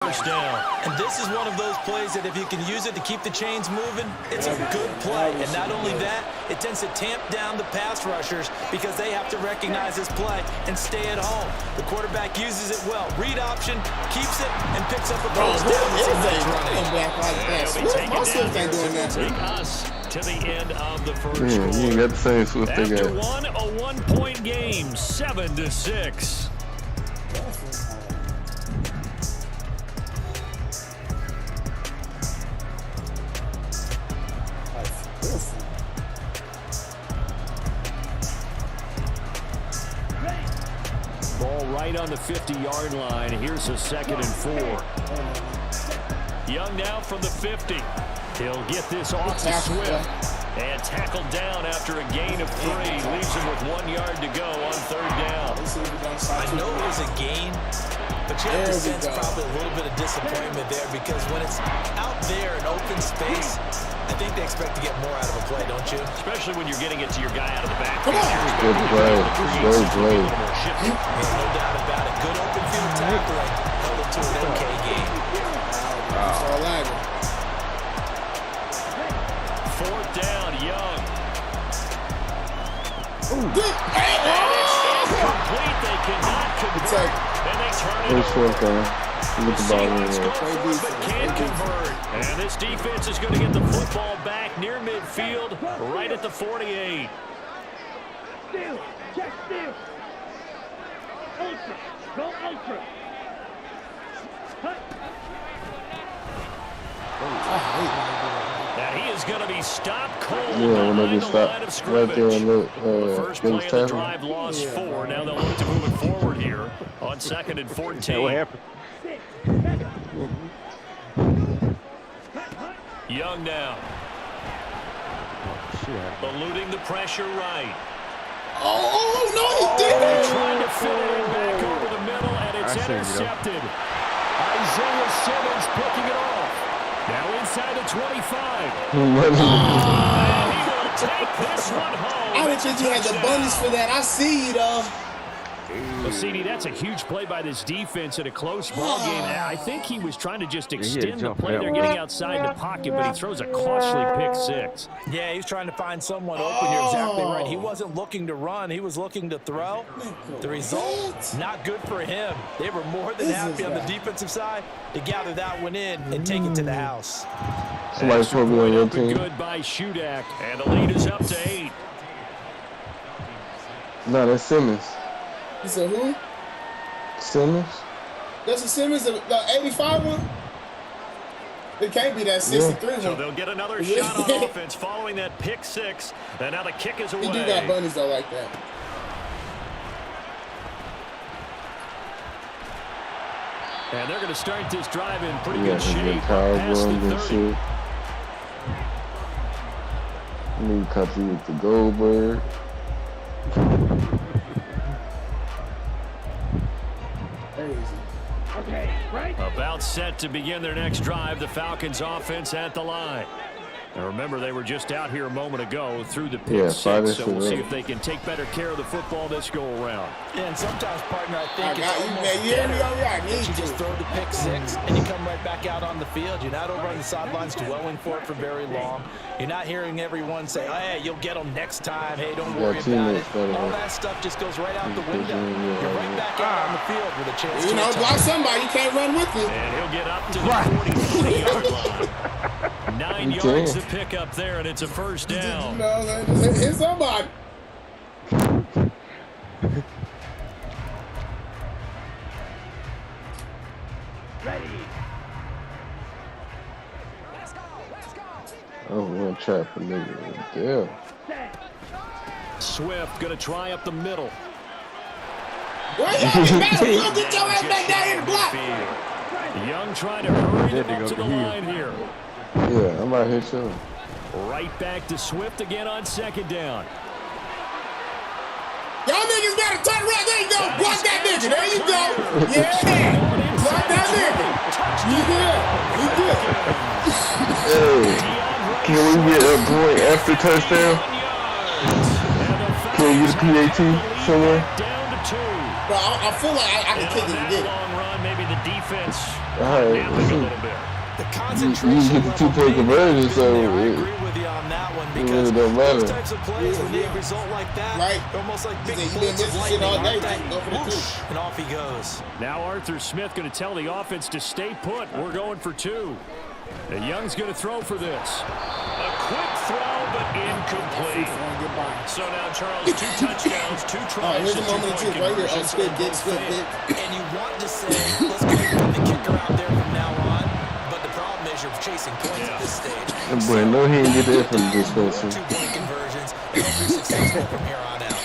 First down. And this is one of those plays that if you can use it to keep the chains moving, it's a good play. And not only that, it tends to tamp down the pass rushers because they have to recognize this play and stay at home. The quarterback uses it well. Read option, keeps it, and picks up a first down. Take us to the end of the first quarter. You got the same Swift they got. After one, a one-point game, 7-6. Ball right on the 50-yard line. Here's a 2nd and 4. Young now from the 50. He'll get this off to Swift. And tackled down after a gain of 3. Leaves him with 1 yard to go on 3rd down. I know it was a gain, but you have to sense probably a little bit of disappointment there because when it's out there in open space, I think they expect to get more out of a play, don't you? Especially when you're getting it to your guy out of the back. Good play. Good play. No doubt about it. Good open field tackling. Held it to an okay game. Fourth down, Young. And it's incomplete. They cannot convert. And they turn it over. Look at the ball but can't convert. And this defense is going to get the football back near midfield, right at the 48. Steal. Check steal. Ultra. Go ultra. And he is going to be stopped cold when they behind just the line stop of scrimmage. right there and look, The first play of the drive lost 4. Now they'll look to move it forward here on 2nd and 14. What happened? Young now. Eluding the pressure right. Oh, no, he didn't. Trying to fit it in back over the middle, and it's intercepted. Isaiah Simmons picking it off. Now inside the 25. And he will take this one home. I don't think you had the bunnies for that. I see you, though. Well, CD, that's a huge play by this defense in a close ball game. I think he was trying to just extend the play. They're getting outside the pocket, but he throws a costly pick 6. Yeah, he's trying to find someone open. You're exactly right. He wasn't looking to run. He was looking to throw. The result, not good for him. They were more than happy on the defensive side to gather that one in and take it to the house. Somebody's probably on your team. Good by Shudak, and the lead is up to 8. No, that's Simmons. You said who? Simmons? That's a Simmons, the 85 one? It can't be that 63 one. So they'll get another shot on offense following that pick 6. And now the kick is away. He do got bunnies, though, like that. And they're going to start this drive in pretty good shape. Past the 30. New copy with the Goldberg. Okay, right? About set to begin their next drive, the Falcons offense at the line. And remember, they were just out here a moment ago through the pick 6, so we'll see if they can take better care of the football this go-around. Yeah, and sometimes, partner, I think it's almost better that you just throw the pick 6 and you come right back out on the field. You're not over on the sidelines dwelling for it for very long. You're not hearing everyone say, oh, hey, you'll get them next time. Hey, don't worry about it. All that stuff just goes right out the window. You're right back out on the field with a chance to block somebody. You can't run with you. And he'll get up to the 43-yard line. 9 yards to pick up there, and it's a first down. Hit somebody. Ready. Oh, we're trap for nigga. Damn. Swift going to try up the middle. Get your ass back down here to block. Young trying to hurry them up to the line here. Yeah, I'm out here too. Right back to Swift again on 2nd down. Y'all niggas gotta turn around. There you go. Block that nigga. There you go. Yeah. Block that Hey, nigga. You good. can we get a point after touchdown? Can we get a PAT somewhere? Down to 2. Bro, I feel like I can kick it and get it. Long run, maybe maybe the defense All right, napping a little bit. The you concentration get the two-point conversion, so I agree with you on that one it because really don't matter. those types of plays, when they result like that, Right. they're almost like big You been bullets of missing shit lightning, all day. aren't they? Go for the two. Whoosh, and off he goes. Now Arthur Smith going to tell the offense to stay put. We're going for 2. And Young's going to throw for this. A quick throw, but incomplete. So now, Charles, 2 touchdowns, 2 tries. All right, here's the moment of truth right here. Spit, dick. And you want to say, let's go run the kicker out there from now on, but the problem is you're chasing points at this stage. And boy, no, he didn't get that from the dispenser. 2-point conversions, and they'll be successful from here on out.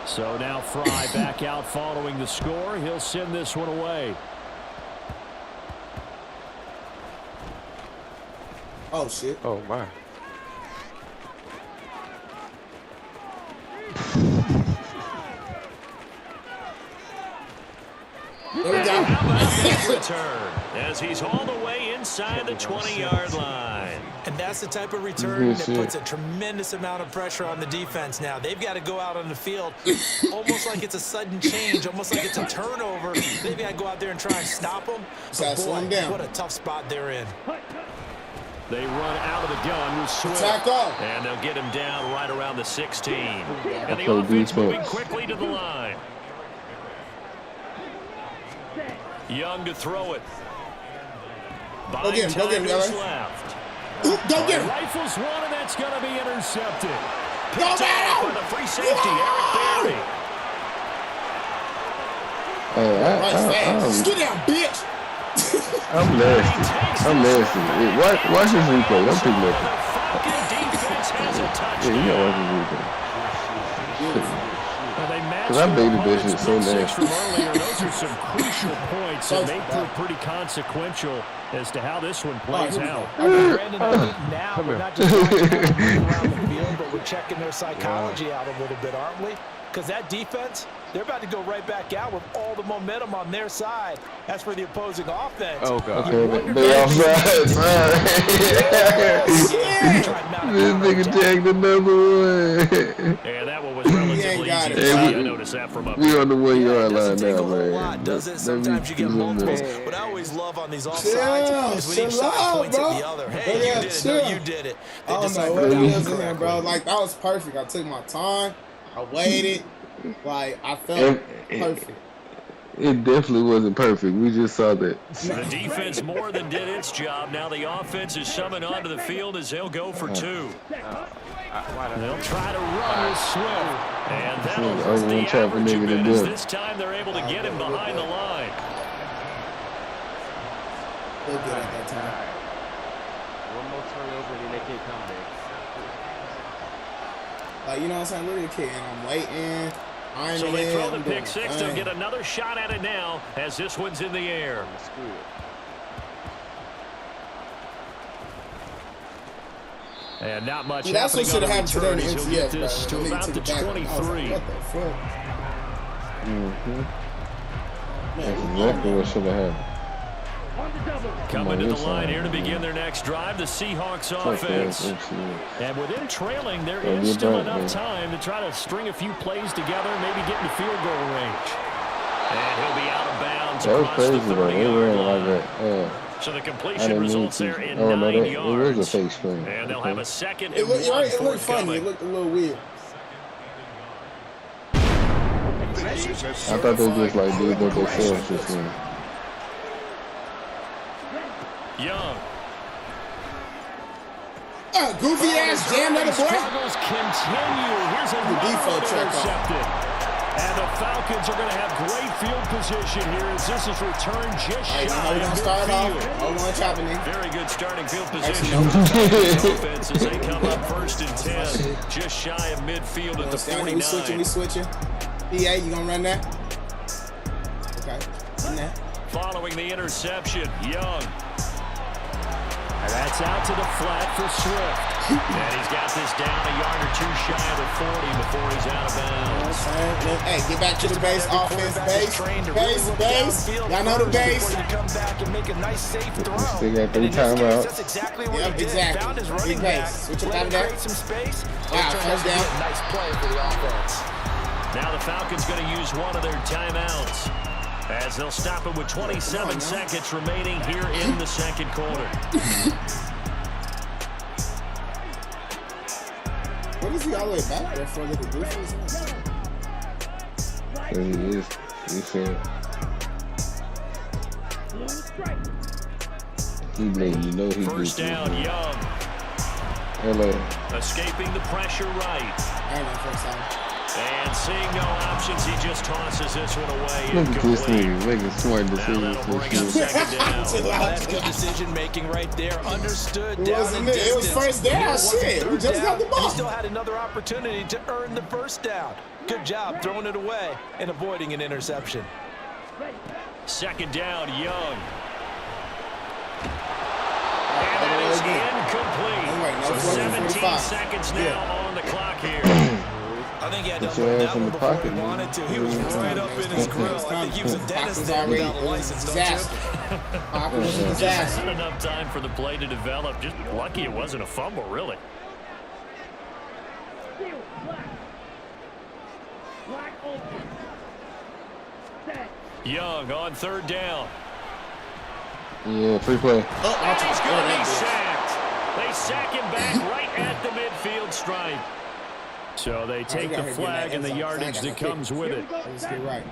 So now Fry back out following the score. He'll send this one away. Oh, shit. Oh, my. There we go. How about this return as he's all the way inside the 20-yard line. And that's the type of return that puts a tremendous amount of pressure on the defense now. They've got to go out on the field almost like it's a sudden change, almost like it's a turnover. They've got to go out there and try and stop them. But boy, what a tough spot they're in. They run out of the gun with Swift. Attack off. And they'll get him down right around the 16. And the offense moving quickly to the line. Young to throw it. Go get him, Left. Go get him. Rifles one, and that's going to be intercepted. Go Picked up by the free safety, Eric Berry. Get down, bitch. I'm nasty. Watch this replay. Don't pick nothing. Defense has a touchdown. Yeah, you gotta watch this replay. Because I baited that shit so nasty. Those are some crucial points that may prove pretty consequential as to how this one plays out. Brandon, now we're not just watching them move around the field, but we're checking their psychology out a little bit, aren't we? Because that defense, they're about to go right back out with all the momentum on their side. As for the opposing offense. Oh, God. Okay, they offside. Sorry. This nigga tagged another one. Yeah, that one was relatively easy. I noticed that from up we on the 1 yard line now, man. Does it? Sometimes you get multiples. What I always love on these offsides is when each side points at the other. Hey, you did it. No, you did it. I don't know what it was in there, bro. Like, that was perfect. I took my time. I waited. Like, I felt perfect. It definitely wasn't perfect. We just saw that. The defense more than did its job. Now the offense is summoned onto the field as they'll go for 2. They'll try to run with Swift. And that'll hurt the average a bit as this time they're able to get him behind the line. They'll get it that time. One more turnover and then they can't come back. Like, you know what I'm saying? Look at the kid, and I'm waiting. So they throw the pick 6. They'll get another shot at it now as this one's in the air. And not much that's what should have happened today in the He'll get MCS, this to about the 23. What the fuck? That's exactly what should have happened. Coming to the line here to begin their next drive, the Seahawks offense. And with them trailing, there is still enough time to try to string a few plays together and maybe get in field goal range. And he'll be out of bounds across the 30-yard line. So the completion results there in 9 yards. It was a fake screen. And they'll have a second It looked funny. It looked a little weird. I thought they just like did what they said just then. Young. Goofy ass jam that boy. Struggles continue. Here's another intercepted. And the Falcons are going to have great field position here as this is returned just shy of midfield. Very good starting field position. Offense as they come up 1st and 10, just shy of midfield at the 49. We switching. EA, you gonna run that? Okay, run that. Following the interception, Young. And that's out to the flat for Swift. And he's got this down a yard or 2 shy of the 40 before he's out of bounds. Hey, get back to the base, offense, base. Y'all know the base. Come back and make a nice safe throw. They got 3 timeouts. That's exactly what he did. Found his running back. Switch it out of Create that. some space. Wow, first down. Nice play for the offense. Now the Falcons going to use one of their timeouts as they'll stop it with 27 seconds remaining here in the second quarter. What is he all the way back there for? The goofy? He is. He said. He made you know he First down, Young. Hello. Escaping the pressure right. And seeing no options, he just tosses this one away. Look at this nigga making smart decisions. That's good decision making right there. Understood. It was first down. Shit, we just got the ball. He still had another opportunity to earn the first down. Good job throwing it away and avoiding an interception. Second down, Young. And that is incomplete. So 17 seconds now on the clock here. I think he had done that one before he wanted to. He was right up in his grill. I think he was a dentist there without a license, don't you? Not enough time for the play to develop. Just lucky it wasn't a fumble, really. Young on third down. Yeah, free play. He's going to be sacked. They sack him back right at the midfield stripe. So they take the flag and the yardage that comes with it. Let's get right.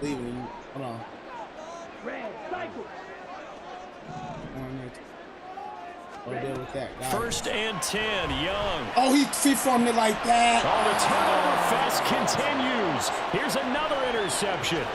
Leaving you. Hold on. With that. First and 10, Young. Oh, he formed it like that. Oh, the turnover fest continues. Here's another interception.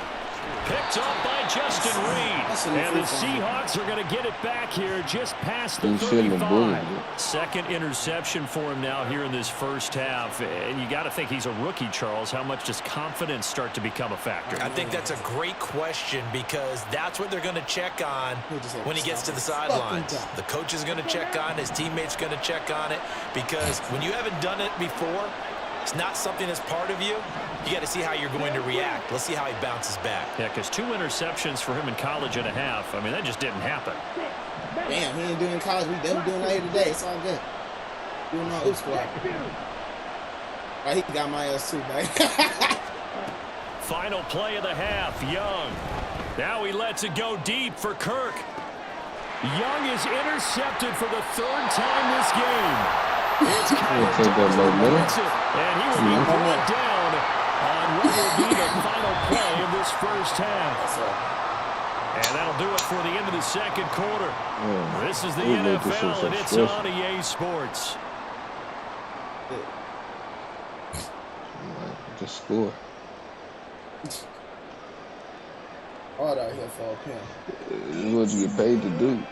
Picked up by Justin Reed. And the Seahawks are going to get it back here just past the 35. Second interception for him now here in this first half. And you got to think he's a rookie, Charles. How much does confidence start to become a factor? I think that's a great question because that's what they're going to check on when he gets to the sidelines. The coach is going to check on it. His teammates going to check on it because when you haven't done it before, it's not something that's part of you. You got to see how you're going to react. Let's see how he bounces back. Yeah, because 2 interceptions for him in college and a half. I mean, that just didn't happen. Damn, he ain't doing college. We definitely doing later today. It's all good. Doing all squad. Right, he got my ass too, man. Final play of the half, Young. Now he lets it go deep for Kirk. Young is intercepted for the 3rd time this game. It's Kyle and he will be brought down on what will be the final play of this first half. And that'll do it for the end of the second quarter. This is the NFL, and it's on EA Sports. Just score. Hard out here for a pen. This is what you get paid to do.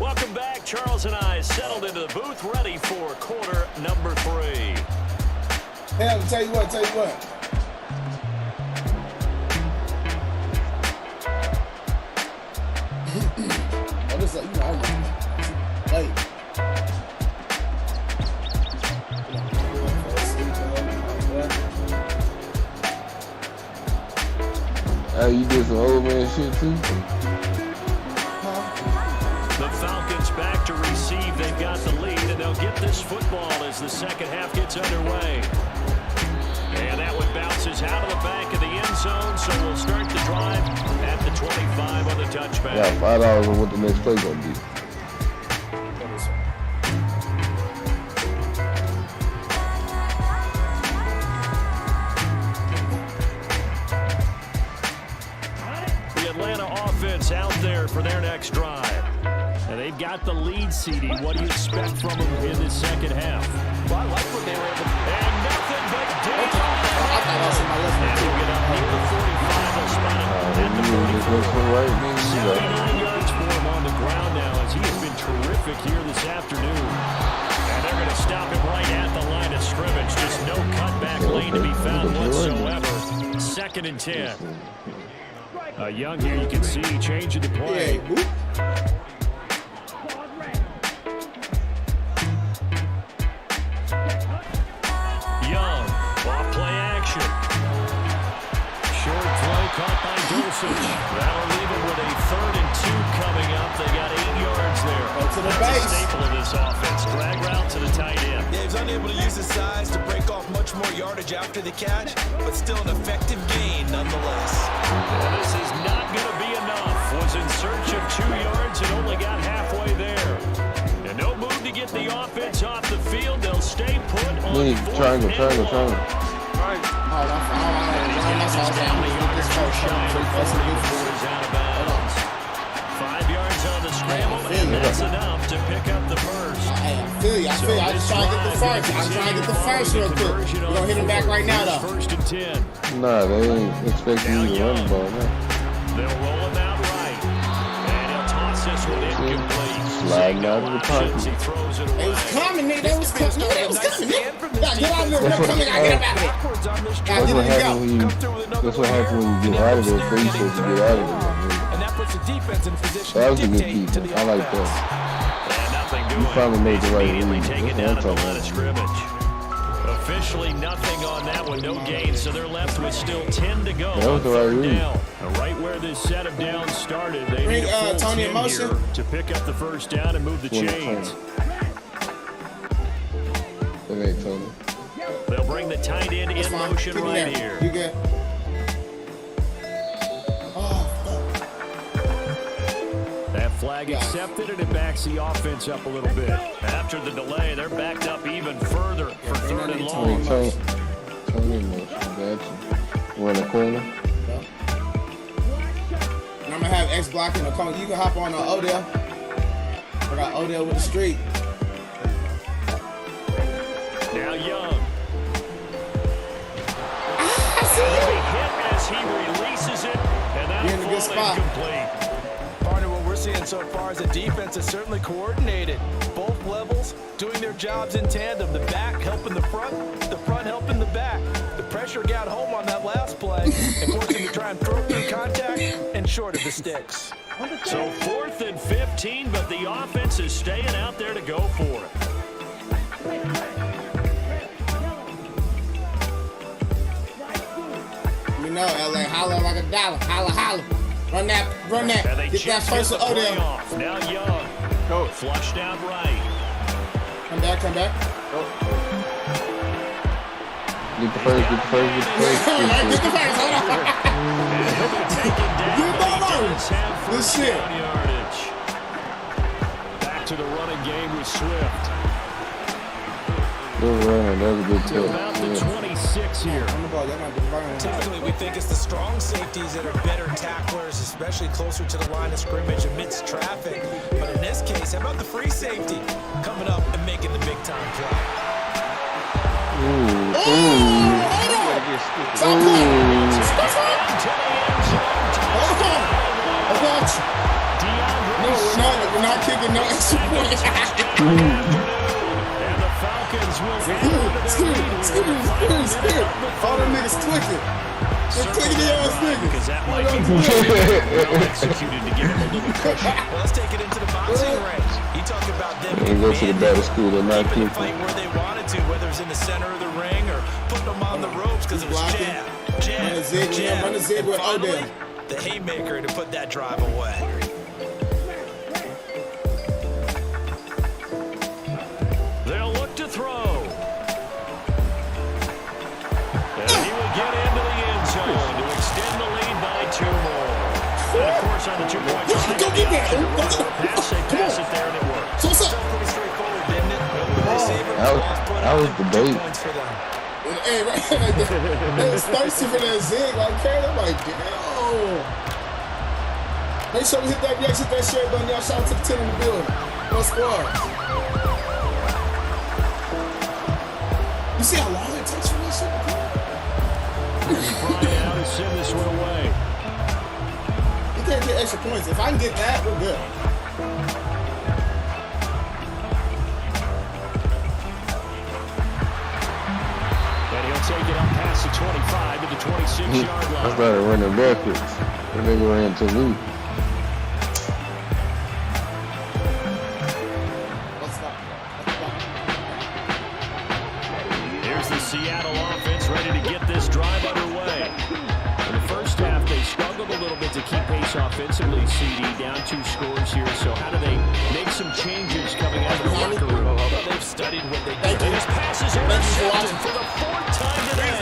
Welcome back. Charles and I settled into the booth, ready for quarter number 3. Hey, I'll tell you what. Oh, this is like, you know, I'm late. You did some old man shit too? The Falcons back to receive. They've got the lead, and they'll get this football as the second half gets underway. And that one bounces out of the back of the end zone, so we'll start the drive at the 25 on the touchback. Yeah, $5 on what the next play gonna be. Out there for their next drive. And they've got the lead seeding. What do you expect from them in this second half? Well, I like what they were able to do. And nothing but deep. And he'll get up near the 45. They'll spot him at the 44. 79 yards for him on the ground now as he has been terrific here this afternoon. And they're going to stop him right at the line of scrimmage. Just no cutback lane to be found whatsoever. 2nd and 10. Young here, you can see changing the play. usage. That'll leave them with a 3rd and 2 coming up. They got 8 yards there. Go to the That's base. a staple of this offense. Drag route to the tight end. Yeah, he's unable to use his size to break off much more yardage after the catch, but still an effective gain nonetheless. And this is not going to be enough. Was in search of 2 yards and only got halfway there. And no move to get the offense off the field. They'll stay put on triangle. Right. That's all down. Is out of bounds. 5 yards on the scramble, and that's enough to pick up the first. I feel you. I just trying to get the first. I'm trying to get the first real quick. We're going to hit him back right now, though. 1st and 10. Nah, they ain't expecting you to run the ball, man. They'll roll him out right. And he'll toss this one incomplete. Sliding out of the pocket. He throws it away. They was coming, nigga. They was coming. Nigga, they was coming, nigga. Nah, get out of there. Get up, get out of there. That's what happens when you get out of there before you supposed to get out of there. And that puts the defense in position That was to a good dictate to defense. the I like offense. that. And nothing doing. You finally made the right Immediately read. taken That's down what at I'm the talking line of scrimmage. Officially nothing on that one, no gain, so they're left with still 10 to go. That was the right 3rd read. down. Right where this set of downs started, they Bring, need a full Tony 10 in motion. here to pick up the first down and move the chains. That ain't Tony. They'll bring the tight end in motion Keep it right there. here. You good? Oh, That flag accepted, and it backs the offense up a little bit. After the delay, they're backed up even further for 3rd and long. Tony motion. Gotcha. We're in the corner. and I'm going to have X blocking the corner. You can hop on Odell. I got Odell with the street. Now Young. He'll be hit as he releases it, and You're in a good that'll fall spot. incomplete. Partner, what we're seeing so far is the defense is certainly coordinated. Both levels doing their jobs in tandem. The back helping the front helping the back. The pressure got home on that last play and forced him to try and throw through contact and short of the sticks. So 4th and 15, but the offense is staying out there to go for it. You know, LA, holler like a dollar. Holler, holler. Run that. And they Get that just first get with the Odell. play off. Now Young. Flushed out right. Come back. Get the first. Get the first. Hold on. And he'll be taken down. Get the He first. does have Good first shit. down yardage. Back to the running game with Swift. Good run. That was a good To play. about the Yeah. 26 here. On the ball. That might be right. Typically, we think it's the strong safeties that are better tacklers, especially closer to the line of scrimmage amidst traffic. But in this case, how about the free safety coming up and making the big-time play? Ooh. Stop playing. Hold on. No, we're not kicking no extra points. And the Falcons will Excuse. All them niggas clicking. They're clicking the ass niggas. because that might be well executed to give him a little cushion. Well, let's take it into the boxing range. You talk about them They go to the better school. They're not keeping the kicking. fight where they wanted to, whether it's in the center of the ring or putting them on the ropes because it was Blocking. Run a zig with finally, Odell. the haymaker to put that drive away. They'll look to throw. And he will get into the end zone to extend the lead by 2 more. And of course, on the 2-point try, Go get that. pass it there, and it works. So what's up? Pretty straightforward, didn't it? The receiver That was the bait. points for them. Hey, right. They was thirsty for that zig. Like, I'm like, damn. Make sure we hit that reaction, hit that share button. Y'all shout out to the 10 in the building. Go squad. You see how long it takes for this shit to come? Fry out and send this one away. You can't get extra points. If I can get that, we're good. And he'll take it up past the 25 to the 26-yard I line. started running backwards. That nigga ran to me. Here's the Seattle offense ready to get this drive underway. In the first half, they struggled a little bit to CD, down 2 scores here. So how do they make some changes coming out of the locker room? Well, they've studied what they do. His pass is intercepted for the 4th time today.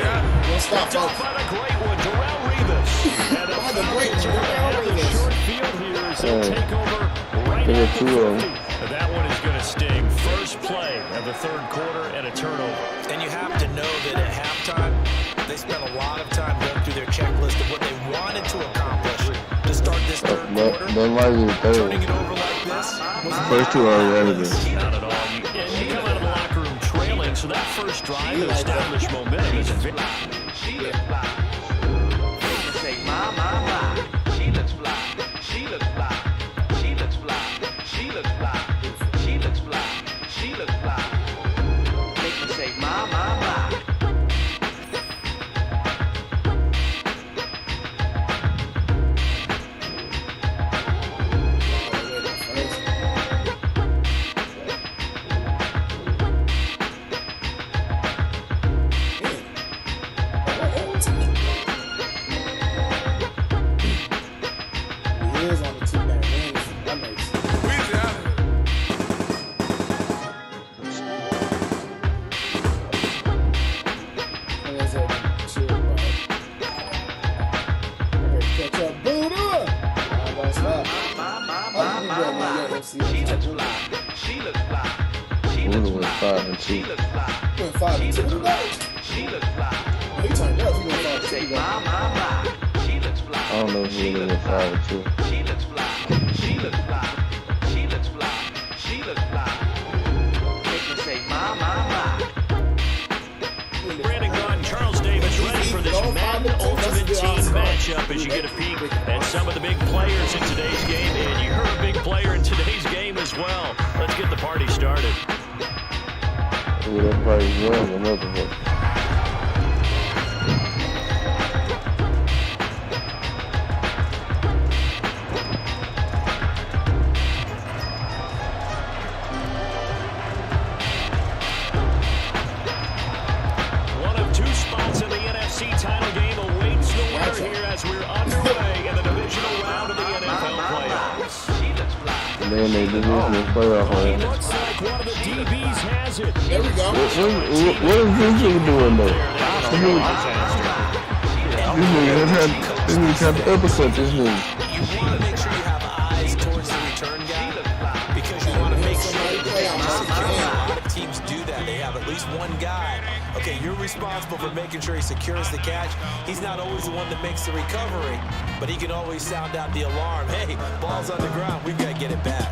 Stop, Off on a great one, Darrell Revis. And a great short field here as they'll take over right at the 50. That one is going to sting. First play of the 3rd quarter and a turnover. And you have to know that at halftime, they spent a lot of time going through their checklist of what they wanted to accomplish to start this 3rd quarter. Turning it over like this. First 2 are irrelevant. Not at all. You come out of the locker room trailing, so that first drive to establish momentum is very... She looks fly. Say, my. She looks fly. She looks fly. She looks fly. She looks fly. She looks fly. She looks fly. Make me say, my. I don't know if he was 5 or 2. She looks fly. She looks fly. She looks fly. She looks fly. Make me say, my. Brandon Gordon, Charles Davis ready for this Madden Ultimate Team matchup as you get a peek at some of the big players in today's game. And you heard a big player in today's game as well. Let's get the party started. Ooh, that party's young, a motherfucker. Man, they did this in the playoff. He looks like one of the DBs has it. There we go. What is this nigga doing though? This nigga had to uppercut this nigga. You want to make sure you have eyes towards the return guy because you want to make sure that they secure. A lot of teams do that. They have at least one guy. Okay, you're responsible for making sure he secures the catch. He's not always the one that makes the recovery, but he can always sound out the alarm. Hey, ball's on the ground. We've got to get it back.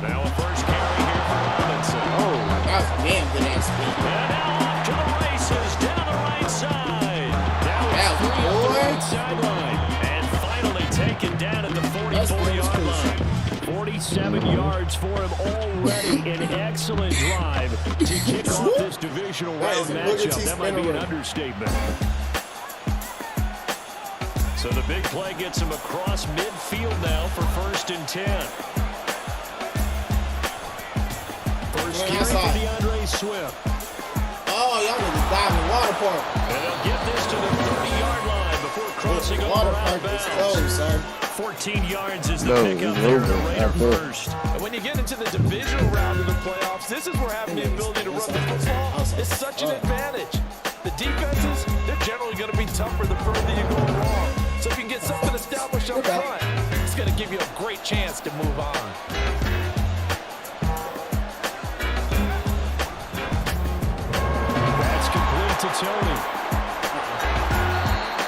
Now a first carry here for Robinson. Oh, that's a damn good ass speed. And now off to the races down the right side. Now it's free on the right sideline. And finally taken down at the 44-yard line. 47 yards for him already. An excellent drive to kick off this divisional round matchup. That might be an understatement. So the big play gets him across midfield now for 1st and 10. First carry for DeAndre Swift. Oh, y'all niggas dive in the water park. And they'll get this to the 30-yard line before crossing over Water out park of is bounds. closed, son. 14 yards is the pickup there to Raider first. And when you get into the divisional round of the playoffs, this is where having the ability to run the football is such an advantage. The defenses, they're generally going to be tougher the further you go along. So if you can get something established up front, it's going to give you a great chance to move on. That's complete to Tony.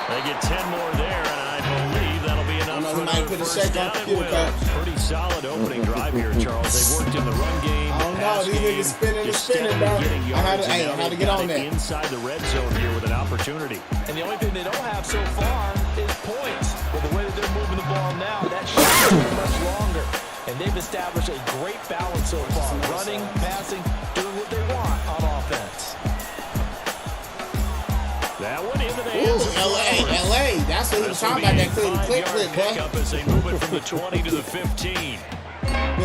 They get 10 more there, and I believe that'll be enough for the first down and will. Pretty solid opening drive here, Charles. They've worked in the run game. I don't know. These niggas spinning, bro. I had to get on that. Inside the red zone here with an opportunity. And the only thing they don't have so far is points. With the way that they're moving the ball now, that should be much longer. And they've established a great balance so far. Running, passing, doing what they want on offense. That one into the hands of LA. That's what he was talking about, that click, pickup as they move it from the 20 to the 15.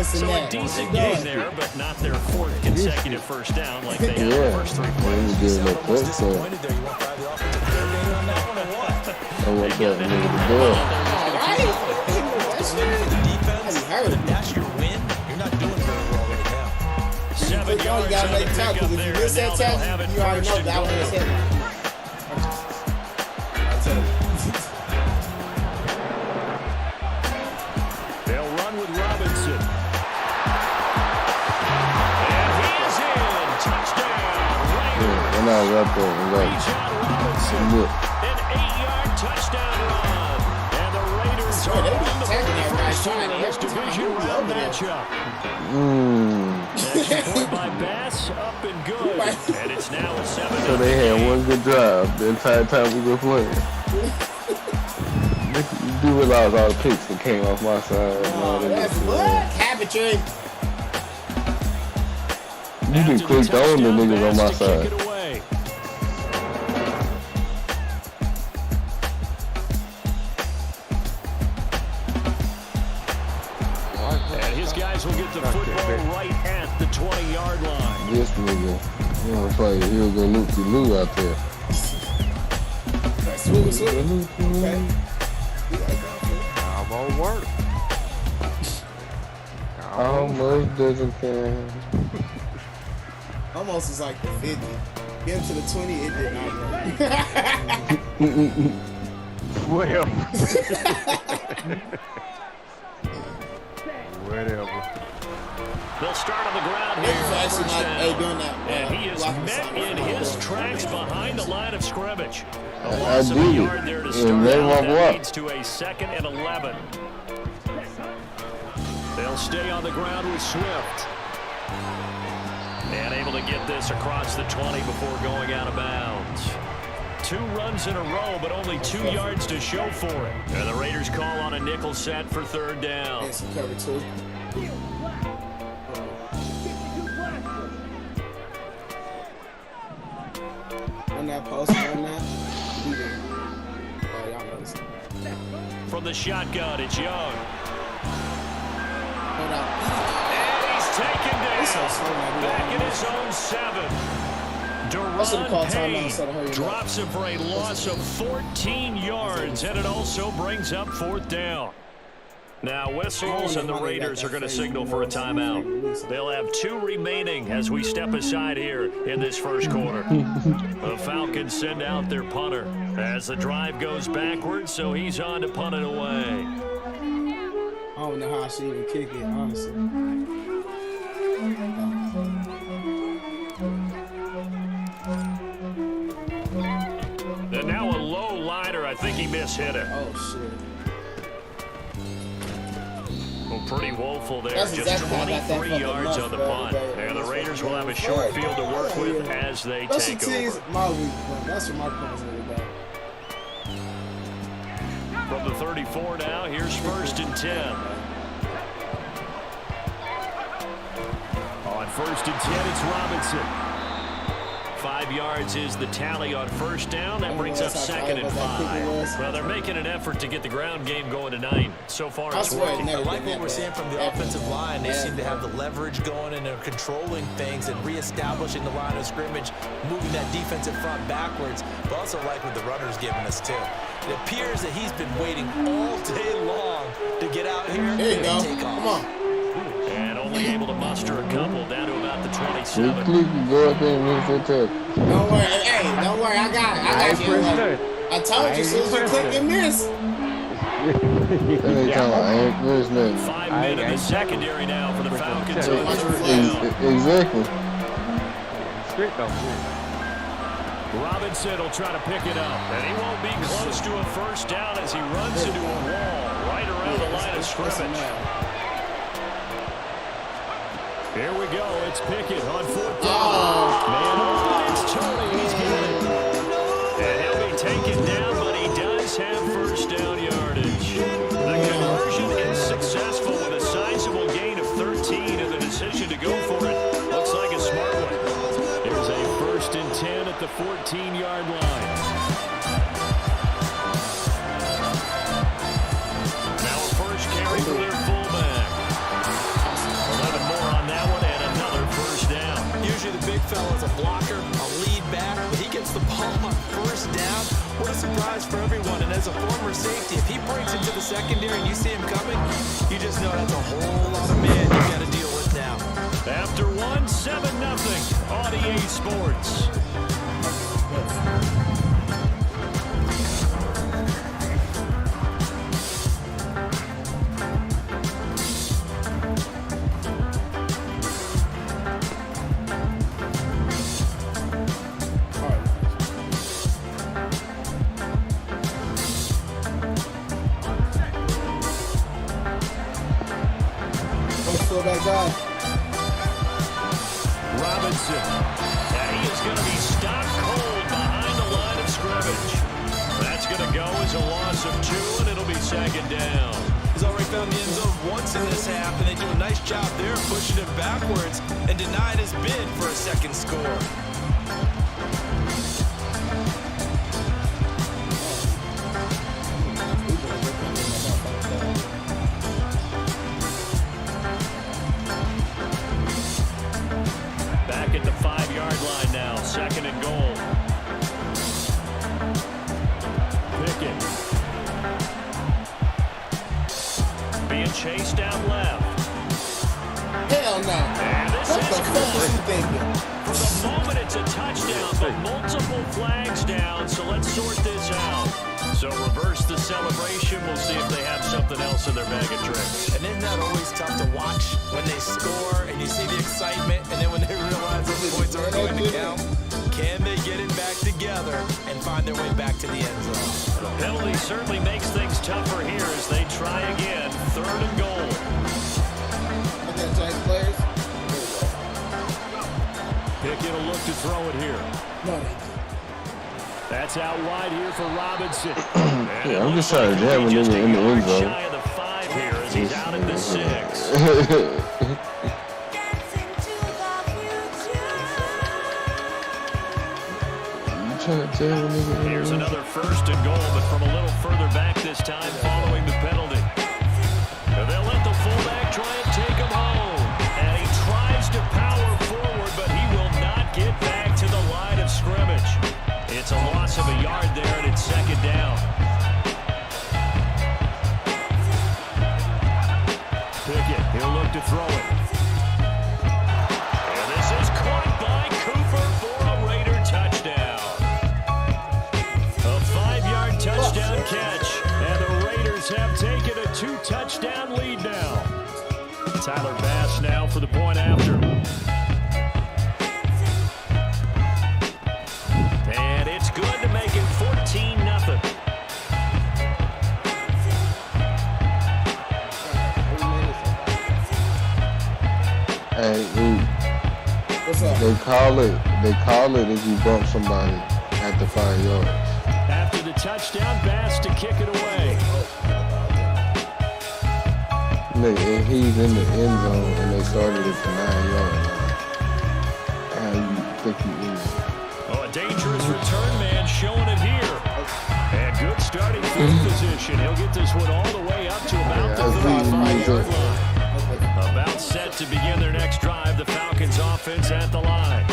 So a decent game there, but not their 4th consecutive first down like they had the first 3 plays. Almost disappointed there. You want to buy the offensive coordinator on that one or what? I want that nigga to do it. Defense, that's your win. You're not doing very well right now. 7 You yards gotta on make the tackles. pickup If you there, miss and that now they'll have tackle, it you already first know and that one is goal. hit. They'll run with Robinson. And he is in. Touchdown. Raiders. And I got there. Bijan Robinson. Look. An 8-yard touchdown run. And the Raiders Sure, are they be on the attacking that first right here in side this every time. division round matchup. Extra point by Bass, up and good. And it's now a 7-0. So they had one good drive the entire time we were playing. You do realize all the picks that came off my side. Oh, that's what? Cabinetry. You just clicked on the niggas on my side. And his guys will get the football right at the 20-yard line. This nigga, you know, it's like he'll go loop-de-loo out there. Swoop. Okay. I'm on work. Almost doesn't count. Almost is like the 50. Get him to the 20, it did not work. Well. Whatever. They'll start on the ground This here. is actually First not down. doing that. And he is blocking met side. in his tracks behind the line of scrimmage. A I loss of a did it. yard there to And start they out. won't That block. leads to a 2nd and 11. They'll stay on the ground with Swift. And able to get this across the 20 before going out of bounds. 2 runs in a row, but only 2 yards to show for it. And the Raiders call on a nickel set for 3rd down. And some cover 2. On that post, on that. He did. Oh, y'all noticed. From the shotgun, it's Young. Hold up. And he's taken down. He's so slow, man. Back in his own 7. I should've called Deron timeout Payne instead of hurry up. drops him for a loss of 14 yards, and it also brings up 4th down. Now whistles, and the Raiders are going to signal for a timeout. They'll have 2 remaining as we step aside here in this first quarter. The Falcons send out their punter as the drive goes backwards, so he's on to punt it away. I don't know how I should even kick it, honestly. And now a low liner. I think he mishit it. Oh, shit. Well, pretty woeful there. That's Just exactly how I got that 23 fucking yards muff, on the bro, punt. bro. And the Raiders will have a short field to work with as they Special take teams, over. my weak point. That's what my points really bad. From the 34 now, here's 1st and 10. On 1st and 10, it's Robinson. 5 yards is the tally on 1st down. That brings up 2nd and 5. Well, they're making an effort to get the ground game going tonight. So far, it's working. I like what we're seeing from the offensive line. They seem to have the leverage going, and they're controlling things and reestablishing the line of scrimmage, moving that defensive front backwards. But also like what the runner's giving us, too. It appears that he's been waiting all day long to get out here and There you go. take off. Come on. And only able to muster a couple down to about the You 27. click, you go up there and miss that tackle. Don't worry. Hey, don't worry. I got it. I got you. I told you, as soon as you click and miss. That ain't talking about, I ain't missed nothing. 5 men in the secondary now for the Falcons on Watch your 3rd flag. down. Exactly. Strict on Robinson will try to pick it up, and he won't be close to a 1st down as he runs into a wall right around the line of scrimmage. Here we go. It's Pickett on 4th down. Man open, it's Tony. He's got it. And he'll be taken down, but he does have 1st down yardage. The conversion is successful with a sizable gain of 13, and the decision to go for it looks like a smart one. Here's a 1st and 10 at the 14-yard line. Now a first carry for their fullback. 11 more on that one, and another 1st down. Usually the big fella as a blocker, a lead back, but he gets the ball on first down. What a surprise for everyone. And as a former safety, if he breaks into the secondary and you see him coming, you just know that's a whole lot of men you got to deal with now. After 1, 7-0 on EA Sports. That guy. Robinson. And he is going to be stopped cold behind the line of scrimmage. That's going to go as a loss of 2, and it'll be 2nd down. He's already found the end zone once in this half, and they do a nice job there pushing him backwards and denied his bid for a second score. Back at the 5-yard line now, 2nd and goal. Pickett. Being chased down left. Hell no. And this What is the fuck is he thinking? For the moment, it's a touchdown, but multiple flags down, so let's sort this out. So reverse the celebration. We'll see if they have something else in their bag of tricks. And isn't that always tough to watch when they score and you see the excitement, and then when they realize those points aren't going to count? Can they get it back together and find their way back to the end zone? The penalty certainly makes things tougher here as they try again. 3rd and goal. Okay, Giants players. Pickett will look to throw it here. No, they didn't. That's out wide here for Robinson. Yeah, I'm just trying to jam a nigga in the end zone. Shy of the 5 here as he's out at the 6. Here's another 1st and goal, but from a little further back this time following the penalty. They'll let the fullback try and take him home. And he tries to power forward, but he will not get back to the line of scrimmage. It's a loss of a yard there, and it's 2nd down. Pickett, he'll look to throw it. And this is caught by Cooper for a Raider touchdown. A 5-yard touchdown catch, and the Raiders have taken a 2-touchdown lead now. Tyler Bass now for the point after. And it's good to make it 14-0. Hey, What's up? they call it if you bump somebody at the 5 yards. After the touchdown, Bass to kick it away. Look, if he's in the end zone and they started at the 9-yard line, how you think he is? Oh, a dangerous return man showing it here. And good starting field position. He'll get this one all the way up to about the 35-yard line. About set to begin their next drive, the Falcons offense at the line.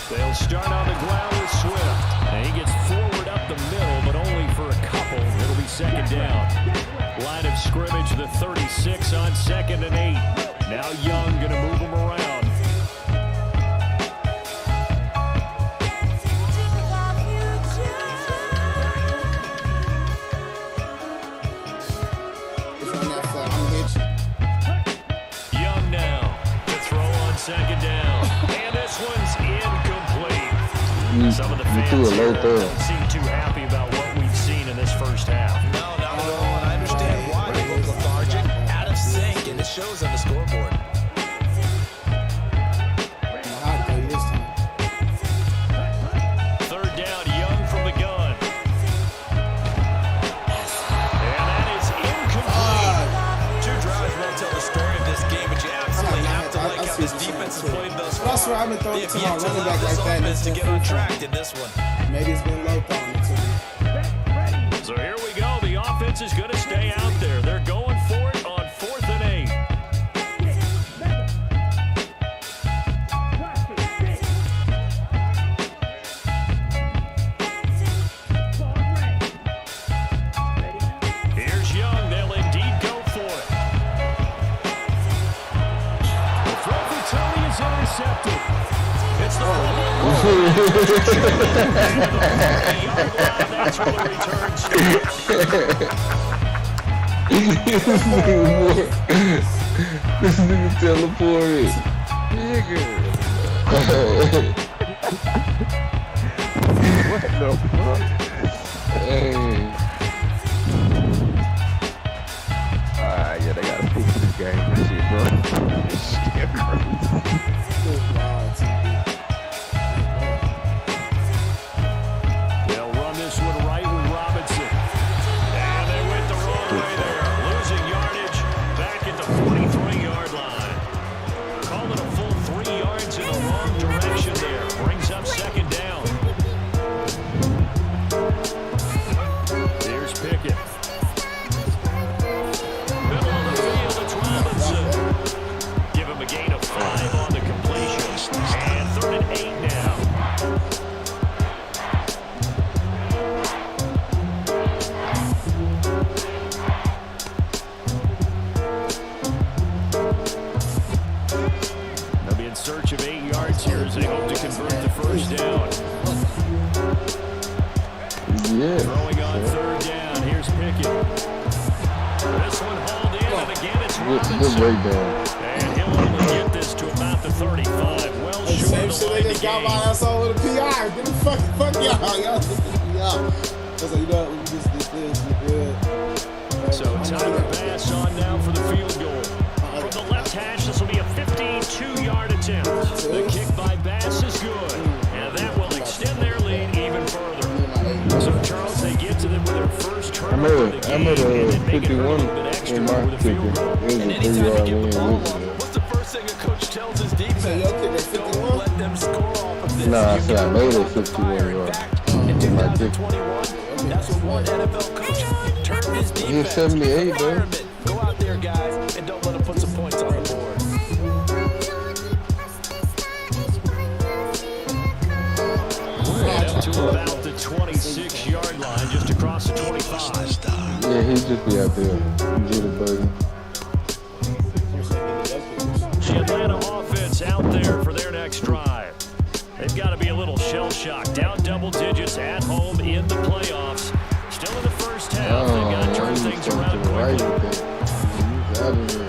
They'll start on the ground with Swift. And he gets forward up the middle, but only for a couple. It'll be 2nd down. Line of scrimmage, the 36 on 2nd and 8. Now Young going to move him around. Young now to throw on 2nd down. And this one's incomplete. Some of the fans here don't seem too happy about what we've seen in this first half. No, not at all, and I understand why they look lethargic, out of sync, and it shows on the scoreboard. Third down, Young from the gun. And that is incomplete. 2 drives won't tell the story of this game, but you absolutely have to like how this defense has played thus far. That's why I've been throwing They've to yet my to running allow back this like that. offense to get on track in this one. Maybe it's been low throwing it to me. So here we go. The offense is going to stay out there. They're going for it on 4th and 8. That's where the return starts. This nigga teleported. What the fuck? Hey. Yeah, they gotta fix this game. This shit, bro. This shit crazy. They'll run this one right with Robinson. And they went the wrong way there. Losing yardage back at the 43-yard line. Call it a full 3 yards in the wrong direction there. Brings up second down. Here's Pickett. Middle of the field, it's Robinson. Give him a gain of 5 on the completion. And 3rd and 8 now. They'll be in search of 8 yards here as they hope to convert the first down. Yeah. Throwing on 3rd down. Here's Pickett. This one hauled in, and again it's Good Robinson. breakdown. And he'll only get this to about the 35. Well Hey, short same of the shit line they to just got my gain. ass on with a PI. Get the fuck y'all. Y'all just y'all. I was like, you know, we just did this. We good. So time to pass on now for the field goal. From the left hash, this will be a 52-yard attempt. The kick by Bass is good, and that will extend their lead even further. So Charles, they get to them with their first turnover of the game, I'm at and then a make it hurt a 51 little bit extra in my with a field kicker. goal. It was a And anytime 3-yard you win. get the ball up, what's the first thing a coach tells his defense? So y'all kick at Don't 51? let them score off of this. Nah, I You said I get made them it off the 51 fire. In yards. fact, in My kick. 2021, that's what one NFL coach turned his defense He's 78, into though. an environment. Go out there, guys, and don't let them put some points on the board. And up to about the 26-yard line, just across the 25. Yeah, he just be out there. Jitterbug. The Atlanta offense out there for their next drive. They've got to be a little shell-shocked. Down double digits at home in the playoffs. Still in the first half. They've got to turn things around quickly. He's out of here.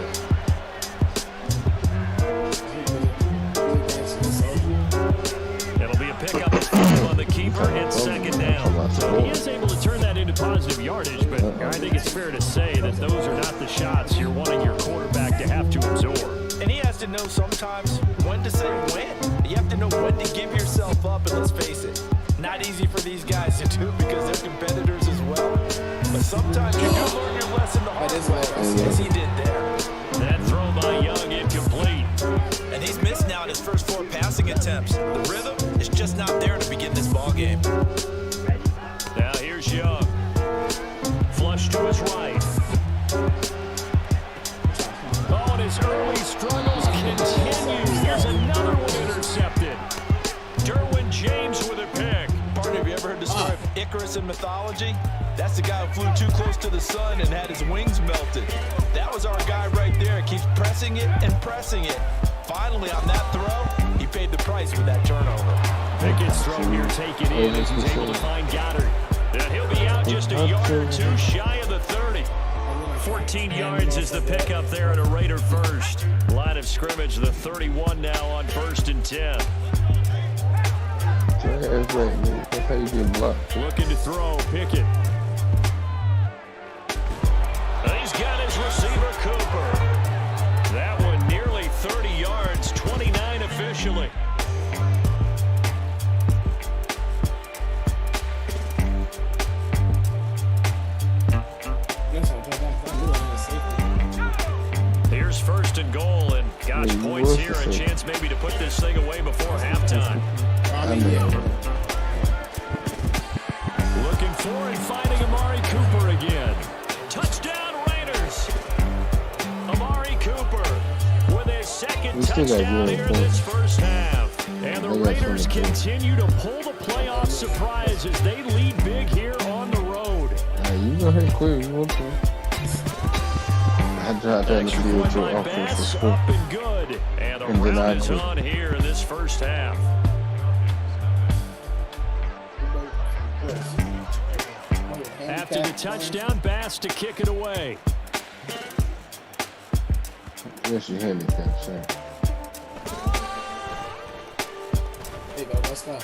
It'll be a pickup of 5 on the keeper and second down. So he is able to turn that into positive yardage, but I think it's fair to say that those are not the shots you're wanting your quarterback to have to absorb. And he has to know sometimes when to say when. You have to know when to give yourself up, and let's face it, not easy for these guys to do because they're competitors as well. But sometimes you do learn your lesson the hard way, as he did there. That throw by Young incomplete. And he's missed now in his first 4 passing attempts. The rhythm is just not there to begin this ball game. Now here's Young. Flush to his right. Oh, and his early struggles continue. There's another one intercepted. Derwin James with a pick. Partner, have you ever heard the story of Icarus in mythology? That's the guy who flew too close to the sun and had his wings melted. That was our guy right there. Keeps pressing it and pressing it. Finally, on that throw, he paid the price with that turnover. Pickett's throw here taken in as he's able to find Goddard. And he'll be out just a yard or two shy of the 30. 14 yards is the pickup there at a Raider first. Line of scrimmage, the 31 now on 1st and 10. That's right, man. That's how you get blocked. Looking to throw, Pickett. And he's got his receiver, Cooper. That one nearly 30 yards, 29 officially. Here's 1st and goal, and gosh, Yeah, points here, a Wilson. chance maybe to put this thing away before halftime. Looking for and finding Amari Cooper again. Touchdown Raiders. Amari Cooper with a second We still got touchdown good here in points. this first half. And the They got Raiders some good. continue to pull the playoff surprise as they lead big here on the road. You go ahead quick. You want to. I tried to Extra deal point with your by offensive Bass, stuff. up and good. And the And then I round is took- on here in this first half. Expecting a touchdown pass to kick it away. What's your handicap, sir? There you go, let's go.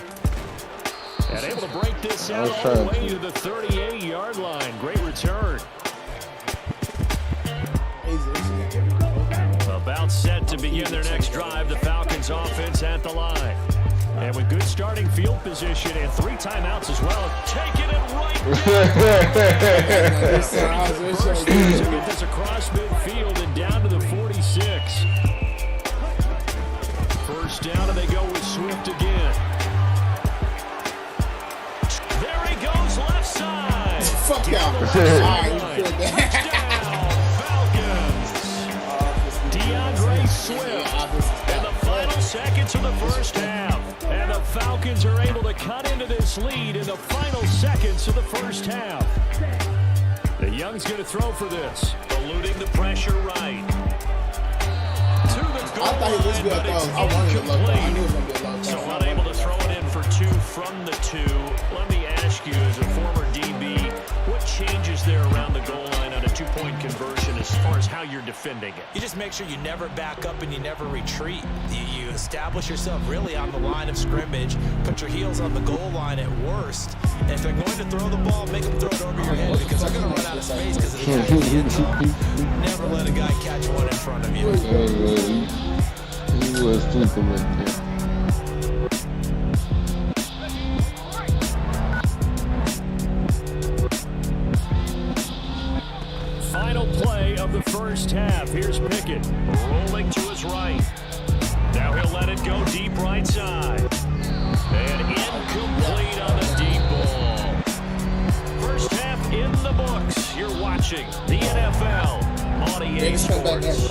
And able to break this out all the way to the 38-yard line. Great return. About set to begin their next drive, the Falcons offense at the line. And with good starting field position and 3 timeouts as well, taking it right down. To get this across midfield and down to the 46. First down, and they go with Swift again. There he goes, left side. Fuck y'all. Swift in the final seconds of the first half. And the Falcons are able to cut into this lead in the final seconds of the first half. The Young's going to throw for this, eluding the pressure right. To the goal line, but it's incomplete. So unable to throw it in for 2 from the 2. Let me ask you, as a former DB, what changes there around the goal line on a 2-point conversion as far as how you're defending it? You just make sure you never back up and you never retreat. You establish yourself really on the line of scrimmage, put your heels on the goal line at worst, and if they're going to throw the ball, make them throw it over your head because they're going to run out of space because of the guy in the end zone. Never let a guy catch one in front of you. He was stupid right there. Final play of the first half. Here's Pickett rolling to his right. Now he'll let it go deep right side. And incomplete on the deep ball. First half in the books. You're watching the NFL on EA Sports.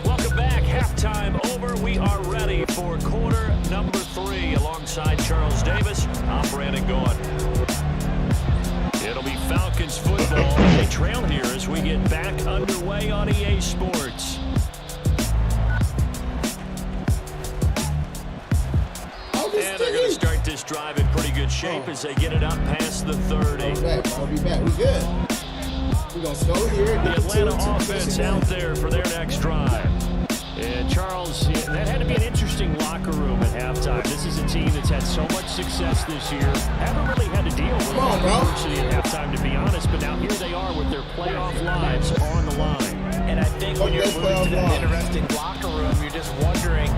Welcome back. Halftime over. We are ready for quarter number 3. Alongside Charles Davis, I'm Brandon Gaughan. It'll be Falcons football. They trail here as we get back underway on EA Sports. And they're going to start this drive in pretty good shape as they get it up past the 30. I'll be back. We good. We're going to go here. The Atlanta offense out there for their next drive. And Charles, that had to be an interesting locker room at halftime. This is a team that's had so much success this year. Haven't really had to deal with adversity at halftime, to be honest. But now here they are with their playoff lives on the line. And I think when you're moving to that interesting locker room, you're just wondering,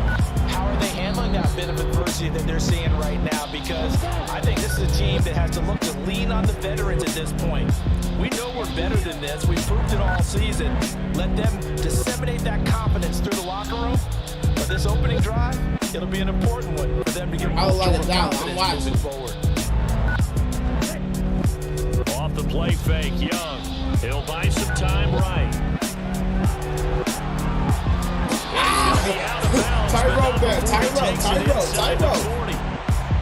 how are they handling that bit of adversity that they're seeing right now? Because I think this is a team that has to look to lean on the veterans at this point. We know we're better than this. We've proved it all season. Let them disseminate that confidence through the locker room. But this opening drive, it'll be an important one for them to get more confidence moving forward. Off the play fake, Young. He'll buy some time right. Tyro back. Tyro.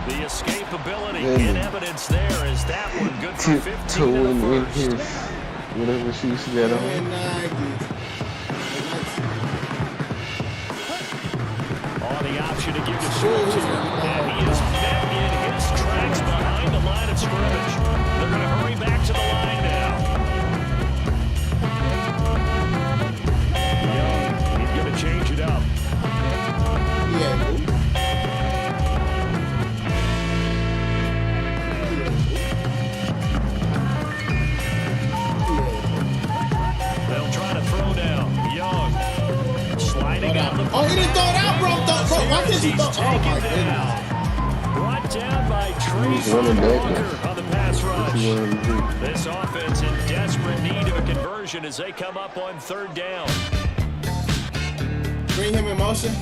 The escapability in evidence there is that one good for 15 in the first. Whatever shoes she got on. On the option to give to Swift. And he is met in his tracks behind the line of scrimmage. They're going to hurry back to the line now. Young, he's going to change it up. They'll try to throw down. Young sliding out the Oh, he didn't throw it out, bro. Why can't you throw? Oh, my goodness. Brought down by Trace Walker on the pass rush. This offense in desperate need of a conversion as they come up on 3rd down. Bring him in motion.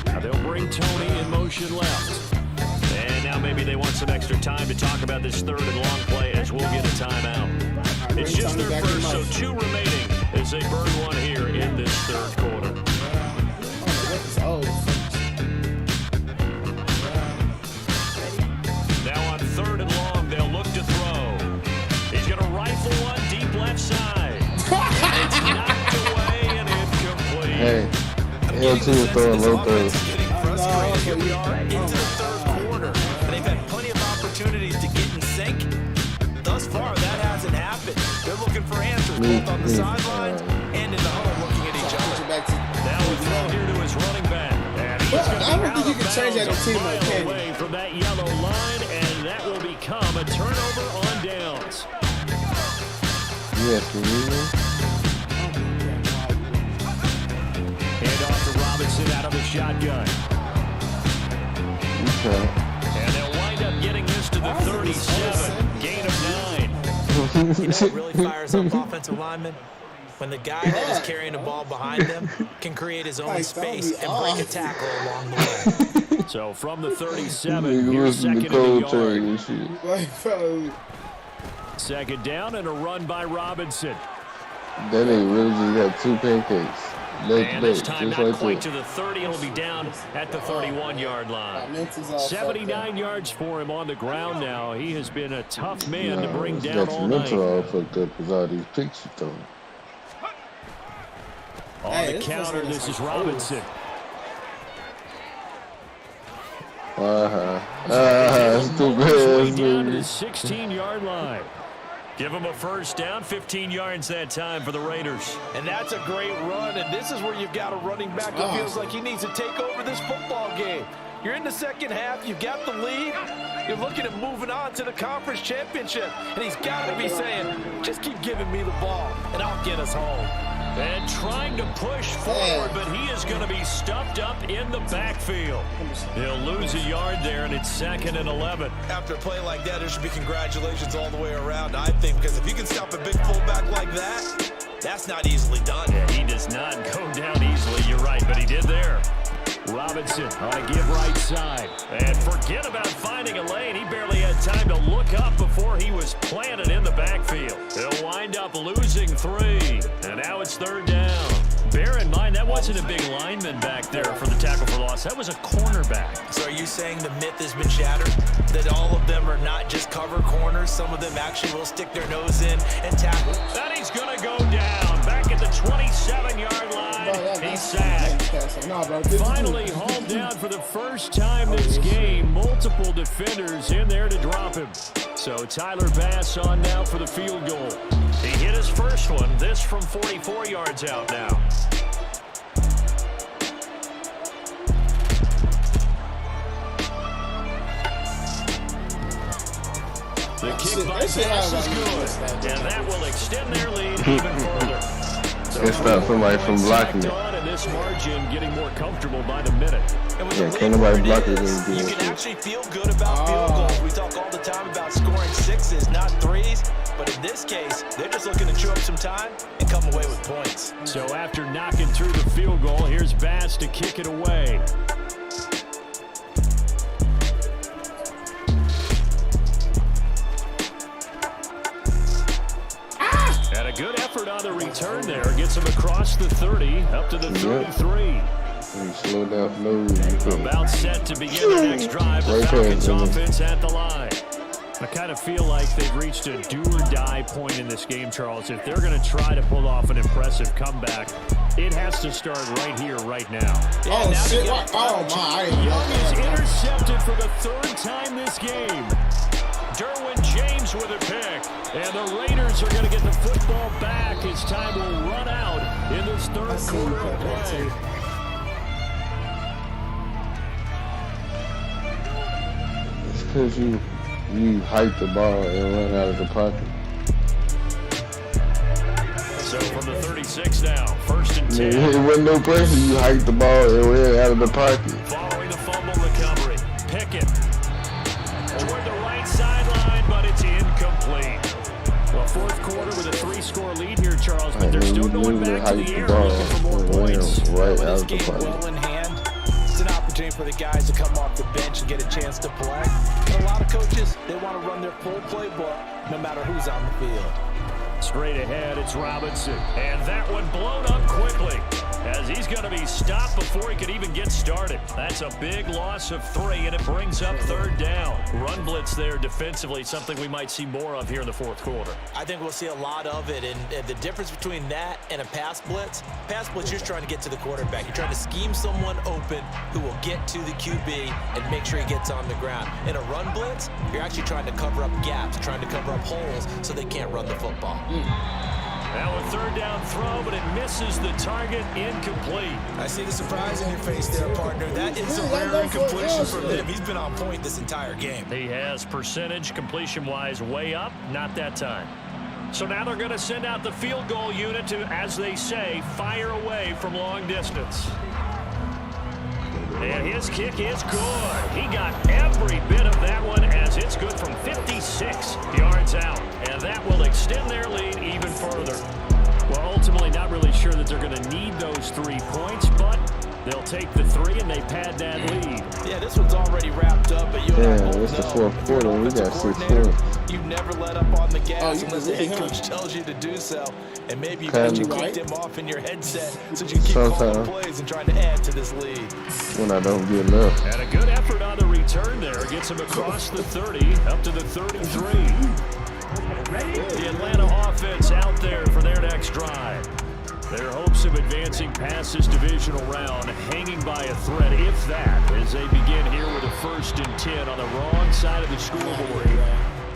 Now they'll bring Tony in motion left. And now maybe they want some extra time to talk about this 3rd and long play as we'll get a timeout. It's just their first, so 2 remaining as they burn one here in this 3rd quarter. Now on 3rd and long, they'll look to throw. He's going to rifle one deep left side. It's knocked away and incomplete. Hey, LT was throwing low throws. Getting frustrated. Here we are into the 3rd quarter. They've had opportunities to get in sync. Thus far, that hasn't happened. They're looking for answers both on the sidelines and in the huddle looking at each other. Now we throw here to his running back. And he's Well, going to I don't think you can change that in team like mile Kenny. away from that yellow line, and that will become a turnover on downs. Yes, Hand off to Robinson out of the shotgun. okay. And they'll wind up getting this to the 37. Gain of 9. You know what really fires up offensive linemen? When the guy that is carrying the ball behind them can create his own space and break a tackle along the way. So from the 37, Nigga, here's listen to second and a Coltrane yard. and shit. Like, fellas, Second down and a run by Robinson. That ain't really just got 2 pancakes. And this Just time not like quite that. to the 30. It'll be down at the 31-yard line. 79 yards for him on the ground now. He has been a tough man to bring down all night. Detrimental all fucked up with all these picks you throw. On the counter, this is Robinson. Stupid Way ass down to the nigga. 16-yard line. Give him a first down, 15 yards that time for the Raiders. And that's a great run, and this is where you've got a running back who feels like he needs to take over this football game. You're in the second half, you've got the lead, you're looking at moving on to the conference championship, and he's got to be saying, just keep giving me the ball, and I'll get us home. And trying to push forward, but he is going to be stuffed up in the backfield. He'll lose a yard there, and it's 2nd and 11. After a play like that, there should be congratulations all the way around, I think, because if you can stop a big fullback like that, that's not easily done. Yeah, he does not go down easily, you're right, but he did there. Robinson on a give right side. And forget about finding a lane. He barely had time to look up before he was planted in the backfield. He'll wind up losing 3. And now it's 3rd down. Bear in mind, that wasn't a big lineman back there for the tackle for loss. That was a cornerback. So are you saying the myth has been shattered? That all of them are not just cover corners? Some of them actually will stick their nose in and tackle? And he's going to go down. Back at the 27-yard line. He's sacked. Finally hauled down for the first time this game. Multiple defenders in there to drop him. So Tyler Bass on now for the field goal. He hit his first one. This from 44 yards out now. The kick by Bass is good. And that will extend their lead even further. Can't stop somebody from blocking it. And this margin getting more comfortable by the minute. And with Yeah, the can't lead nobody where it block it is, when you do you that can shit. actually feel good about field goals. We talk all the time about scoring 6s, not 3s. But in this case, they're just looking to chew up some time and come away with points. So after knocking through the field goal, here's Bass to kick it away. And a good effort on the return there. Gets him across the 30, up to the 33. You slow down for no reason. About set to begin the next drive. The Right Falcons there, offense at the line. I kind of feel like they've reached a do-or-die point in this game, Charles. If they're going to try to pull off an impressive comeback, it has to start right here, right now. Oh, shit. Oh, my. Young is intercepted for the 3rd time this game. Derwin James with a pick. And the Raiders are going to get the football back as time will run out in this 3rd quarter of play. It's because you hike the ball and run out of the pocket. So from the 36 now, 1st and 10. It wasn't no pressure. You hike the ball and ran out of the pocket. Following the fumble recovery. Pickett toward the right sideline, but it's incomplete. Well, 4th quarter with a 3-score lead here, Charles, but they're still going back to the air looking for more points. Right With out this of the game well pocket. in hand, it's an opportunity for the guys to come off the bench and get a chance to play. And a lot of coaches, they want to run their full playbook no matter who's on the field. Straight ahead, it's Robinson. And that one blown up quickly. as he's going to be stopped before he could even get started. That's a big loss of 3, and it brings up 3rd down. Run blitz there defensively, something we might see more of here in the 4th quarter. I think we'll see a lot of it, and the difference between that and a pass blitz, you're trying to get to the quarterback. You're trying to scheme someone open who will get to the QB and make sure he gets on the ground. In a run blitz, you're actually trying to cover up gaps, trying to cover up holes so they can't run the football. Now a 3rd down throw, but it misses the target, incomplete. I see the surprise in your face there, partner. That is a rare incompletion from him. He's been on point this entire game. He has percentage completion-wise way up, not that time. So now they're going to send out the field goal unit to, as they say, fire away from long distance. And his kick is good. He got every bit of that one as it's good from 56 yards out. And that will extend their lead even further. Well, ultimately not really sure that they're going to need those 3 points, but they'll take the 3 and they pad that lead. Yeah, this one's already wrapped up, but you and I both it's the know, 4th quarter. We got 6 coordinator, points. you never let up on the gas you unless can the really head him. coach tells you to do so. And maybe you've Kinda. actually clicked him off in your headset so you can keep calling Sometimes. plays and trying to add to this lead. When I don't get enough. And a good effort on the return there. Gets him across the 30, up to the 33. The Atlanta offense out there for their next drive. Their hopes of advancing past this divisional round hanging by a thread, if that, as they begin here with a 1st and 10 on the wrong side of the scoreboard.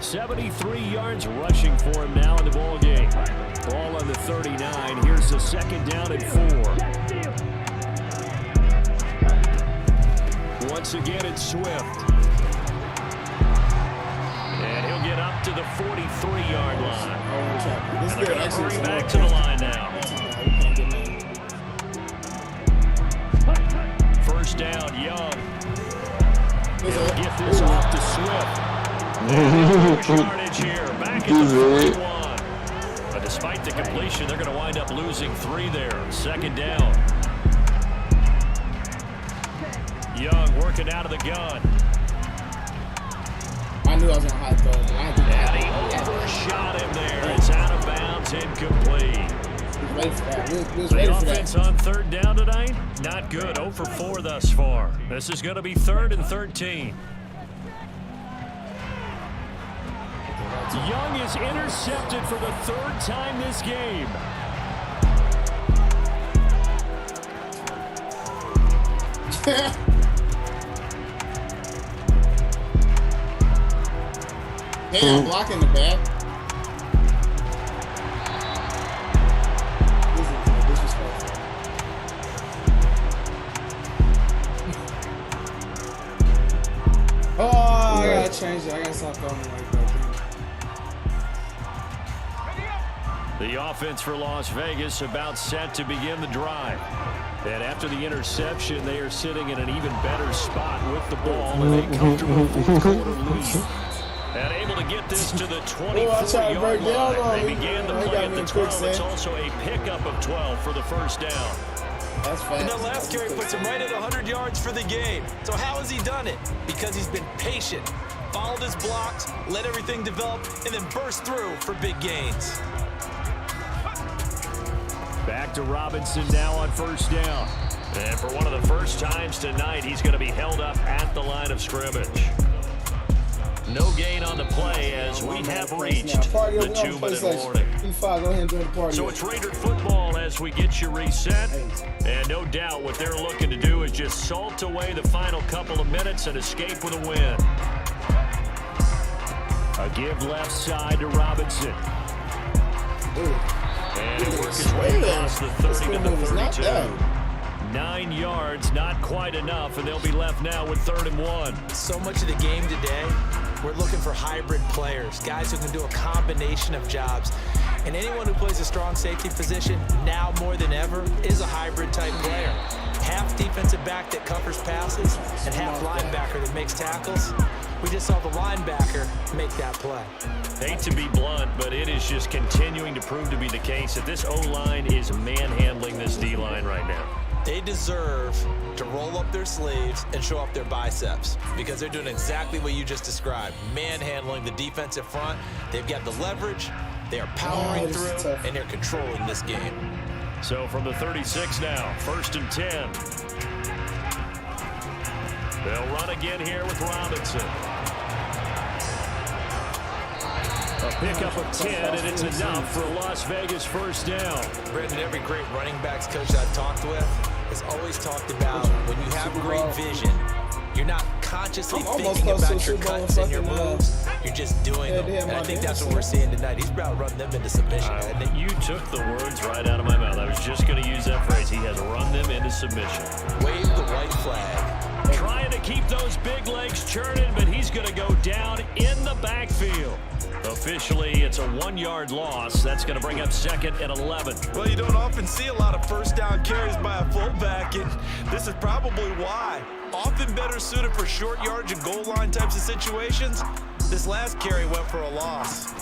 73 yards rushing for him now in the ball game. Ball on the 39. Here's the 2nd down and 4. Once again, it's Swift. And he'll get up to the 43-yard line. This And they're good. going to Actually, hurry back to the line now. 1st down, Young. He'll get this off to Swift. And yardage here, back at the 41. But despite the completion, they're going to wind up losing 3 there. 2nd down. Young working out of the gun. I knew I was on high throw. And he overshot him there. It's out of bounds, incomplete. The offense on 3rd down tonight, not good. 0 for 4 thus far. This is going to be 3rd and 13. Young is intercepted for the 3rd time this game. Damn, blocking the back. This is disrespectful. Oh, I gotta change it. I gotta stop throwing like that. The offense for Las Vegas about set to begin the drive. And after the interception, they are sitting in an even better spot with the ball in a comfortable 4th quarter lead. And able to get this to the 24-yard line. They began the play at the 12. It's also a pickup of 12 for the 1st down. That's fast. And that last carry puts him right at 100 yards for the game. So how has he done it? Because he's been patient, followed his blocks, let everything develop, and then burst through for big gains. Back to Robinson now on 1st down. And for one of the first times tonight, he's going to be held up at the line of scrimmage. No gain on the play as we have reached the 2-minute warning. So it's Raider football as we get you reset. And no doubt what they're looking to do is just salt away the final couple of minutes and escape with a win. A give left side to Robinson. And he'll work his way across the 30 to the 32. 9 yards, not quite enough, and they'll be left now with 3rd and 1. So much of the game today, we're looking for hybrid players, guys who can do a combination of jobs. And anyone who plays a strong safety position, now more than ever, is a hybrid type player. Half defensive back that covers passes and half linebacker that makes tackles. We just saw the linebacker make that play. Hate to be blunt, but it is just continuing to prove to be the case that this O-line is manhandling this D-line right now. They deserve to roll up their sleeves and show up their biceps because they're doing exactly what you just described, manhandling the defensive front. They've got the leverage, they are powering through, and they're controlling this game. So from the 36 now, 1st and 10. They'll run again here with Robinson. A pickup of 10, and it's enough for a Las Vegas first down. Brendan, every great running backs coach I've talked with has always talked about when you have great vision, you're not consciously thinking about your cuts and your moves. You're just doing them. And I think that's what we're seeing tonight. He's about running them into submission. You took the words right out of my mouth. I was just going to use that phrase. He has run them into submission. Wave the white flag. Trying to keep those big legs churning, but he's going to go down in the backfield. Officially, it's a 1-yard loss. That's going to bring up 2nd and 11. Well, you don't often see a lot of first down carries by a fullback, and this is probably why. Often better suited for short yardage and goal line types of situations. This last carry went for a loss.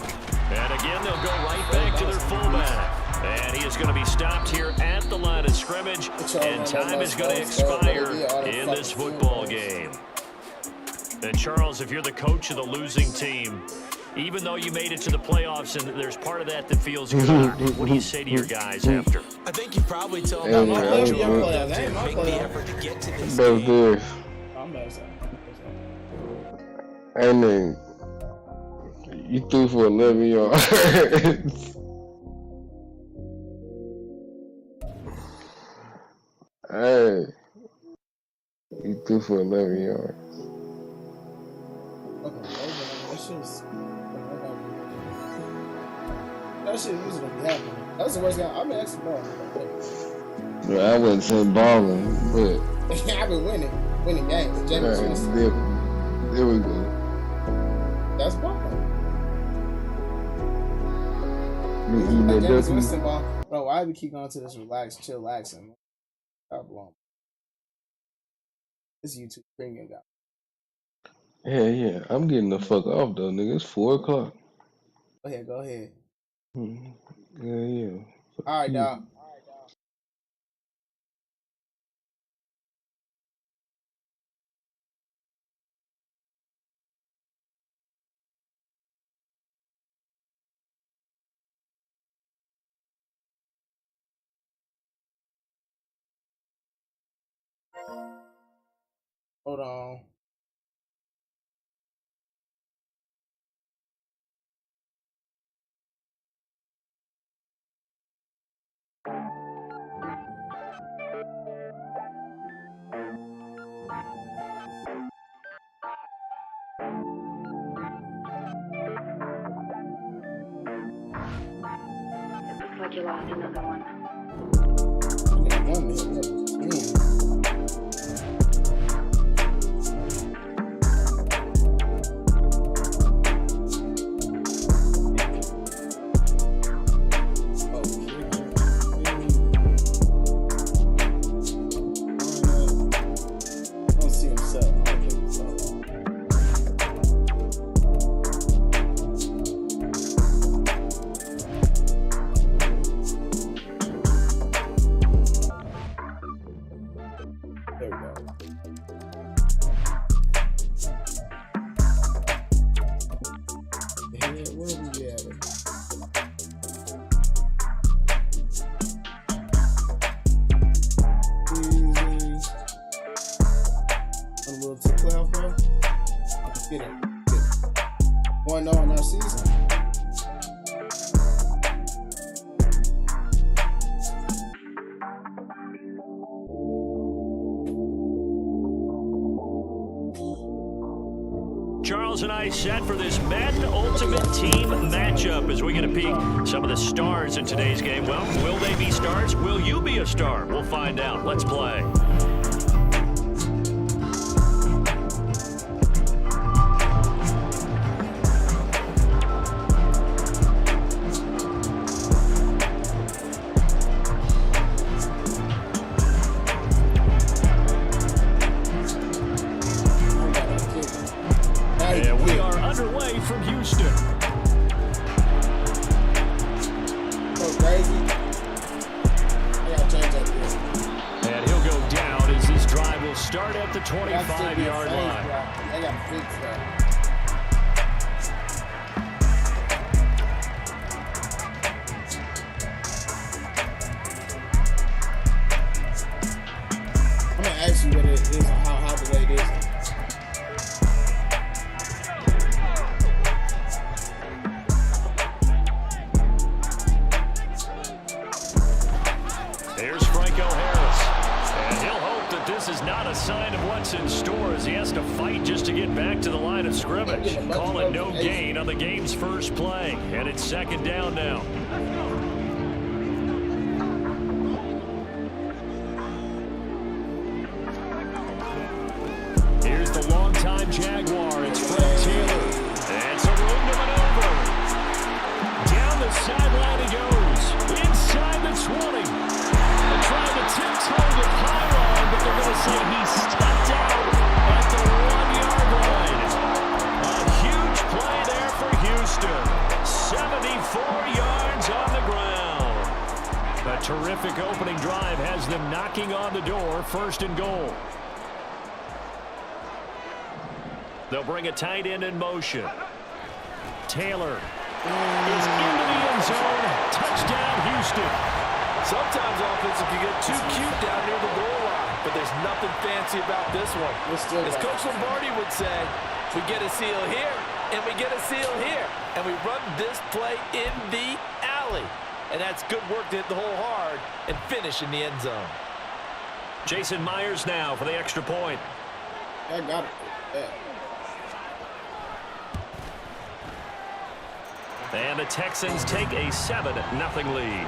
And again, they'll go right back to their fullback. And he is going to be stopped here at the line of scrimmage, and time is going to expire in this football game. And Charles, if you're the coach of the losing team, even though you made it to the playoffs and there's part of that feels good, what do you say to your guys after? I think you probably tell them make the effort to get to this game. Hey, man, you threw for 11 yards. Hey, you threw for 11 yards. That shit usually happening. That's the worst guy. I mean, actually, Bro, I wouldn't say balling, but I've been winning games. There we go. That's balling. Bro, why do we keep going to this chillaxing? God bless. This YouTube premium guy. Yeah, I'm getting the fuck off though, nigga. It's 4 o'clock. Go ahead. Yeah. All right, dog. Hold on. It looks like you lost another one. Charles and I set for this Madden Ultimate Team matchup as we get a peek some of the stars in today's game. Well, will they be stars? Will you be a star? We'll find out. Let's play. And we are underway from Houston. And he'll go down as this drive will start at the 25-yard line. I got to fix that. see what it is and how the way it is. Here's Franco Harris. And he'll hope that this is not a sign of what's in store as he has to fight just to get back to the line of scrimmage. Call it no gain on the game's first play. And it's second down now. Here's the longtime Jaguar. It's Fred Taylor. And some room to maneuver. Down the sideline he goes. Inside the 20. They're trying to tiptoe the pylon, but they're going to say he stepped out at the 1-yard line. A huge play there for Houston. 74 yards on the ground. A terrific opening drive has them knocking on the door. First and goal. They'll bring a tight end in motion. Taylor is into the end zone. Touchdown, Houston. Sometimes offenses can get too cute down near the goal line, but there's nothing fancy about this one. As Coach Lombardi would say, we get a seal here, and we get a seal here, and we run this play in the alley. And that's good work to hit the hole hard and finish in the end zone. Jason Myers now for the extra point. I got it. Yeah. And the Texans take a 7-0 lead.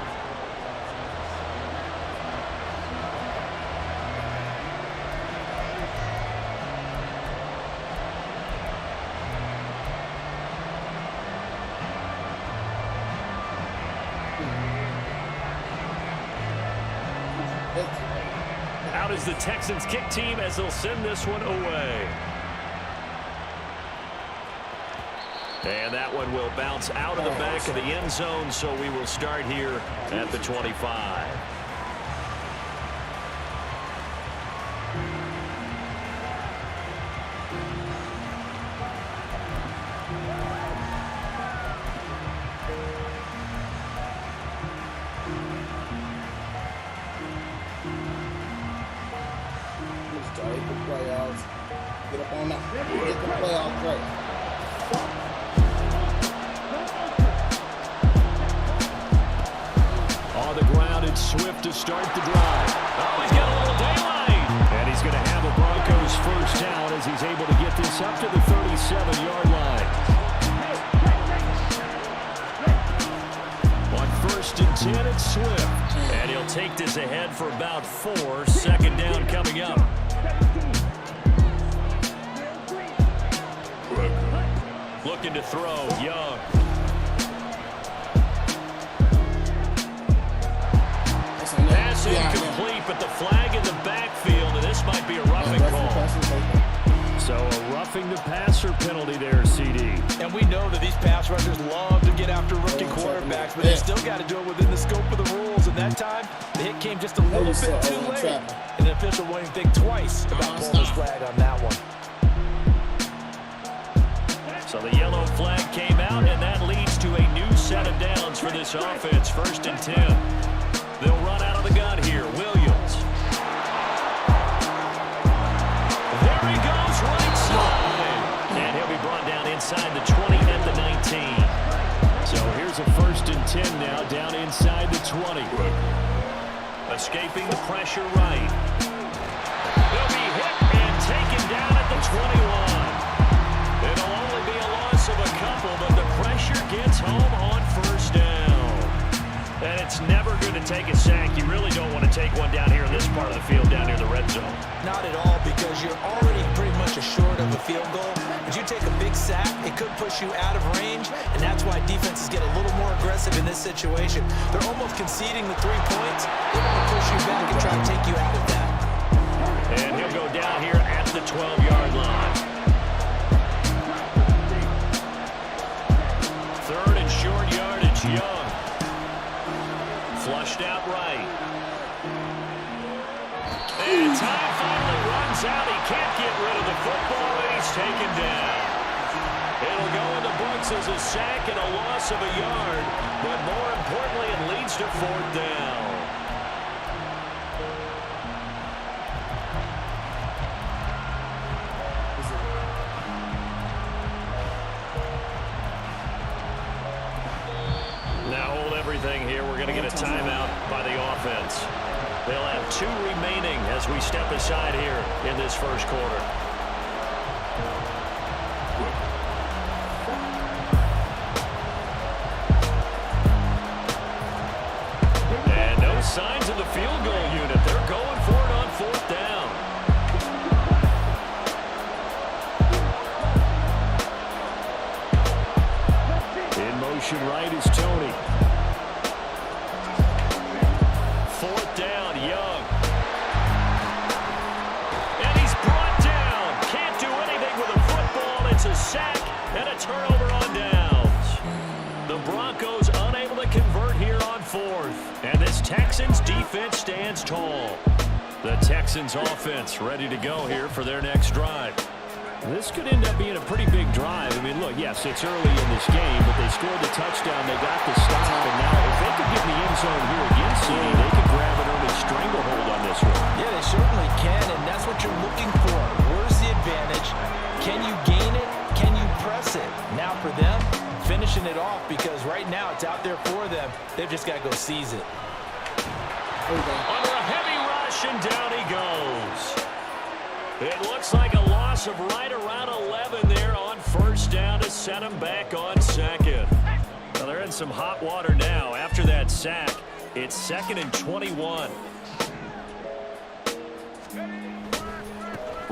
Out is the Texans kick team as they'll send this one away. And that one will bounce out of the back of the end zone, so we will start here at the 25. Get up on that. Get the play out right. On the ground, it's Swift to start the drive. Oh, he's got a little daylight. And he's going to have a Broncos first down as he's able to get this up to the 37-yard line. On 1st and 10, it's Swift. And he'll take this ahead for about 4. Second down coming up. Looking to throw, Young. Pass incomplete, but the flag in the backfield, and this might be a roughing call. So a roughing the passer penalty there, CD. And we know that these pass rushers love to get after rookie quarterbacks, but they still got to do it within the scope of the rules. And that time, the hit came just a little bit too late. And the official won't even think twice about pulling his flag on that one. So the yellow flag came out, and that leads to a new set of downs for this offense. 1st and 10. They'll run out of the gun here. Williams. There he goes, right side. And he'll be brought down inside the 20 at the 19. So here's a 1st and 10 now, down inside the 20. Escaping the pressure right. They'll be hit and taken down at the 21. It'll only be a loss of a couple, but the pressure gets home on 1st down. And it's never going to take a sack. You really don't want to take one down here in this part of the field, down near the red zone. Not at all, because you're already pretty much assured of a field goal. If you take a big sack, it could push you out of range, and that's why defenses get a little more aggressive in this situation. They're almost conceding the 3 points. They want to push you back and try to take you out of that. And he'll go down here at the 12-yard line. 3rd and short yardage, Young. Flushed out right. And time finally runs out. He can't get rid of the football, and he's taken down. It'll go in the books as a sack and a loss of a yard, but more importantly, it leads to 4th down. everything here. We're going to get a timeout by the offense. They'll have 2 remaining as we step aside here in this first quarter. And no signs of the field goal unit. They're going for it on 4th down. In motion right is Tony. 4th down, Young. And he's brought down. Can't do anything with a football. It's a sack and a turnover on downs. The Broncos unable to convert here on 4th. And this Texans defense stands tall. The Texans offense ready to go here for their next drive. This could end up being a pretty big drive. I mean, look, yes, it's early in this game, but they scored the touchdown. They got the stop, and now if they could get in the end zone here again, CD, they could grab an early stranglehold on this one. Yeah, they certainly can, and that's what you're looking for. Where's the advantage? Can you gain it? Can you press it? Now for them, finishing it off, because right now it's out there for them. They've just got to go seize it. Under a heavy rush, and down he goes. It looks like a loss of right around 11 there on 1st down to set him back on 2nd. Well, they're in some hot water now. After that sack, it's 2nd and 21.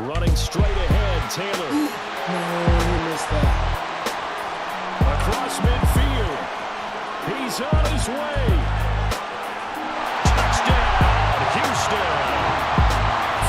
Running straight ahead, Taylor. No, he missed that. Across midfield. He's on his way. Touchdown, Houston.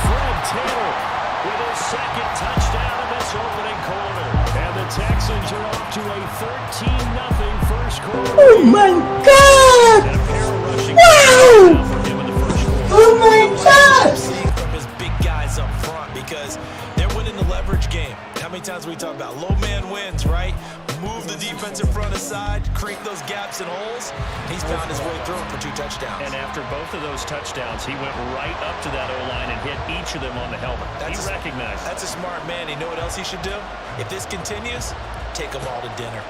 Fred Taylor with his 2nd touchdown in this opening quarter. And the Texans are off to a 13-0 first quarter. Oh my God! And a pair of rushing Wow! for him in the first quarter. Oh my God! Seeing from his big guys up front, because they're winning the leverage game. How many times we talk about low man wins, right? Move the defensive front aside, create those gaps and holes. He's found his way through for 2 touchdowns. And after both of those touchdowns, he went right up to that O-line and hit each of them on the helmet. He recognized. That's a smart man. You know what else he should do? If this continues, take them all to dinner.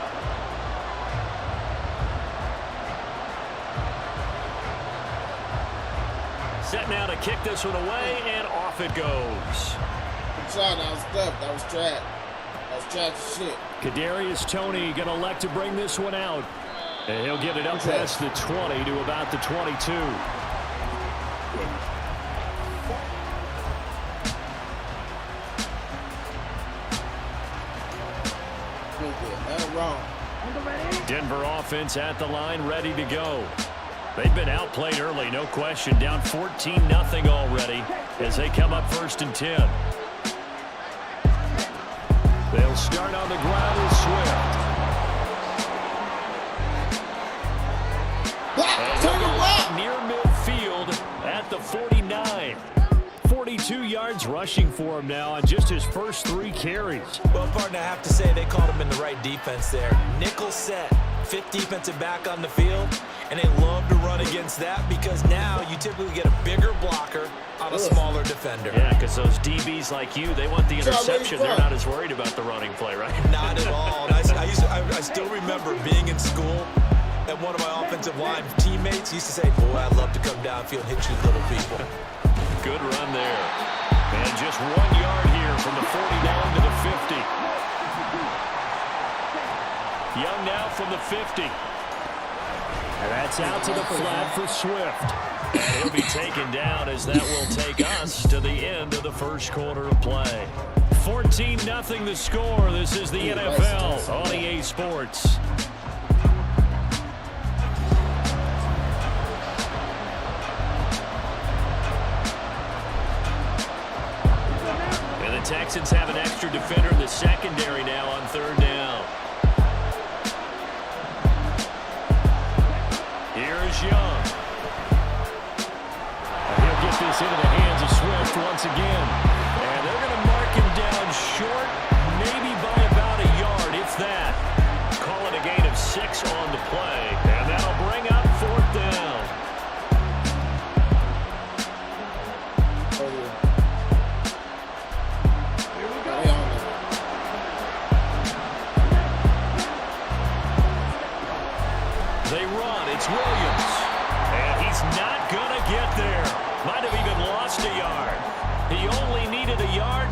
Set now to kick this one away, and off it goes. Good job. That was tough. That was trash. That was trash as shit. Kadarius Toney going to elect to bring this one out. And he'll get it up past the 20 to about the 22. Wrong. Denver offense at the line, ready to go. They've been outplayed early, no question. Down 14-0 already as they come up 1st and 10. They'll start on the ground with Swift. Near midfield at the 49. 42 yards rushing for him now on just his first 3 carries. Well, partner, I have to say they called him in the right defense there. Nickel set, 5th defensive back on the field, and they love to run against that because now you typically get a bigger blocker on a smaller defender. Yeah, because those DBs like you, they want the interception. They're not as worried about the running play, right? Not at all. And I still remember being in school, and one of my offensive line teammates used to say, boy, I'd love to come downfield and hit you little people. Good run there. And just 1 yard here from the 49 to the 50. Young now from the 50. And that's out to the flat for Swift. And he'll be taken down as that will take us to the end of the first quarter of play. 14-0 the score. This is the NFL on EA Sports. And the Texans have an extra defender in the secondary now on 3rd down. Here's Young. He'll get this into the hands of Swift once again. And they're going to mark him down short, maybe by about a yard, if that. Call it a gain of 6 on the play. And that'll bring up 4th down. They run. It's Williams.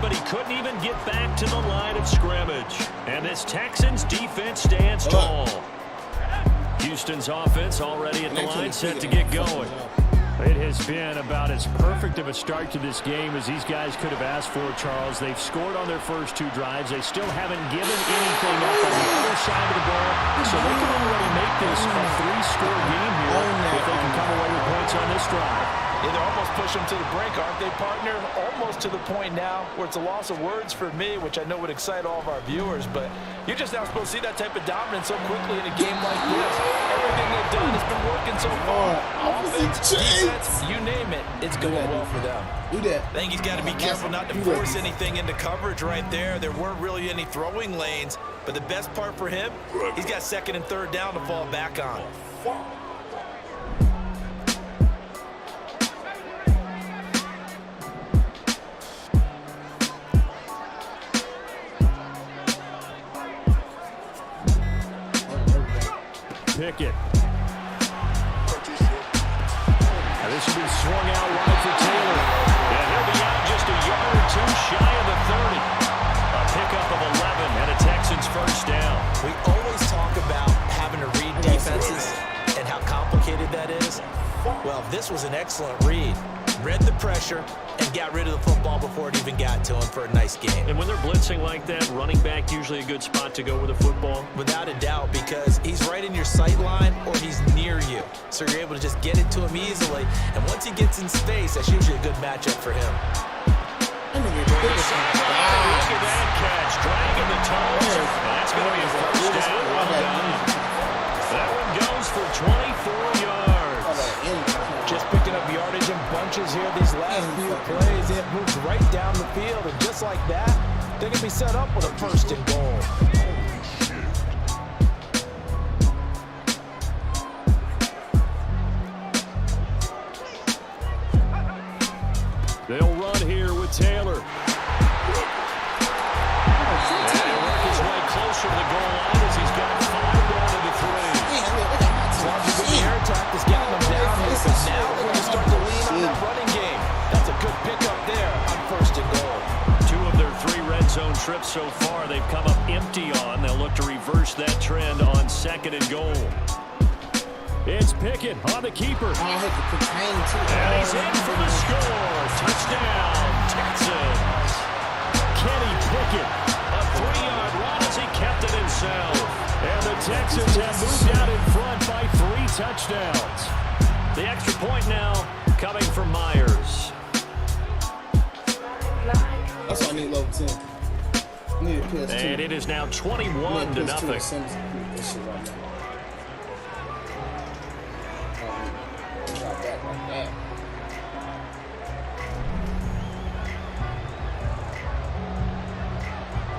but he couldn't even get back to the line of scrimmage. And this Texans defense stands tall. Houston's offense already at the line, set to get going. It has been about as perfect of a start to this game as these guys could have asked for, Charles. They've scored on their first 2 drives. They still haven't given anything up on the other side of the ball, so they can already make this a 3-score game here if they can come away with points on this drive. Yeah, they're almost pushing them to the brink, aren't they, partner? Almost to the point now where it's a loss of words for me, which I know would excite all of our viewers, but you're just not supposed to see that type of dominance so quickly in a game like this. Everything they've done has been working so far. Offense, defense, you name it, it's going well for them. I think he's got to be careful not to force anything into coverage right there. There weren't really any throwing lanes, but the best part for him, he's got 2nd and 3rd down to fall back on. Pickett. Now this will be swung out wide for Taylor. And he'll be out just a yard or 2 shy of the 30. A pickup of 11 and a Texans first down. We always talk about having to read defenses and how complicated that is. Well, this was an excellent read. Read the pressure and got rid of the football before it even got to him for a nice game. And when they're blitzing like that, running back usually a good spot to go with a football? Without a doubt, because he's right in your sight line or he's near you. So you're able to just get it to him easily. And once he gets in space, that's usually a good matchup for him. Look at that catch, dragging the toes. That's going to be a first down. That one goes for 24 yards. Just picking up yardage in bunches here these last few plays. It moves right down the field, and just like that, they're going to be set up with a 1st and goal. They'll run here with Taylor. And he'll work his way closer to the goal line as he's got 5 down to the 3. The air attack has gotten them down here, but now we're going to start to lean on that running game. That's a good pickup there on 1st and goal. 2 of their 3 red zone trips so far they've come up empty on. They'll look to reverse that trend on 2nd and goal. It's Pickett on the keeper. And he's in for the score. Touchdown, Texans. Kenny Pickett, a 3-yard run as he kept it himself. And the Texans have moved out in front by 3 touchdowns. The extra point now coming from Myers. That's why I need level 10. I need a PS2. And it is now 21 to nothing.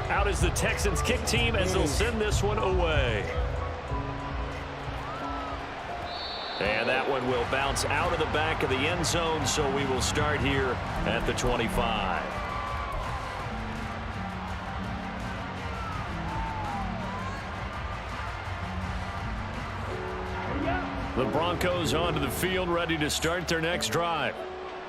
Out is the Texans kick team as they'll send this one away. And that one will bounce out of the back of the end zone, so we will start here at the 25. The Broncos onto the field, ready to start their next drive.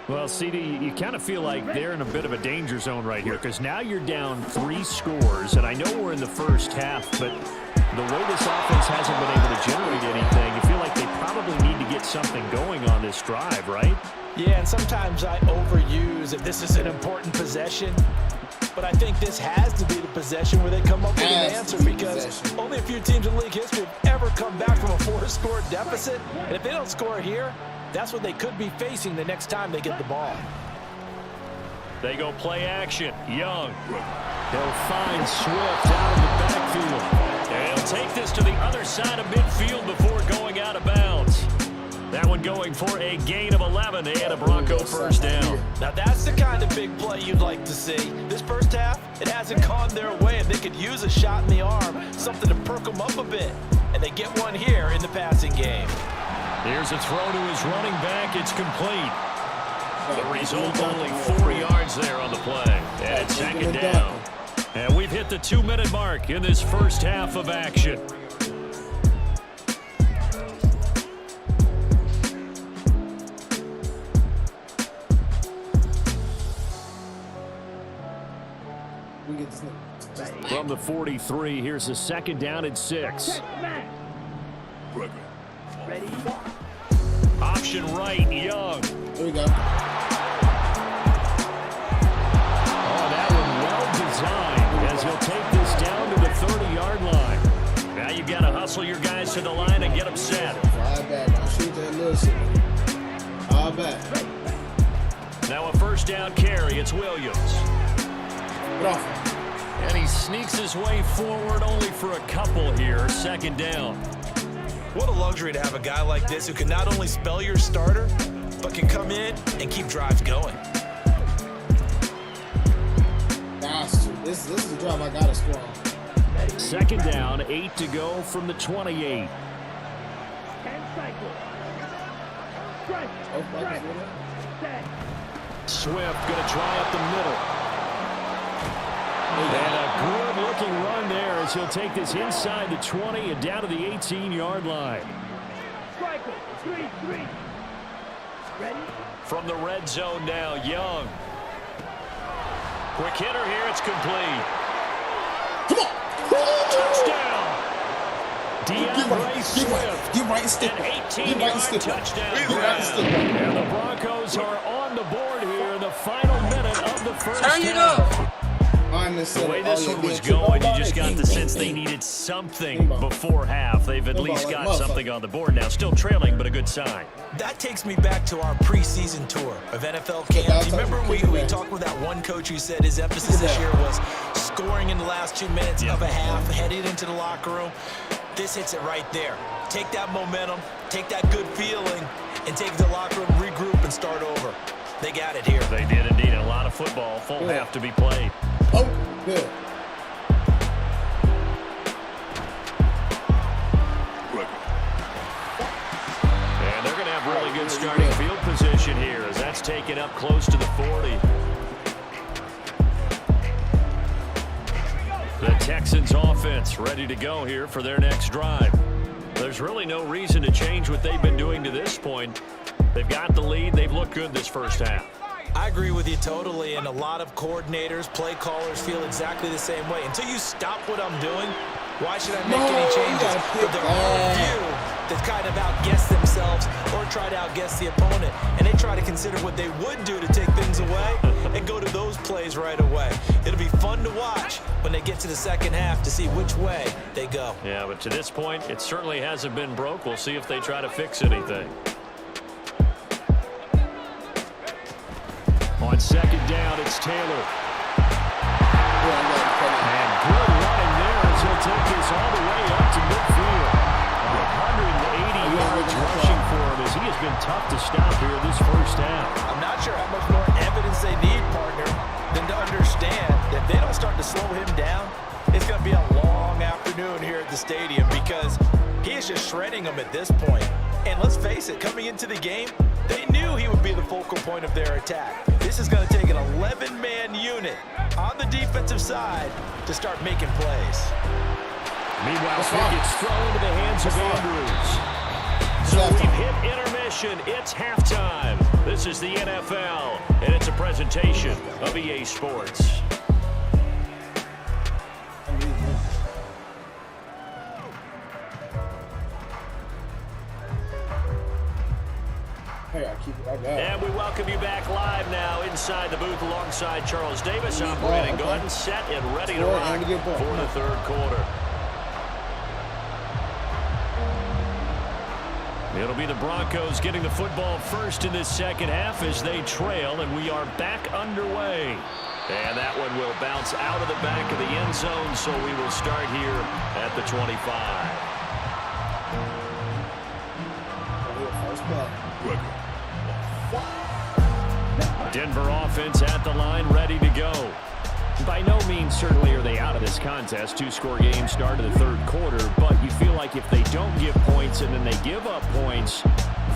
Well, CD, you kind of feel like they're in a bit of a danger zone right here because now you're down 3 scores, and I know we're in the first half, but the way this offense hasn't been able to generate anything, you feel like they probably need to get something going on this drive, right? Yeah, and sometimes I overuse if this is an important possession, but I think this has to be the possession where they come up with an answer because only a few teams in league history have ever come back from a 4-score deficit, and if they don't score here, that's what they could be facing the next time they get the ball. They go play action. Young. They'll find Swift out in the backfield. And he'll take this to the other side of midfield before going out of bounds. That one going for a gain of 11 and a Bronco first down. Now that's the kind of big play you'd like to see. This first half, it hasn't gone their way, and they could use a shot in the arm, something to perk them up a bit. And they get one here in the passing game. Here's a throw to his running back. It's complete. The result, only 4 yards there on the play. And it's 2nd down. And we've hit the 2-minute mark in this first half of action. We get this nigga. From the 43, here's a second down and 6. Ready? Option right, Young. There we go. Oh, that one well designed as he'll take this down to the 30-yard line. Now you've got to hustle your guys to the line and get them set. Fly back. I'll shoot that little shit. Fly back. Now a first down carry. It's Williams. Get off. And he sneaks his way forward only for a couple here. Second down. What a luxury to have a guy like this who can not only spell your starter, but can come in and keep drives going. This is the drive I got to score on. Second down, 8 to go from the 28. 10 cycles. Strike. Strike. Set. Swift going to try up the middle. And a good-looking run there as he'll take this inside the 20 and down to the 18-yard line. Striker. 3-3. Ready? From the red zone now, Young. Quick hitter here, it's complete. Come on. Touchdown. DeAndre Swift. Get right and stick. An 18-yard touchdown grab. And the Broncos are on the board here in the final minute of the first half. The way this one was going, you just got the sense they needed something before half. They've at least got something on the board now. Still trailing, but a good sign. That takes me back to our preseason tour of NFL camp. Do you remember we talked with that one coach who said his emphasis this year was scoring in the last 2 minutes of a half, headed into the locker room? This hits it right there. Take that momentum, take that good feeling, and take the locker room, regroup, and start over. They got it here. They did indeed. A lot of football, full half to be played. Oh, good. And they're going to have really good starting field position here as that's taken up close to the 40. The Texans offense ready to go here for their next drive. There's really no reason to change what they've been doing to this point. They've got the lead. They've looked good this first half. I agree with you totally, and a lot of coordinators, play callers feel exactly the same way. Until you stop what I'm doing, why should I make any changes? But there are a few that kind of outguess themselves or try to outguess the opponent, and they try to consider what they would do to take things away and go to those plays right away. It'll be fun to watch when they get to the second half to see which way they go. Yeah, but to this point, it certainly hasn't been broke. We'll see if they try to fix anything. On second down, it's Taylor. And good running there as he'll take this all the way up to midfield. 180 yards rushing for him as he has been tough to stop here this first half. I'm not sure how much more evidence they need, partner, than to understand that if they don't start to slow him down, it's going to be a long afternoon here at the stadium because he is just shredding them at this point. And let's face it, coming into the game, they knew he would be the focal point of their attack. This is going to take an 11-man unit on the defensive side to start making plays. Meanwhile, Pickett's thrown into the hands of Andrews. So we've hit intermission. It's halftime. This is the NFL, and it's a presentation of EA Sports. And we welcome you back live now inside the booth alongside Charles Davis. I'm Brandon Gordon, set and ready to rock for the third quarter. It'll be the Broncos getting the football first in this second half as they trail, and we are back underway. And that one will bounce out of the back of the end zone, so we will start here at the 25. Denver offense at the line, ready to go. By no means certainly are they out of this contest. Two-score game start of the third quarter, but you feel like if they don't give points and then they give up points,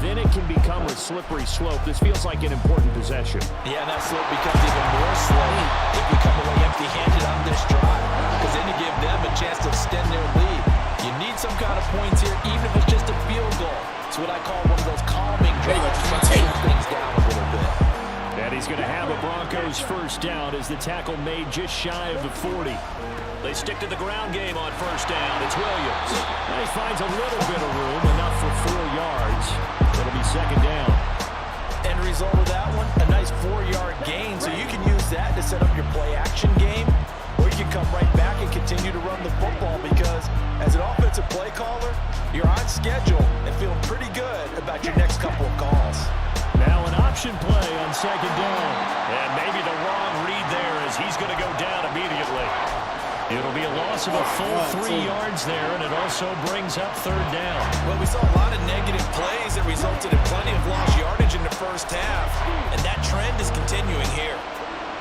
then it can become a slippery slope. This feels like an important possession. Yeah, and that slope becomes even more slow if you come away empty-handed on this drive, because then you give them a chance to extend their lead. You need some kind of points here, even if it's just a field goal. It's what I call one of those calming drives to slow things down a little bit. And he's going to have a Broncos first down as the tackle made just shy of the 40. They stick to the ground game on first down. It's Williams. And he finds a little bit of room, enough for 4 yards. It'll be second down. End result of that one, a nice 4-yard gain. So you can use that to set up your play-action game, or you can come right back and continue to run the football because as an offensive play caller, you're on schedule and feeling pretty good about your next couple of calls. Now an option play on second down. And maybe the wrong read there as he's going to go down immediately. It'll be a loss of a full 3 yards there, and it also brings up third down. Well, we saw a lot of negative plays that resulted in plenty of lost yardage in the first half, and that trend is continuing here.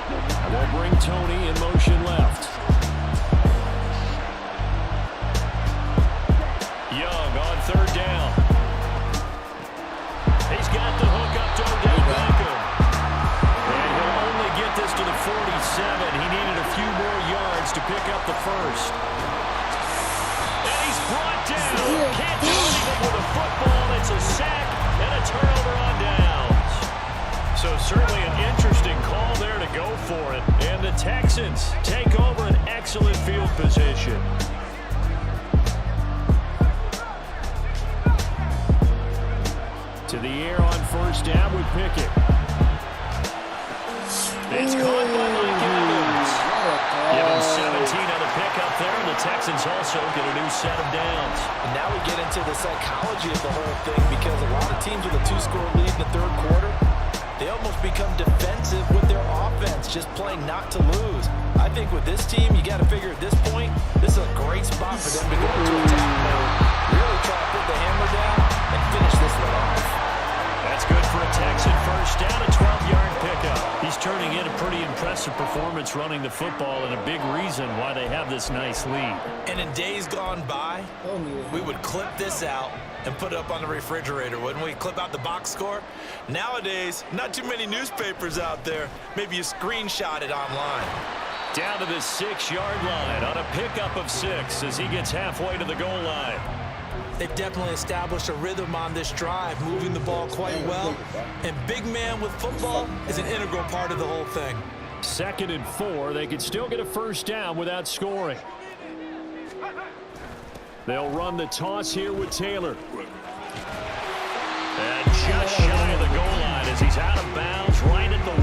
And they'll bring Tony in motion left. Young on third down. He's got the hook up to Odell Beckham. And he'll only get this to the 47. He needed a few more yards to pick up the first. And he's brought down. Can't do anything with a football. It's a sack and a turnover on downs. So certainly an interesting call there to go for it. And the Texans take over an excellent field position. To the air on first down with Pickett. It's caught by Mike Evans. Give him 17 on the pickup there, and the Texans also get a new set of downs. And now we get into the psychology of the whole thing because a lot of teams with a 2-score lead in the third quarter, they almost become defensive with their offense, just playing not to lose. I think with this team, you got to figure at this point, this is a great spot for them to go into attack mode, really try to put the hammer down and finish this one off. That's good for a Texan first down, a 12-yard pickup. He's turning in a pretty impressive performance running the football and a big reason why they have this nice lead. And in days gone by, we would clip this out and put it up on the refrigerator, wouldn't we? Clip out the box score. Nowadays, not too many newspapers out there. Maybe you screenshot it online. Down to the 6-yard line on a pickup of 6 as he gets halfway to the goal line. They've definitely established a rhythm on this drive, moving the ball quite well. And big man with football is an integral part of the whole thing. 2nd and 4. They could still get a first down without scoring. They'll run the toss here with Taylor. And just shy of the goal line as he's out of bounds right at the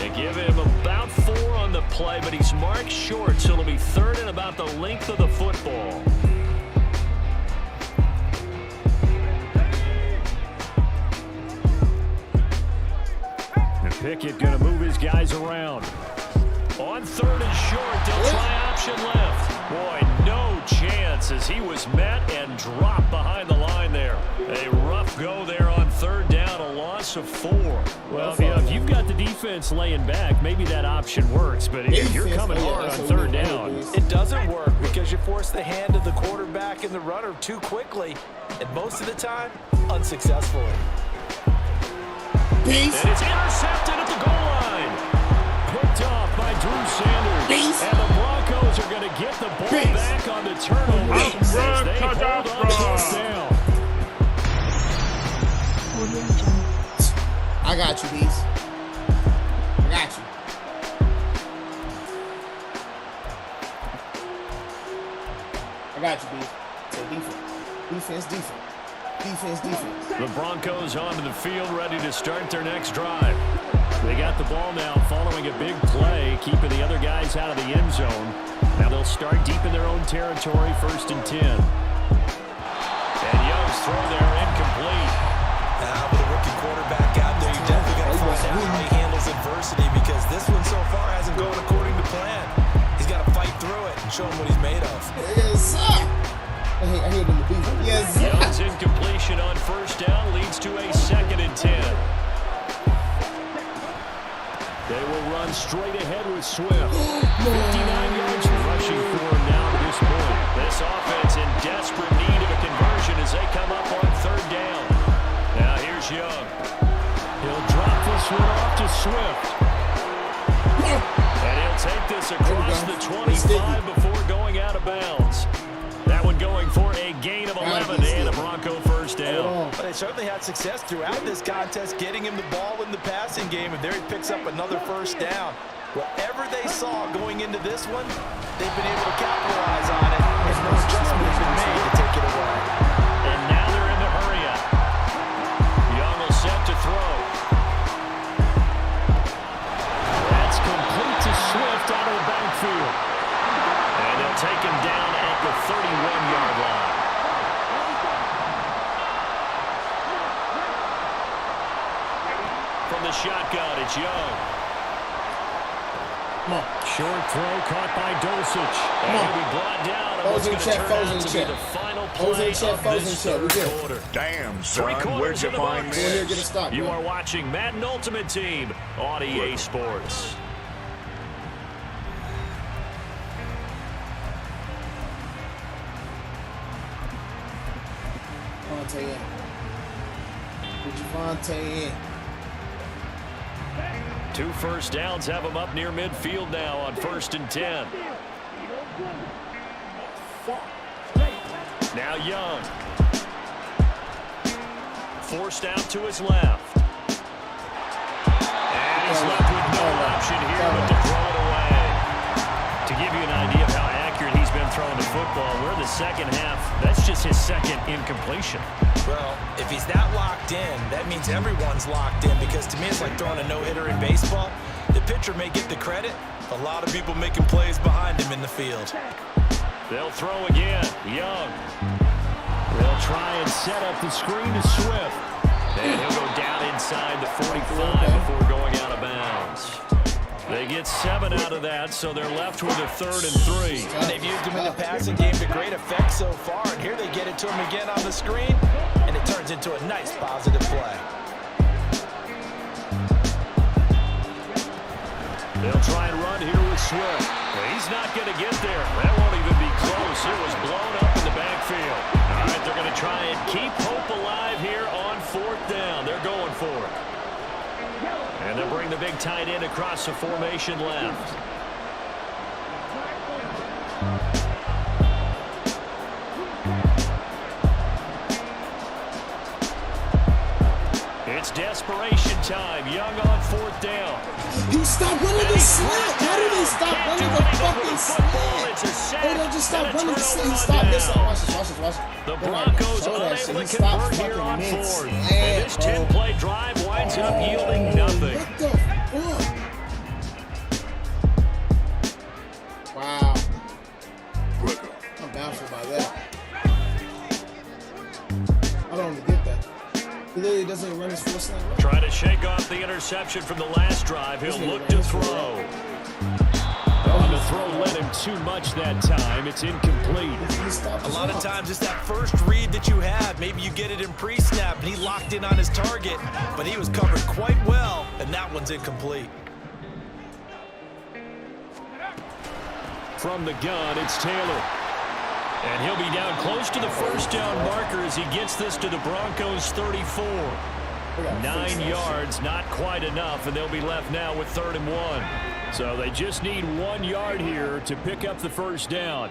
1. They give him about 4 on the play, but he's marked short, so it'll be 3rd and about the length of the football. Pickett going to move his guys around. On 3rd and short, they'll try option left. Boy, no chance as he was met and dropped behind the line there. A rough go there on 3rd down, a loss of 4. Well, if you've got the defense laying back, maybe that option works, but if you're coming hard on 3rd down. It doesn't work because you force the hand of the quarterback and the runner too quickly, and most of the time, unsuccessfully. Peace. And it's intercepted at the goal line. Picked off by Drew Sanders. Peace. And the Broncos are going to get the ball back on the turnover as they hold on to first down. I got you, Beast. I got you. I got you, Beast. So defense. Defense. The Broncos onto the field, ready to start their next drive. They got the ball now following a big play, keeping the other guys out of the end zone. Now they'll start deep in their own territory, 1st and 10. And Young's throw there incomplete. Now with a rookie quarterback out there, you definitely got to find out how he handles adversity because this one so far hasn't gone according to plan. He's got to fight through it and show him what he's made of. Yes, sir. I hate him to beat him. Yes, sir. Young's incompletion on first down leads to a 2nd and 10. They will run straight ahead with Swift. 59 yards rushing for him now to this point. This offense in desperate need of a conversion as they come up on 3rd down. Now here's Young. He'll drop this one off to Swift. And he'll take this across the 25 before going out of bounds. That one going for a gain of 11 and a Bronco first down. But I certainly had success throughout this contest, getting him the ball in the passing game, and there he picks up another first down. Whatever they saw going into this one, they've been able to capitalize on it, and no adjustment has been made to take it away. And now they're in the hurry-up. Young will set to throw. That's complete to Swift out of the backfield. And they'll take him down at the 31-yard line. From the shotgun, it's Young. Come on. Short throw caught by Dulcich. And he'll be brought down. And what's going to turn out to be the final play of this third quarter. Damn, son, where'd you find Here, this? get a stop, You man. are watching Madden Ultimate Team on EA Sports. Javante in. Put Javante in. 2 first downs have them up near midfield now on 1st and 10. Now Young. Forced out to his left. And he's left with no option here but to throw it away. To give you an idea of how accurate he's been throwing the football, we're the second half. That's just his second incompletion. Well, if he's that locked in, that means everyone's locked in, because to me it's like throwing a no-hitter in baseball. The pitcher may get the credit, a lot of people making plays behind him in the field. They'll throw again. Young. They'll try and set up the screen to Swift. And he'll go down inside the 45 before going out of bounds. They get 7 out of that, so they're left with a 3rd and 3. And they've used him in the passing game to great effect so far, and here they get it to him again on the screen, and it turns into a nice positive play. They'll try and run here with Swift. He's not going to get there. That won't even be close. It was blown up in the backfield. All right, they're going to try and keep hope alive here on 4th down. They're going for it. And they'll bring the big tight end across the formation left. It's desperation time. Young on 4th down. He stopped running the slant. How did he stop running the fucking slant? Hey, don't just stop running the slant. He stopped this. Watch this, watch this, watch this. The Broncos unable to convert here on 4th. And this 10-play drive winds up yielding nothing. What the fuck? Wow. I'm baffled by that. I don't even get that. He literally doesn't run his full slant. Try to shake off the interception from the last drive. He'll look to throw. The throw led him too much that time. It's incomplete. A lot of times it's that first read that you have. Maybe you get it in pre-snap, and he locked in on his target, but he was covered quite well, and that one's incomplete. From the gun, it's Taylor. And he'll be down close to the 1st down marker as he gets this to the Broncos' 34. 9 yards, not quite enough, and they'll be left now with 3rd and 1. So they just need 1 yard here to pick up the 1st down.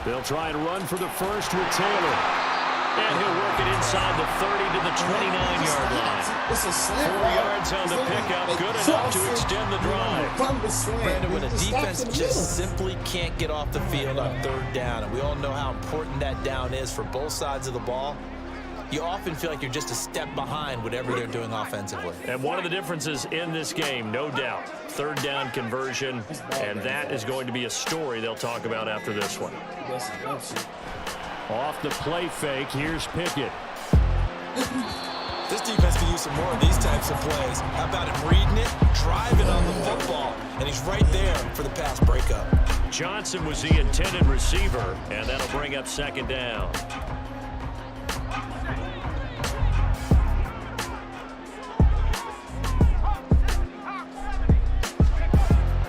They'll try and run for the first with Taylor. And he'll work it inside the 30 to the 29-yard line. 4 yards on the pickup, good enough to extend the drive. Brandon, when a defense just simply can't get off the field on 3rd down, and we all know how important that down is for both sides of the ball, you often feel like you're just a step behind whatever they're doing offensively. And one of the differences in this game, no doubt, 3rd down conversion, and that is going to be a story they'll talk about after this one. Off the play fake, here's Pickett. This defense could use some more of these types of plays. How about him reading it, driving on the football, and he's right there for the pass breakup. Johnson was the intended receiver, and that'll bring up 2nd down.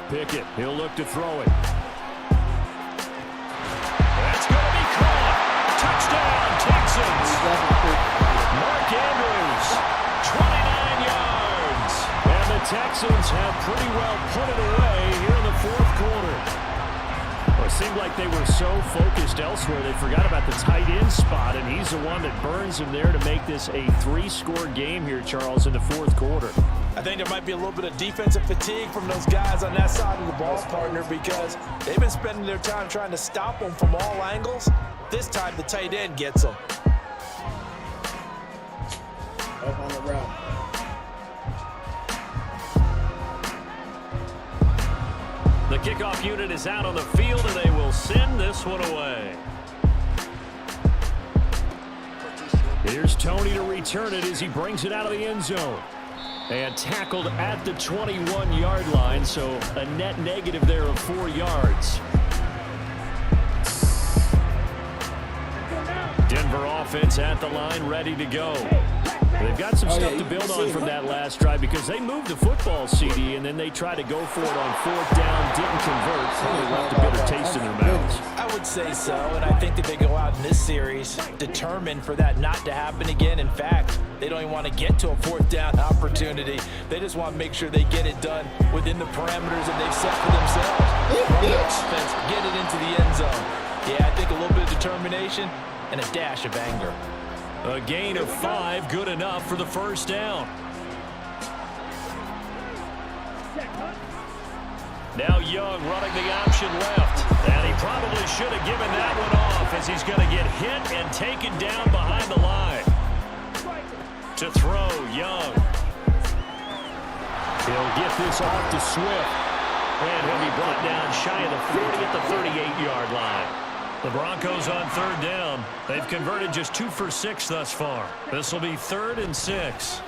Pickett, he'll look to throw it. That's going to be caught. Touchdown, Texans. Mark Andrews, 29 yards. And the Texans have pretty well put it away here in the 4th quarter. A it seemed like they were so focused elsewhere they forgot about the tight end spot, and he's the one that burns him there to make this a 3-score game here, Charles, in the fourth quarter. I think there might be a little bit of defensive fatigue from those guys on that side of the ball, partner, because they've been spending their time trying to stop them from all angles. This time, the tight end gets them. Up on the route. The kickoff unit is out on the field, and they will send this one away. Here's Tony to return it as he brings it out of the end zone. And tackled at the 21-yard line, so a net negative there of 4 yards. Denver offense at the line, ready to go. They've got some stuff to build on from that last drive because they moved the football, CD, and then they tried to go for it on 4th down, didn't convert, so they left a bitter taste in their mouths. I would say so, and I think that they go out in this series determined for that not to happen again. In fact, they don't even want to get to a 4th down opportunity. They just want to make sure they get it done within the parameters that they've set for themselves. Run the offense, get it into the end zone. Yeah, I think a little bit of determination and a dash of anger. A gain of 5, good enough for the first down. Now Young running the option left. And he probably should have given that one off as he's going to get hit and taken down behind the line. To throw, Young. He'll get this off to Swift. And he'll be brought down shy of the 40 at the 38-yard line. The Broncos on 3rd down. They've converted just 2 for 6 thus far. This will be 3rd and 6.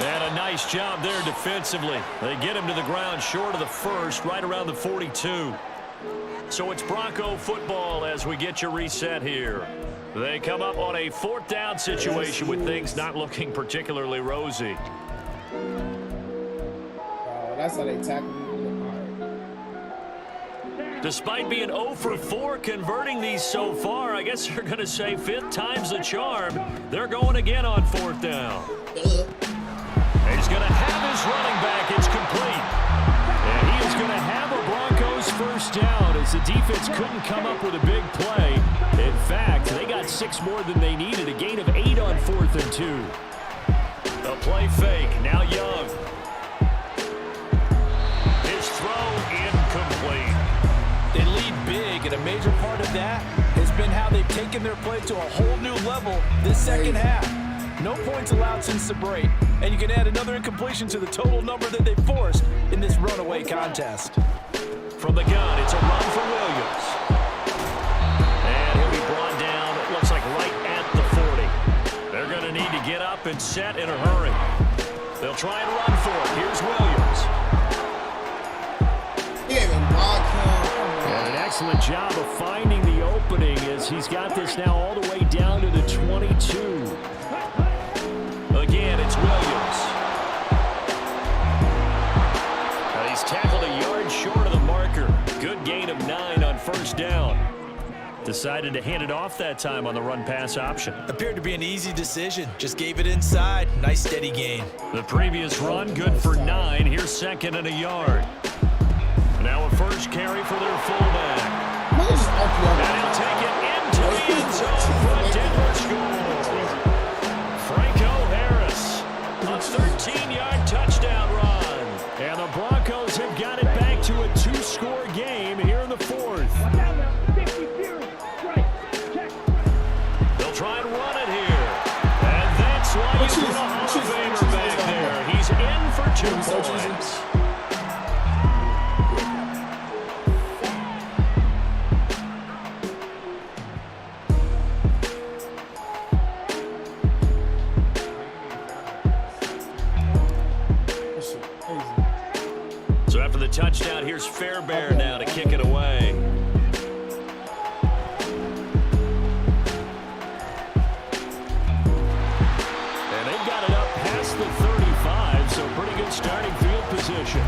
And a nice job there defensively. They get him to the ground short of the first, right around the 42. So it's Bronco football as we get you reset here. They come up on a 4th down situation with things not looking particularly rosy. That's how they tackle me. Despite being 0 for 4 converting these so far, I guess you're going to say 5th time's the charm. They're going again on 4th down. He's going to have his running back. It's complete. And he is going to have a Broncos first down as the defense couldn't come up with a big play. In fact, they got 6 more than they needed. A gain of 8 on 4th and 2. A play fake. Now Young. His throw incomplete. They lead big, and a major part of that has been how they've taken their play to a whole new level this second half. No points allowed since the break, and you can add another incompletion to the total number that they forced in this runaway contest. From the gun, it's a run for Williams. And he'll be brought down, it looks like right at the 40. They're going to need to get up and set in a hurry. They'll try and run for it. Here's Williams. And an excellent job of finding the opening as he's got this now all the way down to the 22. Again, it's Williams. And he's tackled a yard short of the marker. Good gain of 9 on 1st down. Decided to hand it off that time on the run-pass option. Appeared to be an easy decision. Just gave it inside. Nice steady gain. The previous run, good for 9. Here's 2nd and a yard. Now a first carry for their fullback. And he'll take it into the end zone for a Denver score. Franco Harris, a 13-yard touchdown run. And the Broncos have got it back to a 2-score game here in the 4th. They'll try and run it here. And that's why you put a Hall of Famer back there. He's in for 2 points. So after the touchdown, here's Fairbairn now to kick it away. And they've got it up past the 35, so pretty good starting field position.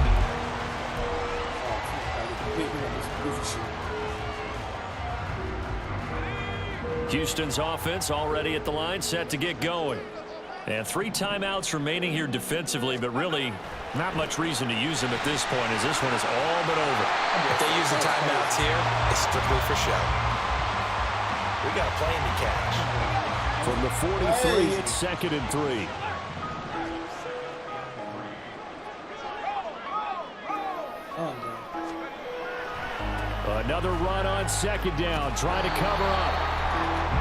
Houston's offense already at the line, set to get going. And 3 timeouts remaining here defensively, but really Not much reason to use him at this point, as this one is all but over. If they use the timeouts here, it's strictly for show. We got a plane to catch. From the 43, it's 2nd and 3. Another run on 2nd down, trying to cover up.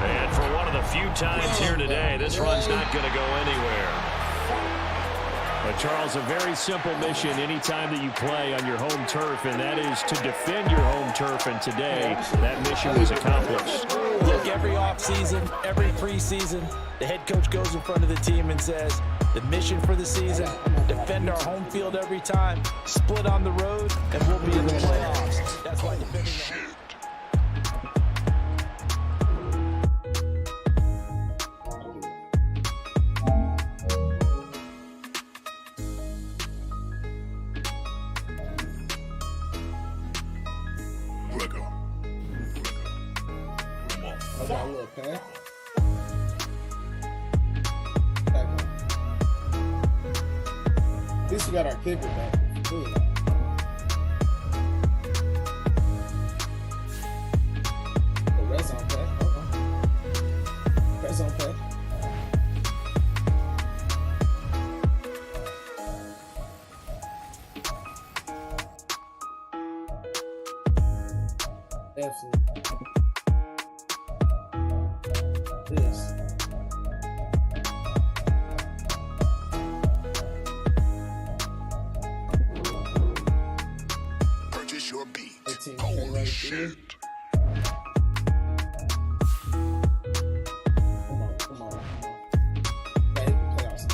And for one of the few times here today, this run's not going to go anywhere. But, Charles, a very simple mission anytime that you play on your home turf, and that is to defend your home turf. And today, that mission was accomplished. Look, every offseason, every preseason, the head coach goes in front of the team and says, the mission for the season, defend our home field every time, split on the road, and we'll be in the playoffs. That's why defending the home. At least we got our kicker back. Ooh. The red zone play. Red zone play. Definitely. This. Your beat. 18K right there. Come on. Gotta hit the playoffs.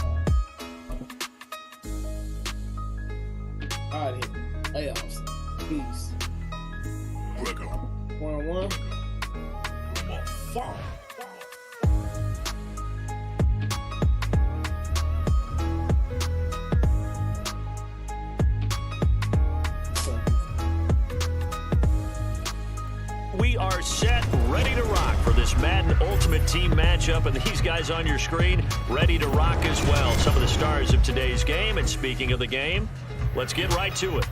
Alright, hit playoffs. Peace. 1-1. Fall. We are set, ready to rock for this Madden Ultimate Team matchup, and these guys on your screen ready to rock as well. Some of the stars of today's game, and speaking of the game, let's get right to it.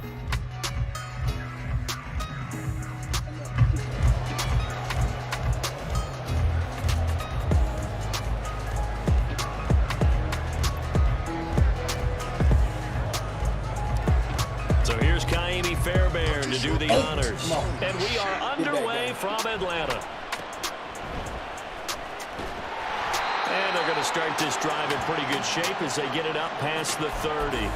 To do the honors. And we are underway from Atlanta. And they're going to start this drive in pretty good shape as they get it up past the 30.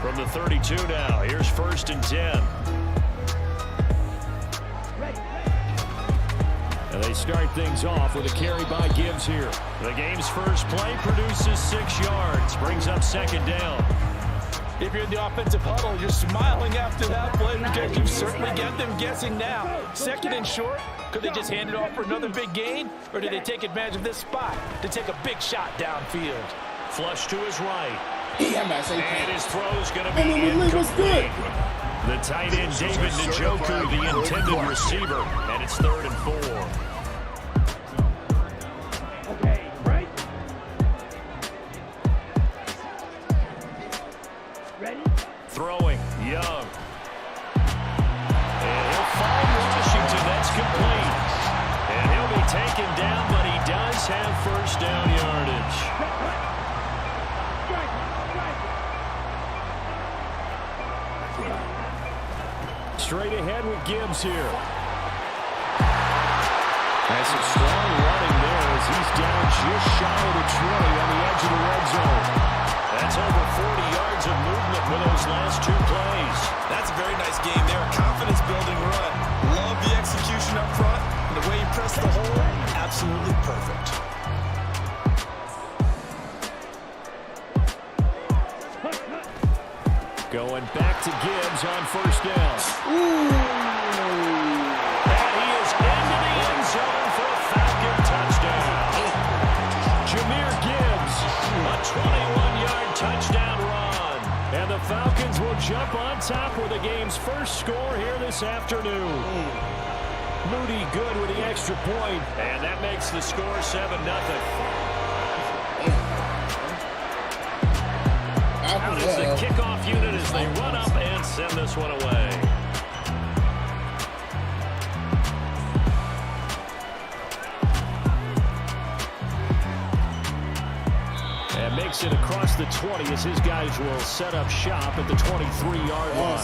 From the 32 now, here's 1st and 10. And they start things off with a carry by Gibbs here. The game's first play produces 6 yards, brings up 2nd down. If you're in the offensive huddle, you're smiling after that play because you certainly get them guessing now. 2nd and short, could they just hand it off for another big gain? Or do they take advantage of this spot to take a big shot downfield? Flush to his right. And his throw's going to be incomplete. The tight end, David Njoku, the intended receiver, and it's 3rd and 4. Okay, right? Ready? Throwing, Young. And he'll find Washington. That's complete. And he'll be taken down, but he does have 1st down yardage. Straight ahead with Gibbs here. Has some strong running there as he's down just shy of the 20 on the edge of the red zone. That's over 40 yards of movement with those last 2 plays. That's a very nice game there. Confidence-building run. Love the execution up front. And the way he pressed the hole, absolutely perfect. Going back to Gibbs on 1st down. And he is into the end zone for a Falcon touchdown. Jahmyr Gibbs, a 21-yard touchdown run. And the Falcons will jump on top with the game's first score here this afternoon. Moody good with the extra point, and that makes the score 7-0. Out is the kickoff unit as they run up and send this one away. And makes it across the 20 as his guys will set up shop at the 23-yard line.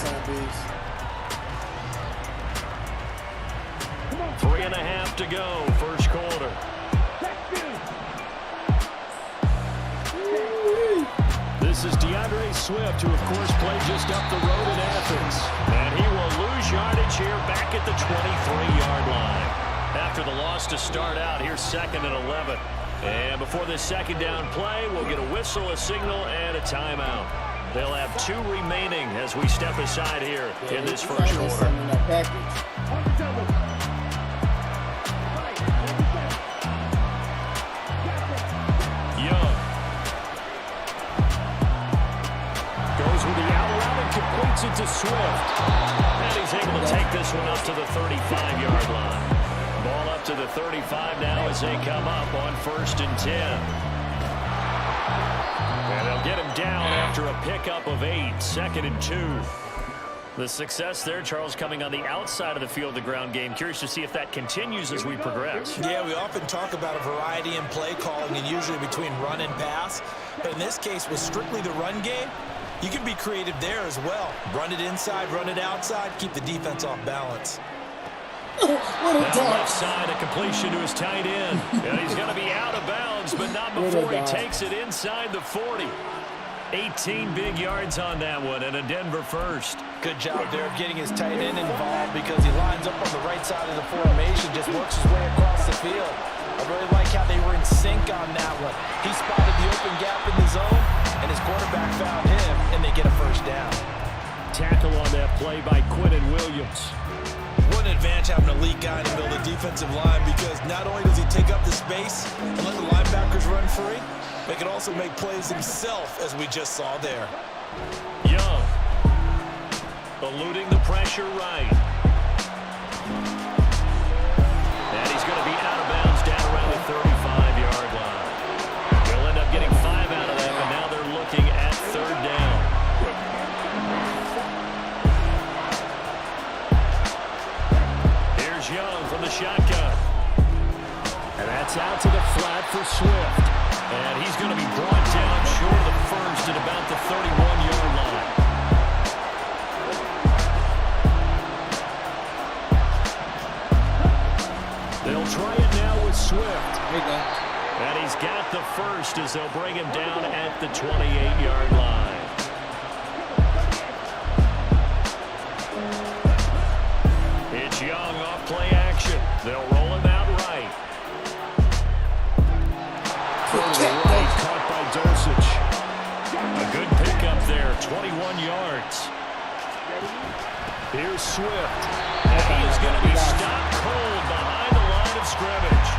3.5 to go, first quarter. This is DeAndre Swift, who, of course, played just up the road in Athens. And he will lose yardage here back at the 23-yard line. After the loss to start out, here's 2nd and 11. And before this second down play, we'll get a whistle, a signal, and a timeout. They'll have 2 remaining as we step aside here in this first quarter. Young goes with the out route and completes it to Swift. And he's able to take this one up to the 35-yard line. Ball up to the 35 now as they come up on 1st and 10. And they'll get him down after a pickup of 8, 2nd and 2. The success there, Charles, coming on the outside of the field, the ground game. Curious to see if that continues as we progress. Yeah, we often talk about a variety in play calling and usually between run and pass. But in this case, with strictly the run game, you can be creative there as well. Run it inside, run it outside, keep the defense off balance. Now left side, a completion to his tight end. And he's going to be out of bounds, but not before he takes it inside the 40. 18 big yards on that one, and a Denver first. Good job there of getting his tight end involved because he lines up on the right side of the formation, just works his way across the field. I really like how they were in sync on that one. He spotted the open gap in the zone, and his quarterback found him, and they get a first down. Tackle on that play by Quinnen Williams. What an advantage having an elite guy in the middle of the defensive line, because not only does he take up the space and let the linebackers run free, they can also make plays himself, as we just saw there. Young eluding the pressure right. And he's going to be out of bounds down around the 35-yard line. They'll end up getting 5 out of that, but now they're looking at 3rd down. Here's Young from the shotgun. And that's out to the flat for Swift. And he's going to be brought down short of the first at about the 31-yard line. They'll try it now with Swift. And he's got the first as they'll bring him down at the 28-yard line. It's Young off play action. They'll roll him out right. Right, caught by Dosage. A good pickup there, 21 yards. Here's Swift. And he is going to be stopped cold behind the line of scrimmage.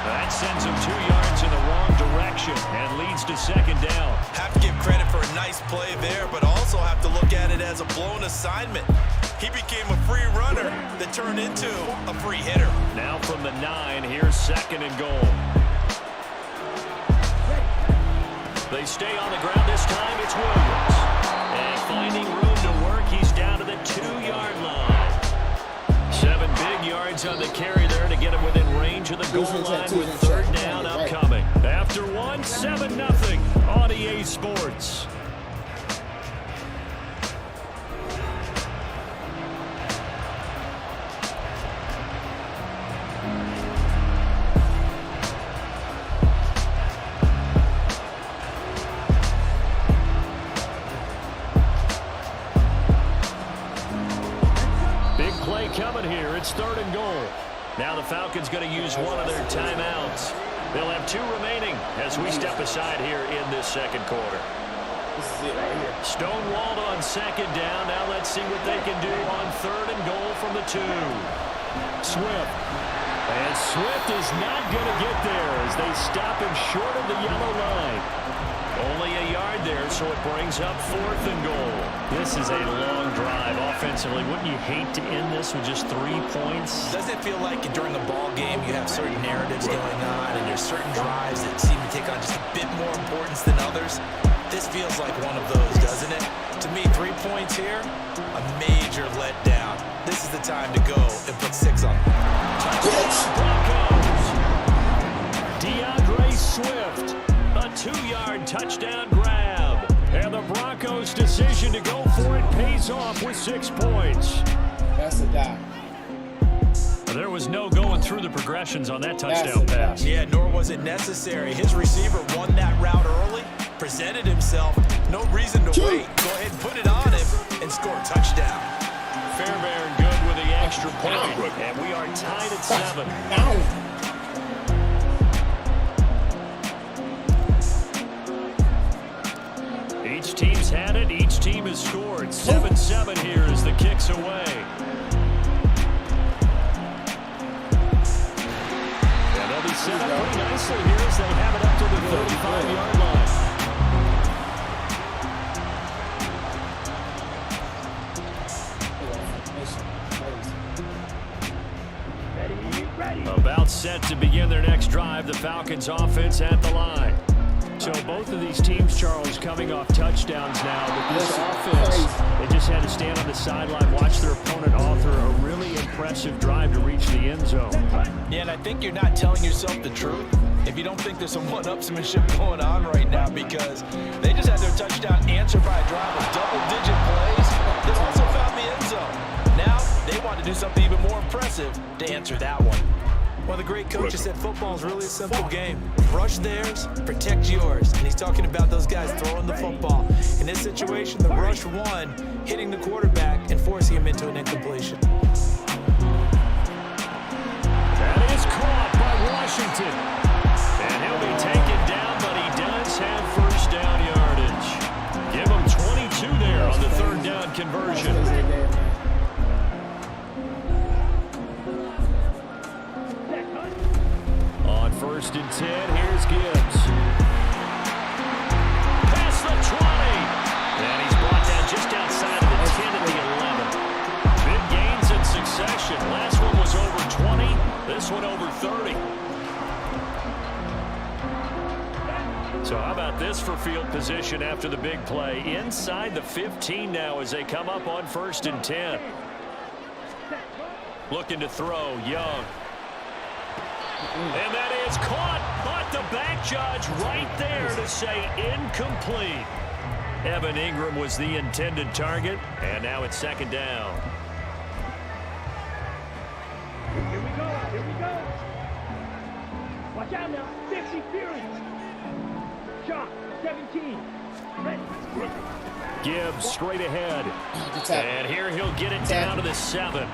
That sends him 2 yards in the wrong direction and leads to 2nd down. Have to give credit for a nice play there, but also have to look at it as a blown assignment. He became a free runner that turned into a free hitter. Now from the 9, here's 2nd and goal. They stay on the ground this time. It's Williams. And finding room to work, he's down to the 2-yard line. 7 big yards on the carry there to get him within range of the goal line with 3rd down upcoming. After 1, 7-0 on EA Sports. Coming here, it's 3rd and goal. Now the Falcons going to use one of their timeouts. They'll have 2 remaining as we step aside here in this 2nd quarter. This is it right here. Stonewalled on 2nd down. Now let's see what they can do on 3rd and goal from the 2. Swift. And Swift is not going to get there as they stop him short of the yellow line. Only a yard there, so it brings up 4th and goal. This is a long drive offensively. Wouldn't you hate to end this with just 3 points? Doesn't it feel like during a ball game you have certain narratives going on and there's certain drives that seem to take on just a bit more importance than others? This feels like one of those, doesn't it? To me, 3 points here, a major letdown. This is the time to go and put 6 on. Touchdown Broncos. DeAndre Swift. A 2-yard touchdown grab. And the Broncos' decision to go for it pays off with 6 points. That's a die. There was no going through the progressions on that touchdown pass. Yeah, nor was it necessary. His receiver won that route early, presented himself. No reason to wait. Go ahead and put it on him and score a touchdown. Fairbairn good with the extra point. And we are tied at 7. Each team's had it. Each team has scored. 7-7 here as the kick's away. And they'll be set up pretty nicely here as they have it up to the 35-yard line. About set to begin their next drive. The Falcons offense at the line. So both of these teams, Charles, coming off touchdowns now. But this offense, they just had to stand on the sideline, watch their opponent author a really impressive drive to reach the end zone. Yeah, and I think you're not telling yourself the truth if you don't think there's some one-upsmanship going on right now, because they just had their touchdown answered by a drive of double-digit plays. They also found the end zone. Now they want to do something even more impressive to answer that one. One of the great coaches said football is really a simple game. Rush theirs, protect yours. And he's talking about those guys throwing the football. In this situation, the rush won, hitting the quarterback and forcing him into an incompletion. That is caught by Washington. And he'll be taken down, but he does have first down yardage. Give him 22 there on the 3rd down conversion. On 1st and 10, here's Gibbs. Past the 20. And he's brought down just outside of the 10 at the 11. Big gains in succession. Last one was over 20. This one over 30. So how about this for field position after the big play? Inside the 15 now as they come up on 1st and 10. Looking to throw, Young. And that is caught, but the back judge right there to say incomplete. Evan Ingram was the intended target, and now it's 2nd down. Here we go. Here we go. Watch out now. 50 Fury. Shot. 17. Ready. Gibbs straight ahead. And here he'll get it down to the 7.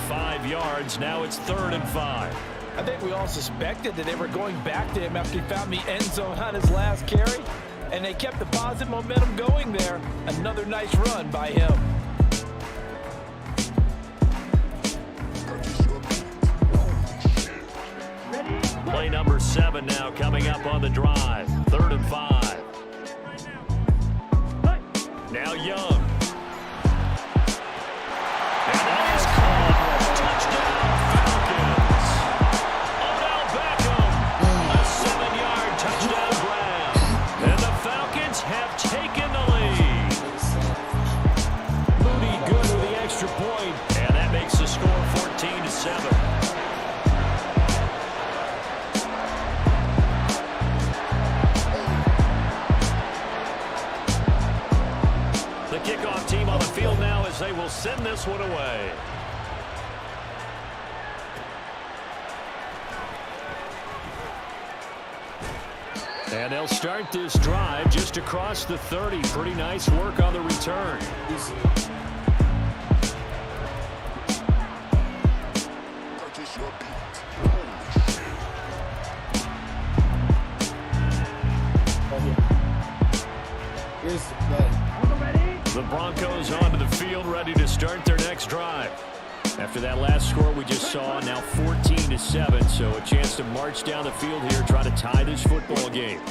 5 yards. Now it's 3rd and 5. I think we all suspected that they were going back to him after he found the end zone on his last carry, and they kept the positive momentum going there. Another nice run by him. Play number 7 now coming up on the drive. 3rd and 5. Now Young. And that is caught. Touchdown Falcons. Odell Beckham. A 7-yard touchdown grab. And the Falcons have taken the lead. Moody good with the extra point. And that makes the score 14-7. The kickoff team on the field now as they will send this one away. And they'll start this drive just across the 30. Pretty nice work on the return. Here's the play. The Broncos onto the field, ready to start their next drive. After that last score we just saw, now 14-7, so a chance to march down the field here, try to tie this football game.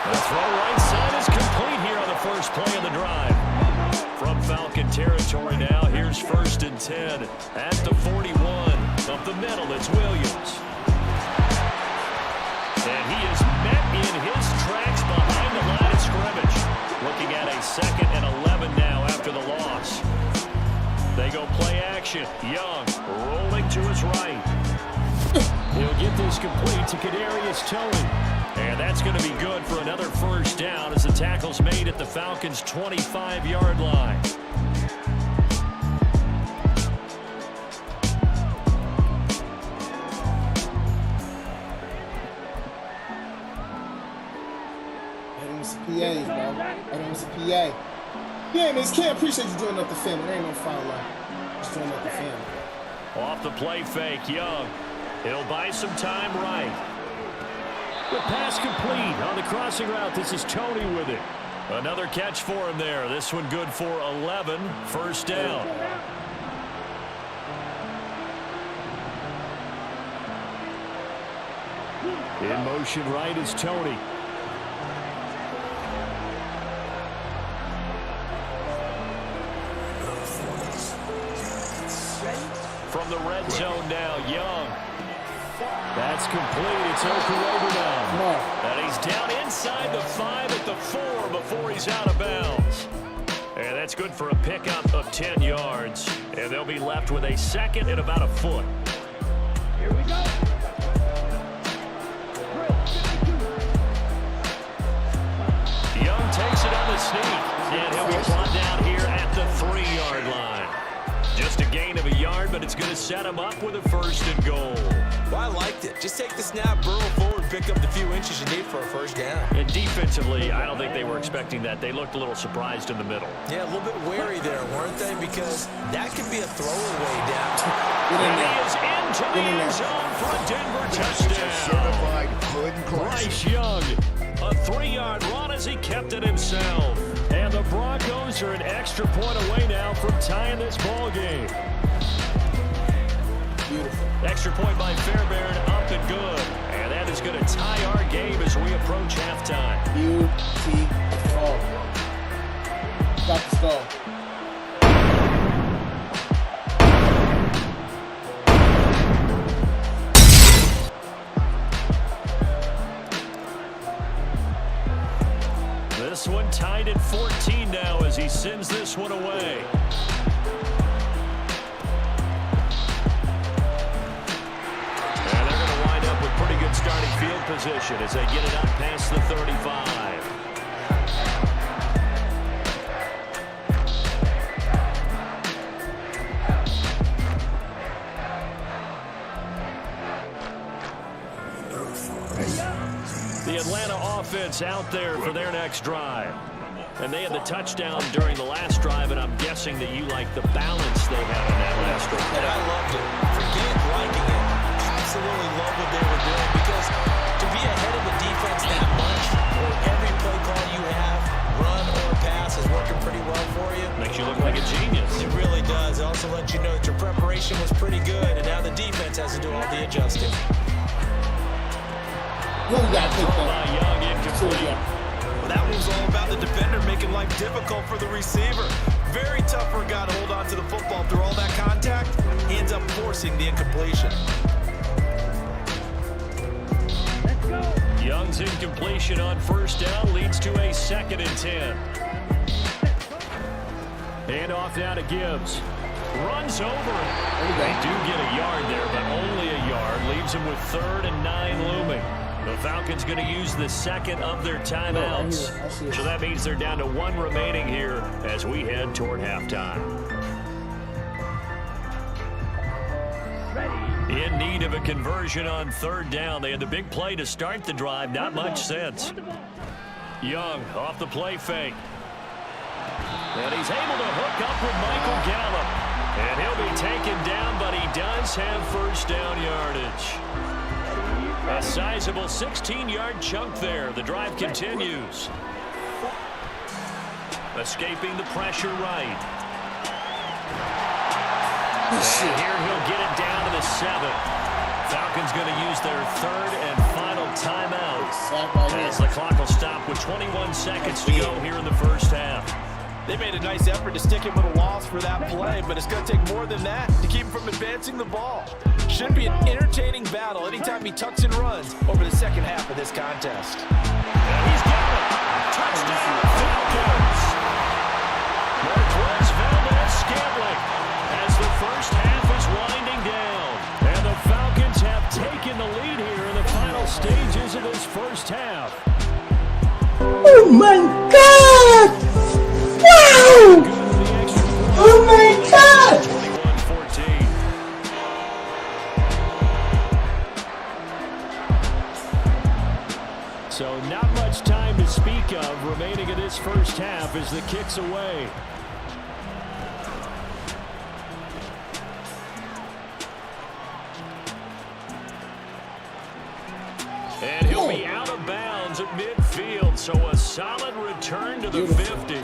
The throw right side is complete here on the first play of the drive. From Falcon territory now, here's 1st and 10 at the 41. Up the middle, it's Williams. And he is met in his tracks behind the line of scrimmage. Looking at a 2nd and 11 now after the loss. They go play action. Young rolling to his right. He'll get this complete to Kadarius Toney. And that's going to be good for another 1st down as the tackle's made at the Falcons' 25-yard line. PAs, bro. I don't want some PA. Yeah, man, can't appreciate you joining up the family. There ain't no foul line. Just joining up the family. Off the play fake, Young. He'll buy some time right. The pass complete on the crossing route. This is Toney with it. Another catch for him there. This one good for 11. 1st down. In motion right is Toney. From the red zone now, Young. That's complete. It's Okorobo now. And he's down inside the 5 at the 4 before he's out of bounds. And that's good for a pickup of 10 yards. And they'll be left with a 2nd and about a foot. Here we go. Young takes it on the sneak. And he'll be brought down here at the 3-yard line. Just a gain of a yard, but it's going to set him up with a 1st and goal. Well, I liked it. Just take the snap, burrow forward, pick up the few inches you need for a 1st down. And defensively, I don't think they were expecting that. They looked a little surprised in the middle. Yeah, a little bit wary there, weren't they? Because that could be a throwaway down. And he is into the end zone for a Denver touchdown. Certified good and Bryce Young, a 3-yard run as he kept it himself. And the Broncos are an extra point away now from tying this ball game. Beautiful. Extra point by Fairbairn, up and good. And that is going to tie our game as we approach halftime. Beautiful. Got the stall. This one tied at 14 now as he sends this one away. And they're going to wind up with pretty good starting field position as they get it up past the 35. The Atlanta offense out there for their next drive. And they had the touchdown during the last drive, and I'm guessing that you like the balance they had in that last drive. And I loved it. Forget liking it. Absolutely love what they were doing, because to be ahead of the defense that much, where every play call you have, run or pass, is working pretty well for you. Makes you look like a genius. It really does. It also lets you know that your preparation was pretty good, and now the defense has to do all the adjusting. Young got picked up. Young incomplete. Well, that was all about the defender making life difficult for the receiver. Very tough for a guy to hold on to the football through all that contact. He ends up forcing the incompletion. Let's go. Young's incompletion on 1st down leads to a 2nd and 10. And off now to Gibbs. Runs over it. They do get a yard there, but only a yard. Leaves him with 3rd and 9 looming. The Falcons going to use the 2nd of their timeouts. So that means they're down to 1 remaining here as we head toward halftime. In need of a conversion on 3rd down. They had the big play to start the drive. Not much sense. Young off the play fake. And he's able to hook up with Michael Gallup. And he'll be taken down, but he does have 1st down yardage. A sizable 16-yard chunk there. The drive continues. Escaping the pressure right. And here he'll get it down to the 7. Falcons going to use their 3rd and final timeout. As the clock will stop with 21 seconds to go here in the first half. They made a nice effort to stick him with a loss for that play, but it's going to take more than that to keep him from advancing the ball. Should be an entertaining battle anytime he tucks and runs over the second half of this contest. And he's got it. Touchdown, Falcons. Marquez Valdez-Scantling as the first half is winding down. And the Falcons have taken the lead here in the final stages of this first half. Oh my God! Wow! Oh my God! 21-14. So not much time to speak of remaining in this first half as the kick's away. And he'll be out of bounds at midfield, so a solid return to the 50.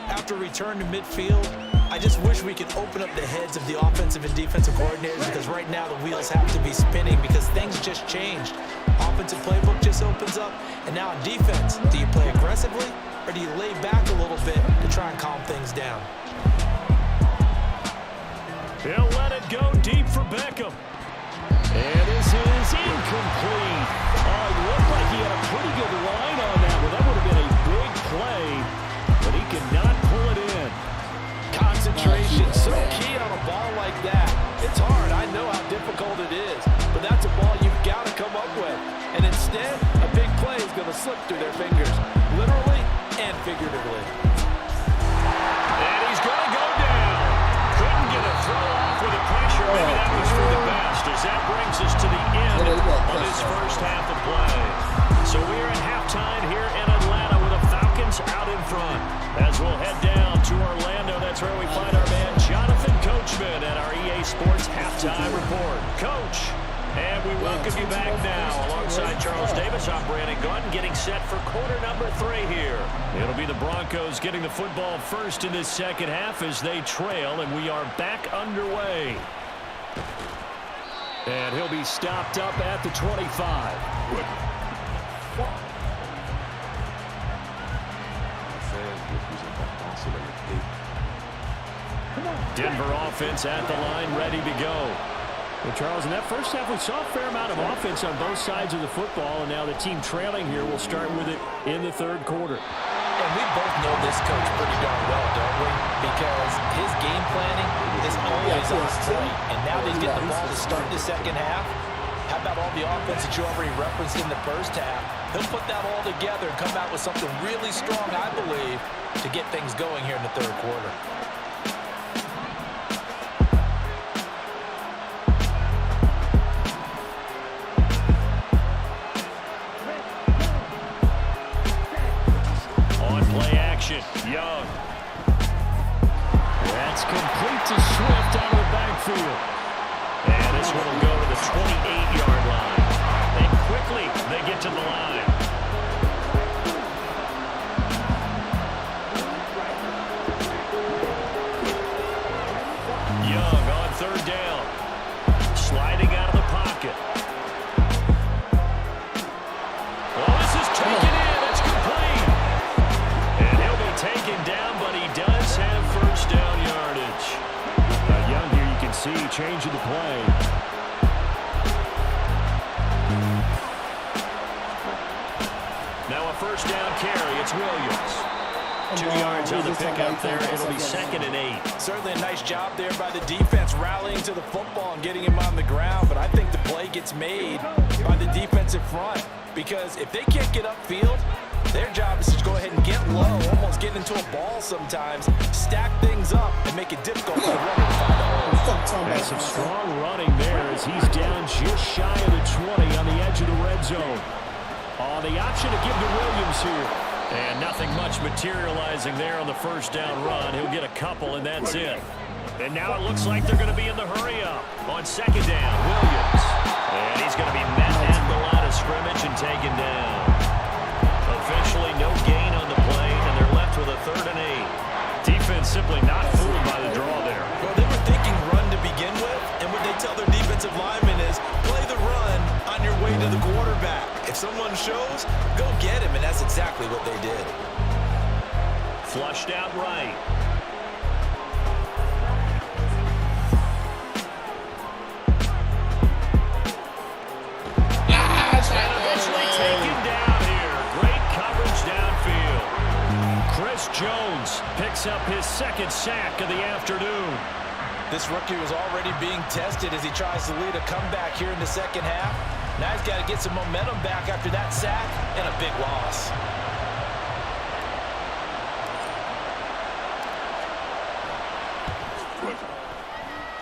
After return to midfield, I just wish we could open up the heads of the offensive and defensive coordinators, because right now the wheels have to be spinning because things just changed. Offensive playbook just opens up, and now in defense, do you play aggressively or do you lay back a little bit to try and calm things down? He'll let it go deep for Beckham. And this is incomplete. It looked like he had a pretty good line on that one. That would have been a big play, but he could not pull it in. Concentration, so key on a ball like that. It's hard, I know how difficult it is, but that's a ball you've got to come up with. And instead, a big play is going to slip through their fingers, literally and figuratively. And he's going to go down. Couldn't get a throw off with the pressure. Maybe that was for the best, as that brings us to the end of this first half of play. So we're at halftime here in Atlanta with the Falcons out in front. As we'll head down to Orlando, that's where we find our man Jonathan Coachman at our EA Sports Halftime Report. Coach, and we welcome you back now. Alongside Charles Davis, I'm Brandon Gunn, getting set for quarter number 3 here. It'll be the Broncos getting the football first in this second half as they trail, and we are back underway. And he'll be stopped up at the 25. Denver offense at the line, ready to go. Well, Charles, in that first half, we saw a fair amount of offense on both sides of the football, and now the team trailing here will start with it in the third quarter. And we both know this coach pretty darn well, don't we? Because his game planning is always on point, and now they get the ball to start the second half. How about all the offense that you already referenced in the first half? He'll put that all together and come out with something really strong, I believe, to get things going here in the third quarter. Young. That's complete to Swift out of the backfield. And this one will go to the 28-yard line. And quickly, they get to the line. Young on third down. Sliding out of the pocket. Oh, this is taken in. It's complete. And he'll be taken down, but he does have first down yardage. Young here, you can see changing the play. Now a first down carry. It's Williams. 2 yards on the pickup there. It'll be 2nd and 8. Certainly a nice job there by the defense rallying to the football and getting him on the ground, but I think the play gets made by the defensive front, because if they can't get upfield, their job is to go ahead and get low, almost get into a ball sometimes, stack things up, and make it difficult for the runner to find a hole. And some strong running there as he's down just shy of the 20 on the edge of the red zone. The option to give to Williams here. And nothing much materializing there on the first down run. He'll get a couple, and that's it. And now it looks like they're going to be in the hurry-up on second down. Williams. And he's going to be met at the line of scrimmage and taken down. Eventually, no gain on the play, and they're left with a 3rd and 8. Defense simply not fooled by the draw there. Well, they were thinking run to begin with, and what they tell their defensive linemen is play the run on your way to the quarterback. If someone shows, go get him, and that's exactly what they did. Flushed out right. And eventually taken down here. Great coverage downfield. Chris Jones picks up his second sack of the afternoon. This rookie was already being tested as he tries to lead a comeback here in the second half. Now he's got to get some momentum back after that sack and a big loss.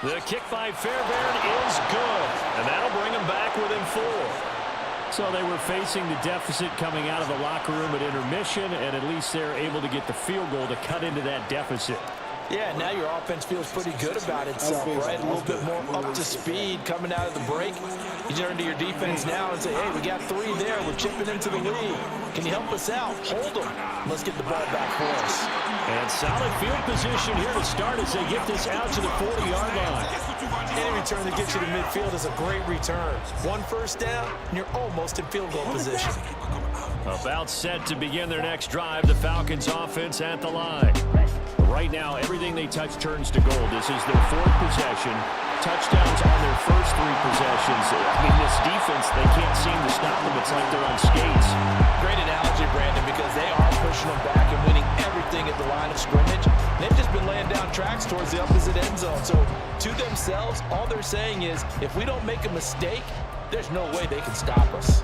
The kick by Fairbairn is good, and that'll bring him back within 4. So they were facing the deficit coming out of the locker room at intermission, and at least they're able to get the field goal to cut into that deficit. Yeah, now your offense feels pretty good about itself, right? A little bit more up to speed coming out of the break. You turn to your defense now and say, hey, we got 3 there. We're chipping into the lead. Can you help us out? Hold them. Let's get the ball back for us. And solid field position here to start as they get this out to the 40-yard line. Any return that gets you to midfield is a great return. 1 first down, and you're almost in field goal position. About set to begin their next drive, the Falcons offense at the line. Right now, everything they touch turns to gold. This is their 4th possession. Touchdowns on their first 3 possessions. I mean, this defense, they can't seem to stop them. It's like they're on skates. Great analogy, Brandon, because they are pushing them back and winning everything at the line of scrimmage. They've just been laying down tracks towards the opposite end zone. So, to themselves, all they're saying is, if we don't make a mistake, there's no way they can stop us.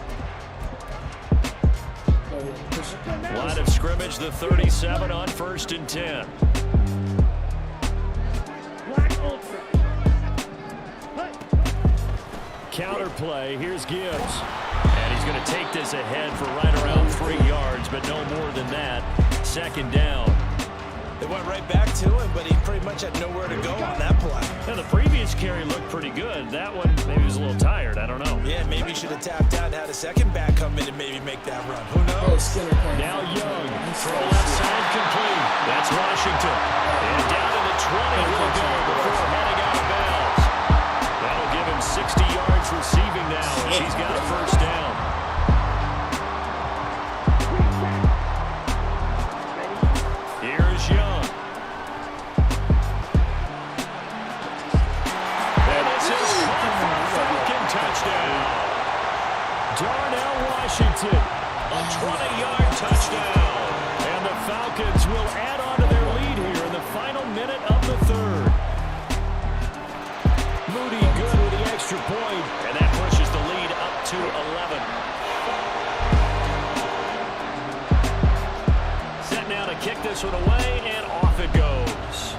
Line of scrimmage, the 37 on 1st and 10. Counter play, here's Gibbs. And he's going to take this ahead for right around 3 yards, but no more than that. 2nd down. They went right back to him, but he pretty much had nowhere to go on that play. Now, the previous carry looked pretty good. That one, maybe he was a little tired. I don't know. Yeah, maybe he should have tapped out and had a second back come in and maybe make that run. Who knows? Now Young, throw left side complete. That's Washington. And down to the 20 will go before heading out of bounds. That'll give him 60 yards receiving now as he's got a first down. Here's Young. And this is caught for a Falcon touchdown. Darnell Washington, a 20-yard touchdown. And the Falcons will add on to their lead here in the final minute of the 3rd. Moody good with the extra point, and that pushes the lead up to 11. Set now to kick this one away, and off it goes.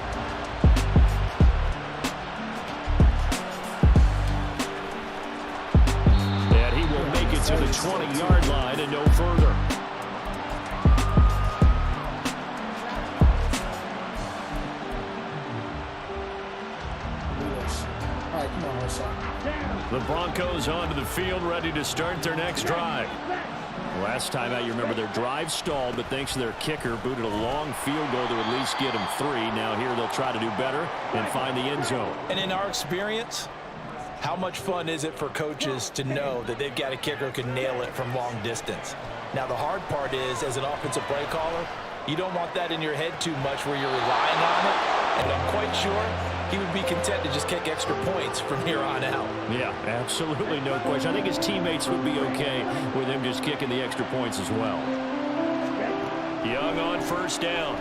And he will make it to the 20-yard line and no further. The Broncos onto the field, ready to start their next drive. Last time out, you remember their drive stalled, but thanks to their kicker, booted a long field goal to at least get them 3. Now here they'll try to do better and find the end zone. And in our experience, how much fun is it for coaches to know that they've got a kicker who can nail it from long distance? Now, the hard part is, as an offensive play caller, you don't want that in your head too much where you're relying on it. And I'm quite sure he would be content to just kick extra points from here on out. Yeah, absolutely no question. I think his teammates would be okay with him just kicking the extra points as well. Young on first down.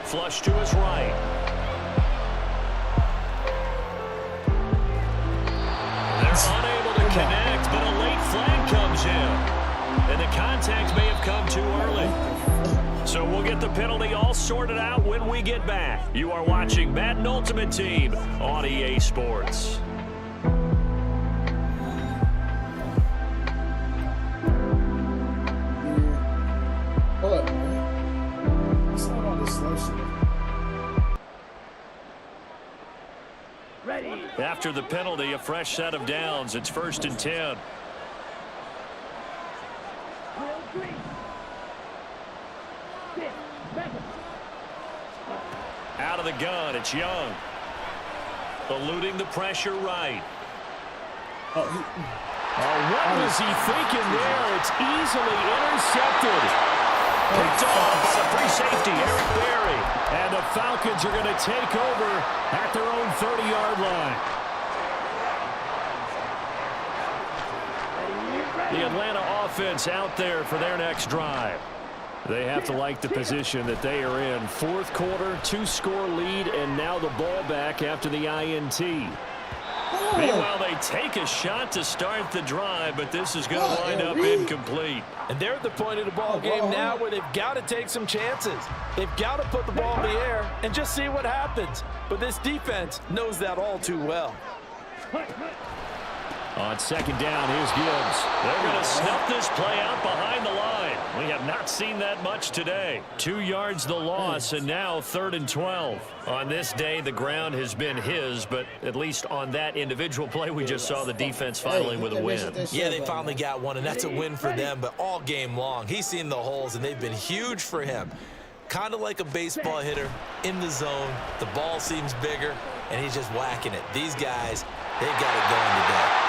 Flush to his right. They're unable to connect, but a late flag comes in. And the contact may have come too early. So we'll get the penalty all sorted out when we get back. You are watching Madden Ultimate Team on EA Sports. Hold up, man. It's not all this slow shit. Ready. After the penalty, a fresh set of downs. It's 1st and 10. Out of the gun, it's Young. Eluding the pressure right. What was he thinking there? It's easily intercepted. Picked off by the free safety, Eric Berry. And the Falcons are going to take over at their own 30-yard line. The Atlanta offense out there for their next drive. They have to like the position that they are in. Fourth quarter, 2-score lead, and now the ball back after the INT. Meanwhile, they take a shot to start the drive, but this is going to wind up incomplete. And they're at the point of the ball game now where they've got to take some chances. They've got to put the ball in the air and just see what happens. But this defense knows that all too well. On second down, here's Gibbs. They're going to snuff this play out behind the line. We have not seen that much today. 2 yards the loss, and now 3rd and 12. On this day, the ground has been his, but at least on that individual play, we just saw the defense finally with a win. Yeah, they finally got one, and that's a win for them, but all game long, he's seen the holes, and they've been huge for him. Kind of like a baseball hitter in the zone. The ball seems bigger, and he's just whacking it. These guys, they've got it going today.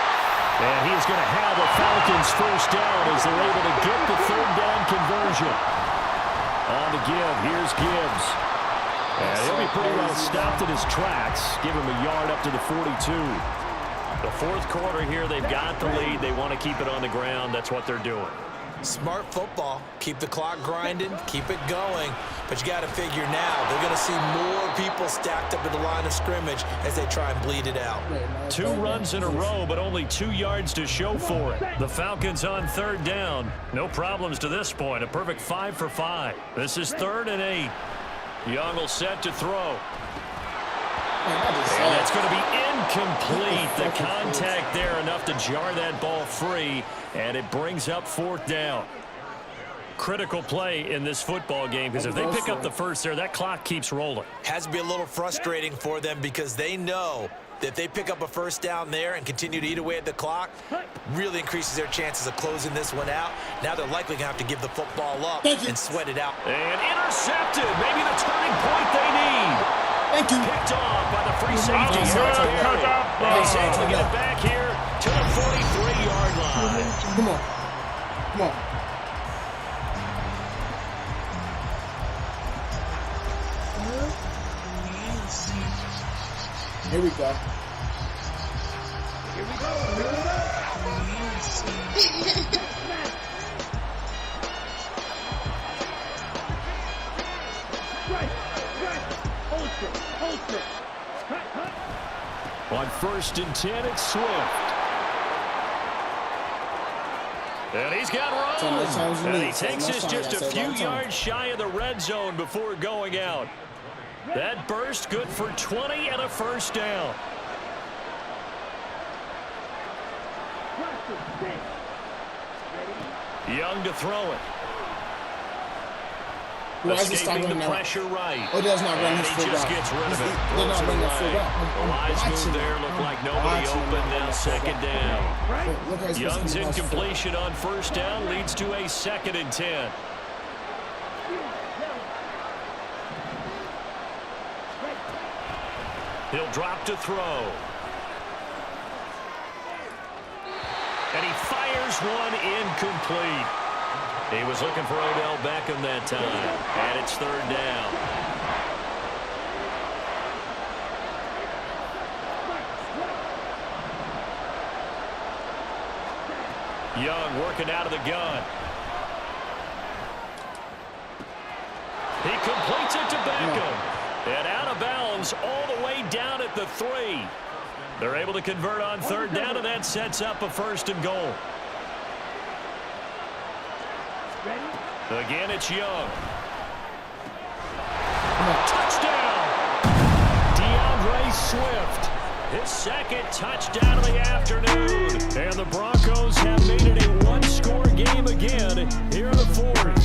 And he's going to have the Falcons first down as they're able to get the 3rd down conversion. On the give, here's Gibbs. And he'll be pretty well stopped in his tracks. Give him a yard up to the 42. The fourth quarter here, they've got the lead. They want to keep it on the ground. That's what they're doing. Smart football. Keep the clock grinding, keep it going. But you got to figure now, they're going to see more people stacked up at the line of scrimmage as they try and bleed it out. 2 runs in a row, but only 2 yards to show for it. The Falcons on 3rd down. No problems to this point. A perfect 5 for 5. This is 3rd and 8. Young will set to throw. And that's going to be incomplete. The contact there enough to jar that ball free, and it brings up 4th down. Critical play in this football game, because if they pick up the first there, that clock keeps rolling. Has to be a little frustrating for them because they know that if they pick up a first down there and continue to eat away at the clock, really increases their chances of closing this one out. Now they're likely going to have to give the football up and sweat it out. And intercepted. Maybe the turning point they need. Thank you. Picked off by the free safety. He's able to get it back here to the 43-yard line. Come on. Come on. Here we go. Here we go. On 1st and 10, it's Swift. And he's got room. And he takes this just a few yards shy of the red zone before going out. That burst good for 20 and a first down. Young to throw it. Escaping the pressure right. Oh, does not run his full route. He just gets rid of it. Throws it away. Wise move there. Looked like nobody open. Now 2nd down. Young's incompletion on 1st down leads to a 2nd and 10. He'll drop to throw. And he fires one incomplete. He was looking for Odell Beckham that time. And it's 3rd down. Young working out of the gun. He completes it to Beckham. And out of bounds all the way down at the 3. They're able to convert on 3rd down, and that sets up a 1st and goal. Again, it's Young. Touchdown! DeAndre Swift. His 2nd touchdown of the afternoon. And the Broncos have made it a 1-score game again here in the 4th.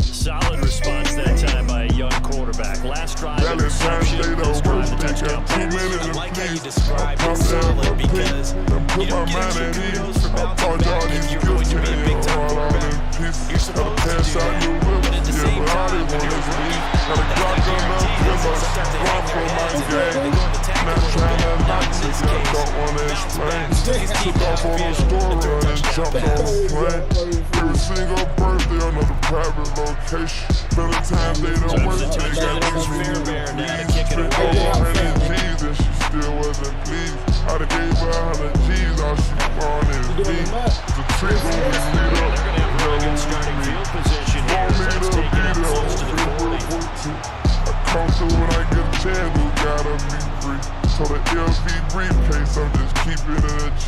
Solid response that time by a young quarterback. Last drive, interception. This drive, the touchdown pass. I like how you describe it solid because you don't get extra kudos for bouncing back if you're going to be a big-time quarterback. You're supposed to do that, but at the same time, when you're a rookie, that's not guaranteed. Sometimes they hang their heads and they go to tackle a little bit. Now, in this case, explain. Took off on a store run and jumped on a plane. Every single birthday, another private location. Valentine's Day, the worst day, got these many please. Spent over 100 G's and she still wasn't pleased. I done gave her 100 G's, all she wanted is me. The trick when we meet up, Really good starting field position here. That's taking up close to the 40. I come through when I get a chance, who gotta be free. So the LV briefcase, I'm just keeping it a G.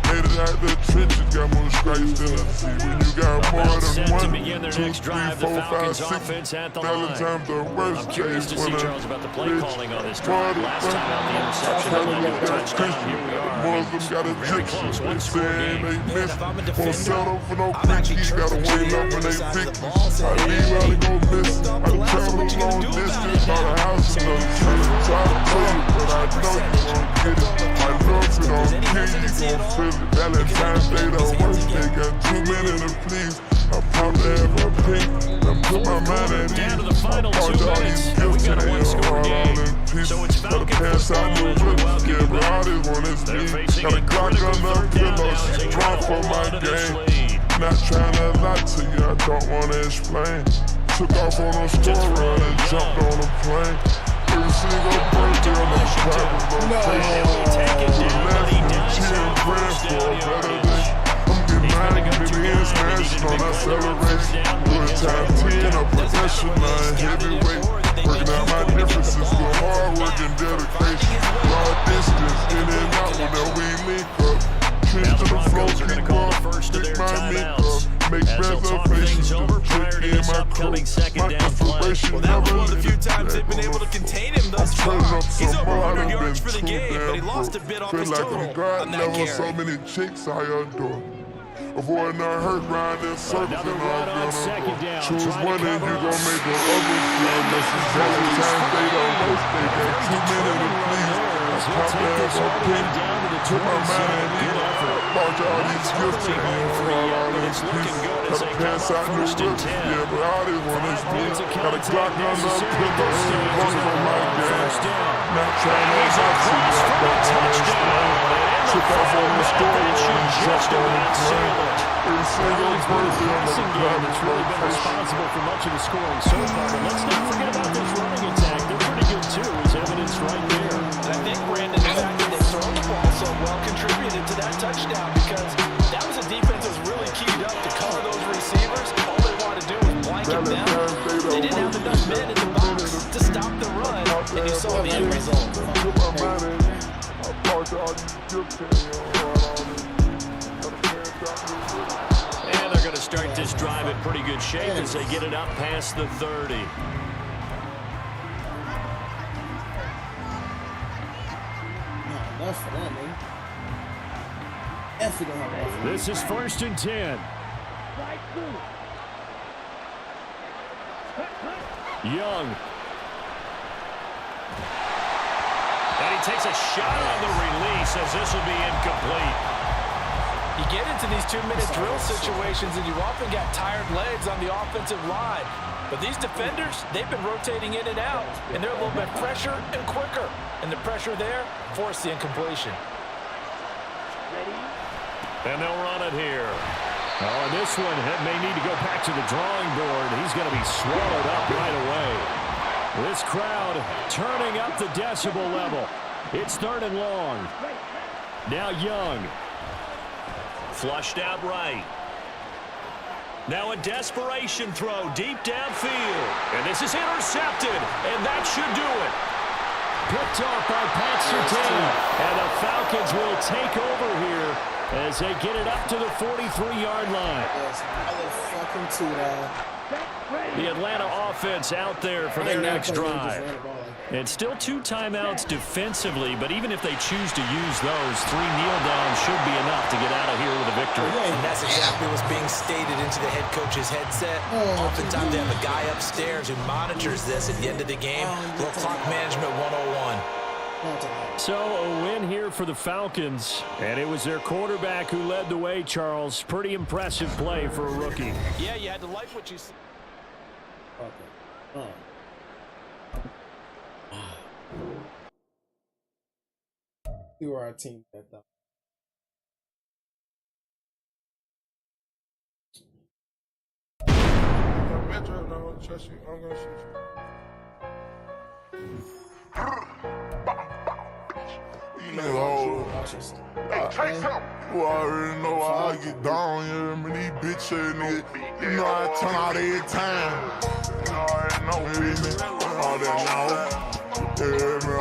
Made it out the trenches, got more stripes than a C. When you got more than one, 2, 3, 4, 5, 6, Valentine's the worst case. When Charles about the play calling on this drive. Last time out the interception, led to a touchdown. Here we are. Muslims got a Very close. One score game. they miss. Won't settle for no quickie. Gotta wait up when they pick me. I leave out and go miss. I travel a long distance. Bought a house in the city. Try to tell you, but I know you gon' get it. My love, it don't kill you, gon' feel it. Valentine's Day, the worst day. Got too many to please. I popped to have a pink. I put my mind at ease. Down to the final 2 minutes. We got a one-score game. So it's Falcon football as we welcome you back. They're facing a critical third down now. They Run for my game. Not trying to lie to you, I don't wanna explain. Took off on a store run and jumped on a plane. Every single birthday on the private location. Cheering, praying for a better day. I'm getting mine, getting in, smashing on that celebration. Doing time 10, a professional and heavyweight. Working out my differences, doing hard work and dedication. Long distance, in and out whenever we link up. Now the Broncos are going to call the first of their timeouts as they'll talk things over prior to this upcoming second down play. Well, that was one of the few times they've been able to contain him thus far. He's over 100 yards for the game, but he lost a bit off his total on that carry. So many chicks I adore. Avoiding a hurt round in circles and Another run on second down. Choose Trying one to and you cover gon' up. make the other feel. This is Valentine's Day, the worst day. Got too many to please. I popped to have a pink. Took my mind at ease. Bought y'all these gifts and for all this peace. Gotta pass out new whips, yeah, but all this one is me. Got a Glock on the pillow, one for my game. Not trying to hot to you, I don't wanna explain. Took off on the store and jumped on the plane. Every single birthday on the That's really been responsible for much of the scoring so far. But let's not forget about this running attack. They're pretty good too, as evidence right there. And I think, Brandon, the fact that they've thrown the ball so well contributed to that touchdown, because that was a defense that was really keyed up to cover those receivers. All they wanted to do was blanket them. They didn't have enough men in the box to stop the run, and you saw the end result. And they're going to start this drive in pretty good shape as they get it up past the 30. This is 1st and 10. Young. And he takes a shot on the release as this will be incomplete. You get into these 2-minute drill situations and you often got tired legs on the offensive line. But these defenders, they've been rotating in and out, and they're a little bit fresher and quicker. And the pressure there forced the incompletion. And they'll run it here. Oh, and this one may need to go back to the drawing board. He's going to be swallowed up right away. This crowd turning up the decibel level. It's 3rd and long. Now Young. Flushed out right. Now a desperation throw deep downfield. And this is intercepted. And that should do it. Picked off by Pat Surtain. And the Falcons will take over here as they get it up to the 43-yard line. The Atlanta offense out there for their next drive. And still 2 timeouts defensively, but even if they choose to use those, 3 kneel downs should be enough to get out of here with a victory. And that's exactly what's being stated into the head coach's headset. Oftentimes they have a guy upstairs who monitors this at the end of the game. Little clock management 101. So a win here for the Falcons, and it was their quarterback who led the way, Charles. Pretty impressive play for a rookie. Yeah, you had to like what you see. see where our team at though. Metro, don't trust you. I'm gonna shoot you. You already know how I get down, you hear me? These bitch ass niggas, you know I turn out every time. You already know, you hear me? All that now. You hear me? I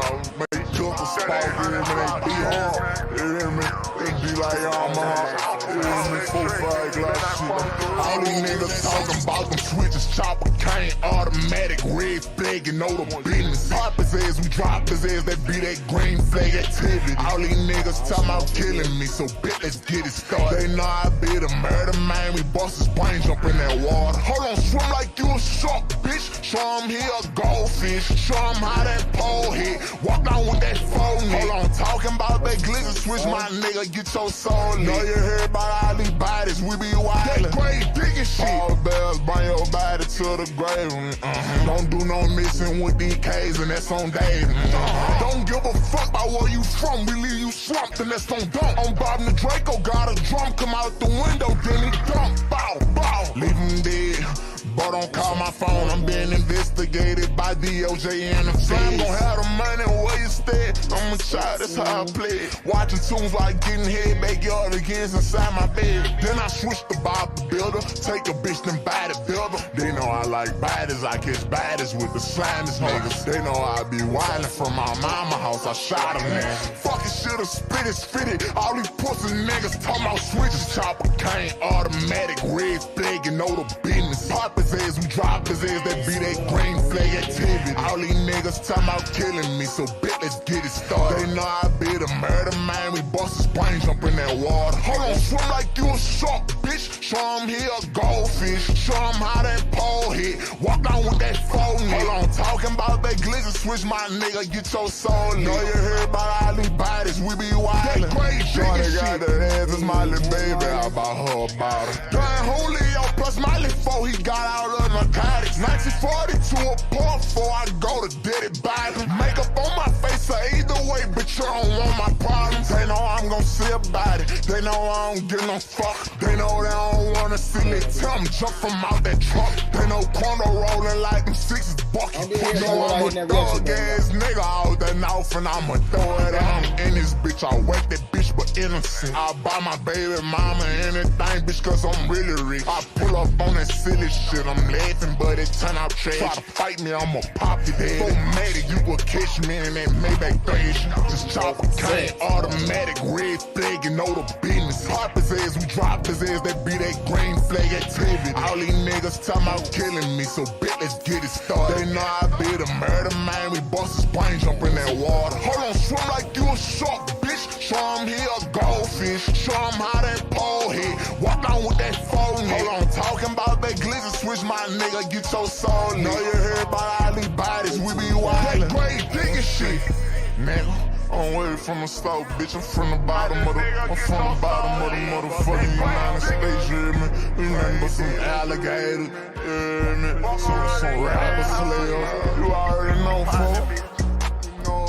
make just a spot, you hear me? They be hard, you hear me? They be like, I'm hard, you hear me? 4-5 glass shit. All these niggas talking about them switches, chopper cane, automatic, red flag, you know the business. Pop his ass, we drop his ass, that be that green flag activity. All these niggas talking about killing me, so bitch, let's get it started. They know I be the murder man, we bust his brain, jump in that water. Hold on, swim like you a shark, bitch. Show him he a goldfish, show him how that pole hit. Walk down with that phone. Hold on, talking about that glizzy switch, my nigga, get your soul lit. Know you heard about all these bodies, we be wildin'. That great digging shit. All bells, bring your body to the grave. Don't do no missing with these K's, and that's on Dave. Don't give a fuck about where you from, we leave you slumped, and that's on dump. I'm bobbing the Draco, got a drum, come out the window, then he dump. Bow, bow, leave him dead. But don't call my phone, I'm being investigated by DOJ and the feds. I'm gon' have the money where you stay. I'm a child, that's how I play. Watching tunes like getting head, backyard against inside my bed. Then I switch to Bob the Builder, take a bitch then buy the builder. They know I like bodies, I catch bodies with the slimest niggas. They know I be wildin' from my mama house, I shot him there. Fucking should've spit it. All these pussy niggas talking about switches, chopper cane, automatic, red flag, you know the business. Pop his ass, we drop his ass, that be that green flag activity. All these niggas talking about killing me, so bitch, let's get it started. They know I be the murder man, we bust his brain, jump in that water. Hold on, swim like you a shark, bitch. Show him he a goldfish, show him how that pole hit. Walk down with that phone. Hold on, talking about that glizzy switch, my nigga, get your soul lit. Know you heard about all these bodies, we be wildin'. That great shorty got that ass, it's my little baby, I bought her about her. Don Julio plus my little foe, he got out of narcotics. 1942 a part 4, I go to Diddy Biden. Makeup on my face, so either way, bitch, you don't want my problems. They know I'm gon' see about it, they know I don't give no fuck. They know they don't wanna see me, tell them jump from out that truck. They know Quando rolling like them sixes bucket. You know I'm a thug ass nigga out there north, and I'ma throw it out. I'm in this bitch, I wake that bitch, but innocent. I buy my baby mama anything, bitch, cause I'm really rich. I pull up on that silly shit, I'm laughing, but it turn out trash. Try to fight me, I'ma pop your head. Automatic, you will catch me in that Maybach thrash. Just chop a cane, automatic, red flag, you know the business. Pop his ass, we drop his ass, that be that green flag activity. All these niggas talking about killing me, so bitch, let's get it started. They know I be the murder man, we bust his brain, jump in that water. Hold on, swim like you a shark, bitch. Show him he a goldfish, show him how that pole hit. Walk down with that phone. Hold on, talking about that glizzy switch, my nigga, get your soul lit. Know you heard about all these bodies, we be wildin'. That great digging shit, nigga. I'm way from the south, bitch. I'm from the bottom of the, motherfucking United States, you hear me? We nothing but some alligators, you hear me? Some rapper slayers, you already know, folks. You know,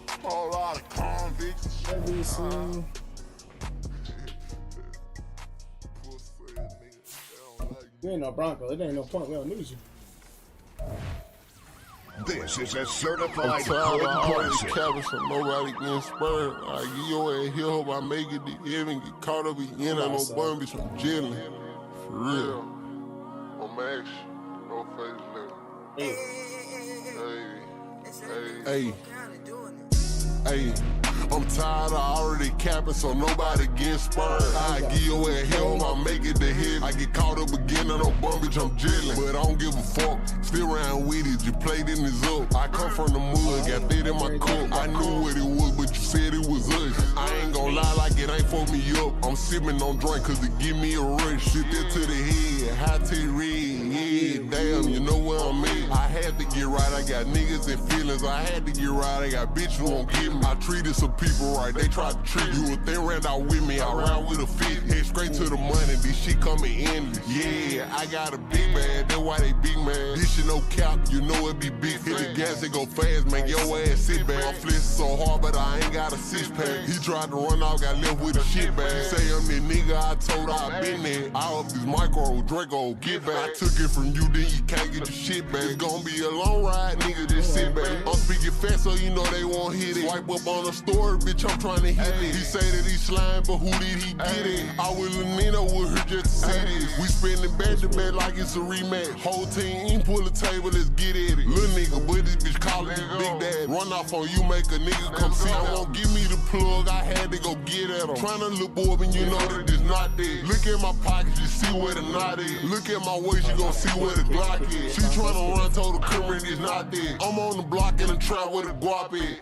a whole lot of convicts. Let me see. You ain't no Bronco, it ain't no point, we don't need you. This is a certified I'm tired of all this person. cabbage from nobody getting spurred. I give your ass here, hope I make it to heaven, get caught up again. I no bun, bitch, I'm jilling. For real. I'm Max, no face left. Hey. Hey. I'm tired of already capping, so nobody getting spurred. I give your ass hell, I make it to heaven. I get caught up again, I no bum, bitch, I'm jilling. But I don't give a fuck, still around with it, you played in this up. I come from the mud, got bit in my cup. I knew what it was, but you said it was us. I ain't gon' lie like it ain't for me up. I'm sipping on drink cause it give me a rush. Shit that to the head, high to red, yeah, damn, you know where I'm at. I had to get right, I got niggas and feelings. I had to get right, I got bitches who won't get me. I treated some people right, they tried to treat you. If they ran out with me, I ran with a fit. Head straight to the money, this shit coming endless. Yeah, I got a big man, that's why they big man. This shit no cap, you know it be big. Hit the gas, it go fast, make your ass sit back. I'm flexing so hard, but I ain't got a six-pack. He tried to run off, got left with a shit bag. He say I'm the nigga, I told her I been there. I up this micro, Draco, get back. I took it from you, then you can't get your shit back. It's gonna be a long ride, nigga, just sit back. I'm speaking fast, so you know they won't hit it. Swipe up on the story, bitch, I'm trying to hit it. He say that he slime, but who did he get it? I with Lenino with her just to see this. We spending back to back like it's a rematch. Whole team, pull the table, let's get at it. Little nigga, but this bitch calling me Big Dad. Run off on you, make a nigga come see. I won't give me the plug, I had to go get at him. Tryna look boy, and you know that it's not there. Look at my pockets, you see where the knot is. Look at my waist, you gon' see where the Glock is. She tryna run, told the current it's not there. I'm on the block in the trap where the guap is.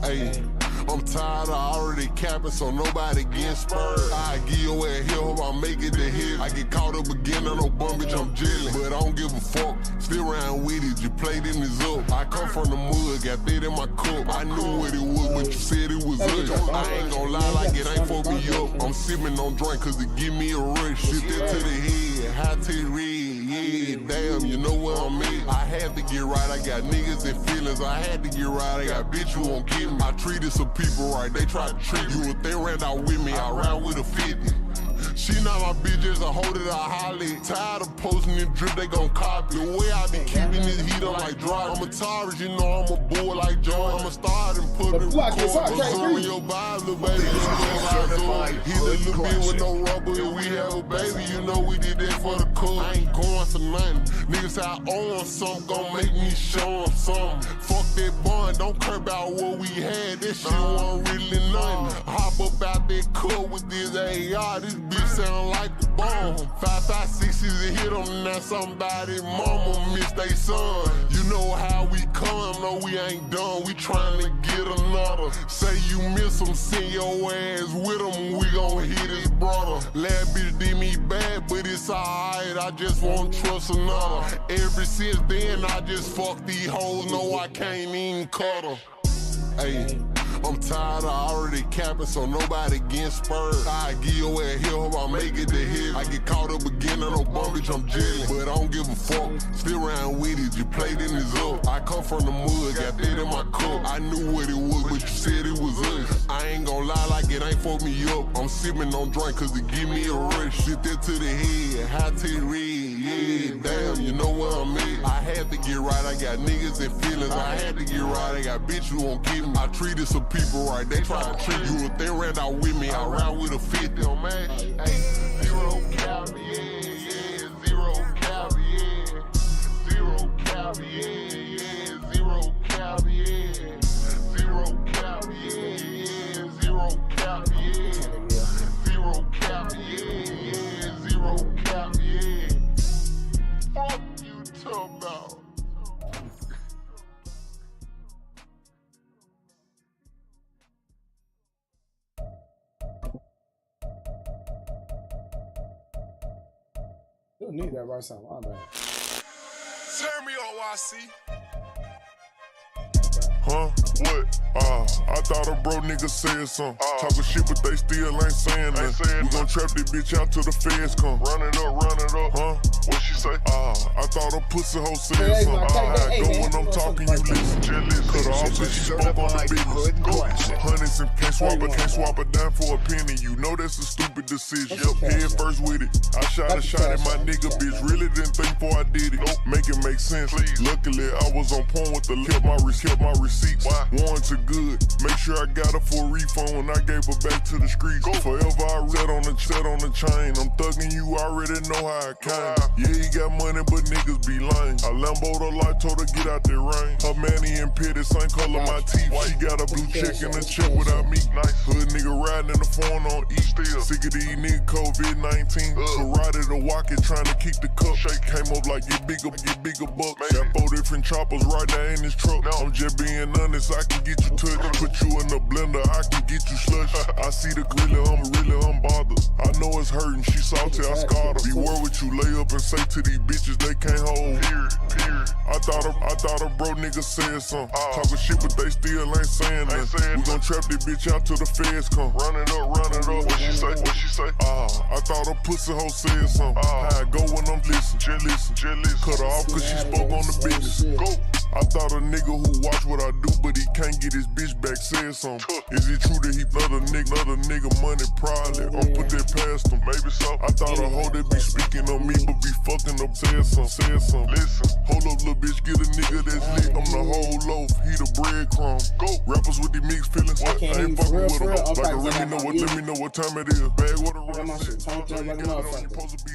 Ayy, I'm tired of already capping, so nobody getting spurred. I give your ass hell, hope I make it to here. I get caught up again, I know bum bitch, I'm jelly. But I don't give a fuck, still around with it, you played in this up. I come from the mud, got that in my cup. I knew what it was, but you said it was us. I ain't gon' lie like it ain't for me up. I'm sipping on drink cause it give me a rush. Shit that to the head, high to the red, yeah, damn, you know where I'm at. I had to get right, I got niggas and feelings. I had to get right, I got bitch who won't get me. I treated some people right, they tried to treat you. If they ran out with me, I ran with a 50. She not my bitch, just a hold it, I holly. Tired of posting and drip, they gon' copy. The way I be keeping this heat up like dry. I'm a Taurus, you know I'm a bull like John. I'm a start and put it record. Observing your vibe, little baby, you know I hit a little bit with no rubber. If we have a baby, you know we did that for the cook. I ain't going for nothing. Niggas say I own something, gon' make me show them something. Fuck that bond, don't care about what we had. That shit wasn't really nothing. Hop up out that cut with this AR, this bitch sound like a bomb. 5.56 is a hit on now somebody mama miss they son. You know how we come, no we ain't done, we trying to get another. Say you miss him, send your ass with him, we gon' hit his brother. Last bitch did me bad, but it's alright, I just won't trust another. Ever since then I just fuck these hoes, no I can't even cut her. Ayy, I'm tired of already capping, so nobody getting spurred. I give your ass hell, hope I make it to here. I get caught up again, I know bum bitch, I'm jelly. But I don't give a fuck, still around with it, you played in this up. I come from the mud, got that in my cup. I knew what it was, but you said it was us. I ain't gon' lie like it ain't for me up. I'm sipping on drink cause it give me a rush. Shit that to the head, high to the red, yeah, damn, you know where I'm at. I had to get right, I got niggas and feelings. I had to get right, I got bitch who won't get me. I treated some people right, they tried to treat you. If they ran out with me, I ran with a 50. Oh man, hey, 0 cap, yeah, 0 cap, yeah, 0 cap, yeah, 0 cap, yeah, 0 cap, yeah, 0 cap, yeah, 0 cap, yeah, 0 cap, yeah. Fuck you talking about? You don't need that right side, my bad. Turn me on, YC. Huh? What? I thought a bro nigga said something. Talking shit, but they still ain't saying nothing. We gon' trap this bitch out till the feds come. Run it up, huh? What she say? I thought a pussy hoe said something. I go when I'm talking, you listen. Cut her off, but she spoke on the business. Hundreds and can't swap a dime for a penny. You know that's a stupid decision. Yup, head first with it. I shot a shot at my nigga, bitch. Really didn't think before I did it. Make it make sense. Luckily, I was on point with the kept my receipts. Warranted good. Make sure I got her for a refund when I gave her back to the streets. Forever I set on the chain. I'm thugging you, already know how I came. Yeah, he got money, but niggas be lame. I Lambo'd her life, told her get out that rain. Her manny and pitty, same color my teeth. She got a blue check and a check without me. Hood nigga riding in the phone on E. Sick of these niggas COVID-19. Karate to walk it, trying to kick the cup. Came up like get bigger bucks. Got 4 different choppers right there in this truck. I'm just being honest, I can get you touched. Put you in the blender, I can get you slush. I see the glitter, I'm really unbothered. I know it's hurting, she salty, I scarred her. Beware what you lay up and say to these bitches, they can't hold. Period. I thought a bro nigga said something. Talking shit, but they still ain't saying nothing. We gon' trap this bitch out till the feds come. Run it up. What she say? I thought a pussy hoe said something. How I go when I'm listen. Cut her off cause she spoke on the business. Go. I thought a nigga who watch what I do, but he can't get his bitch back said something. Is it true that he another nigga money probably? I'm put that past him, maybe so. I thought a hoe that be speaking on me, but be fucking up said something. Listen, hold up, little bitch, get a nigga that's lit. I'm the whole loaf, he the breadcrumb. Go, rappers with the mixed feelings. I ain't fucking with them. Like let me know what time it is. Bag what a run. I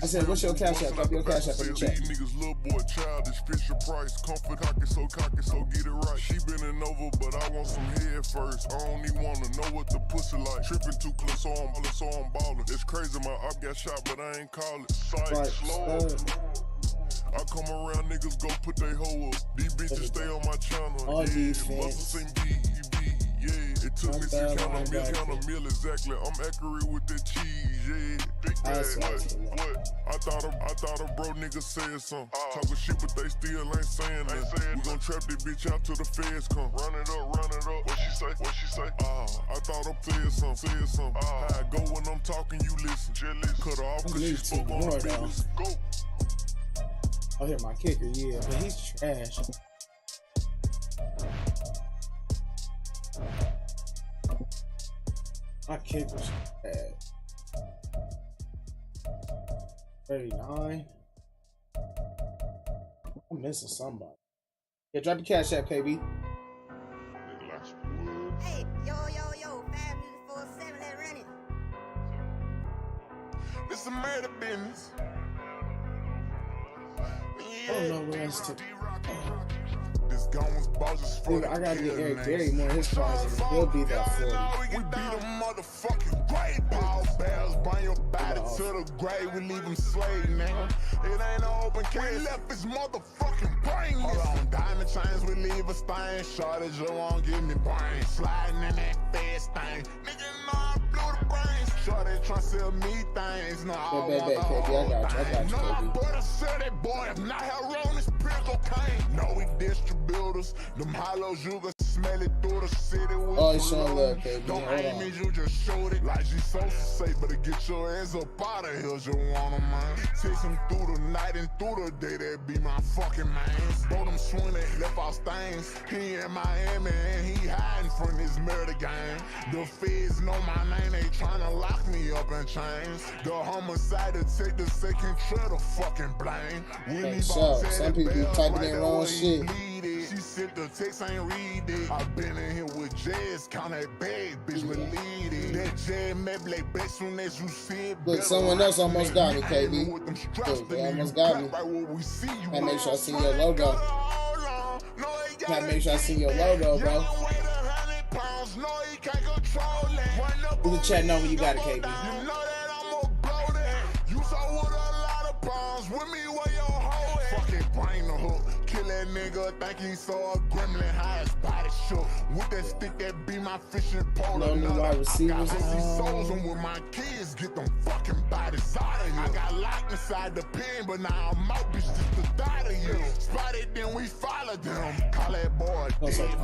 said, what's your cash app? Drop your cash app in the chat. These niggas little boy childish, Fisher Price, comfort cocky, so get it right. She bending over, but I want some head first. I don't even wanna know what the pussy like. Tripping too close, so I'm ballin'. It's crazy, my op got shot, but I ain't call it. Sight slow. I come around, niggas go put they hoe up. These bitches stay on my channel. All these muscle seen yeah. It took me to count a meal exactly. I'm accurate with the cheese, yeah. Big bag, what? I thought a bro nigga said something. Talking shit, but they still ain't saying that. We gon' trap this bitch out till the feds come. Run it up. What she say? I thought I said something. How I go when I'm talking, you listen. Cut her off cause she spoke on the business. Go. Oh, here my kicker, yeah, but he's trash. My kicker's bad. 39. I'm missing somebody. Yeah, drop your cash app, KB. Hey, yo, 547, let's run it. It's a murder business. I don't know where else to. This gun was bosses for I gotta get Eric Berry more of his prizes. He'll be that 40. We beat a motherfucking grave. Ball bells, bring your body to the grave. We leave him slave, nigga. It ain't no open case. We left his motherfucking brain. Hold on, diamond chains, we leave a stain. Shortage, you won't give me brain. Sliding in that fast thing. Nigga, know I blew the brains. Shorty tryna sell me things. No, I want the whole thing. No, I bought a city, boy. If not hell wrong, it's pure cocaine. No, we distributors. Them hollows, you can smell it through the city. Oh, it's showing love, baby. Don't aim it, you just showed it. Like she's so safe, better get your ass up out of here, you want 'em, man. Chase him through the night and through the day, that be my fucking man. Bro, them swing that left off stains. He in Miami and he hiding from this murder gang. The feds know my name, they tryna lock me up in chains. The homicide detective say control the fucking blame. Hey, so, some people be typing in wrong shit. She sent the text, ain't read it. I been in here with Jazz, count that bag, bitch, believe it. That Jazz made like best soon as you see it. Look, someone else almost got me, KB. Look, they almost got me. Gotta make sure I see your logo. Gotta make sure I see your logo, bro. Do the chat know when you got it, KB. You know that I'm a blow that. You saw with a lot of pounds with me where your hoe at. Fucking brain the hook. Kill that nigga, think he saw a gremlin, how his body shook. With that stick that be my fishing pole. No new wide receivers. I got souls and with my kids, get them fucking bodies out of here. I got locked inside the pen, but now I'm out, bitch, just to die to you. Spotted, then we followed them. Call that boy dead,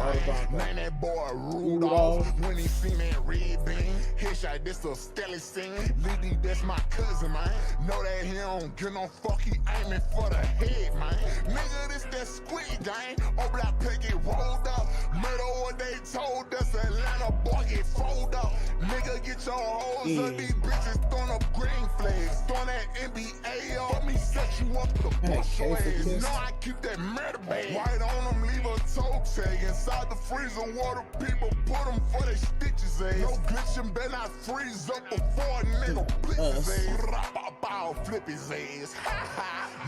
man. Name that boy Rudolph. When he seen that red beam, headshot, this a skelly scene. Liddy, that's my cousin, man. Know that he don't get no fuck, he aiming for the head, man. Nigga, this that squid gang. Oh, black pig get rolled up. Murder what they told us. Atlanta boy get fold up. Nigga, get your hoes up. These bitches throwing up green flags. Throwing that NBA up. Let me set you up the bush ways. Know I keep that murder bag. White on them, leave a toe tag. Inside the freezer, water people put them for they stitches, eh? No glitching, better not freeze up before a nigga blitz, eh? I'll flip his ass.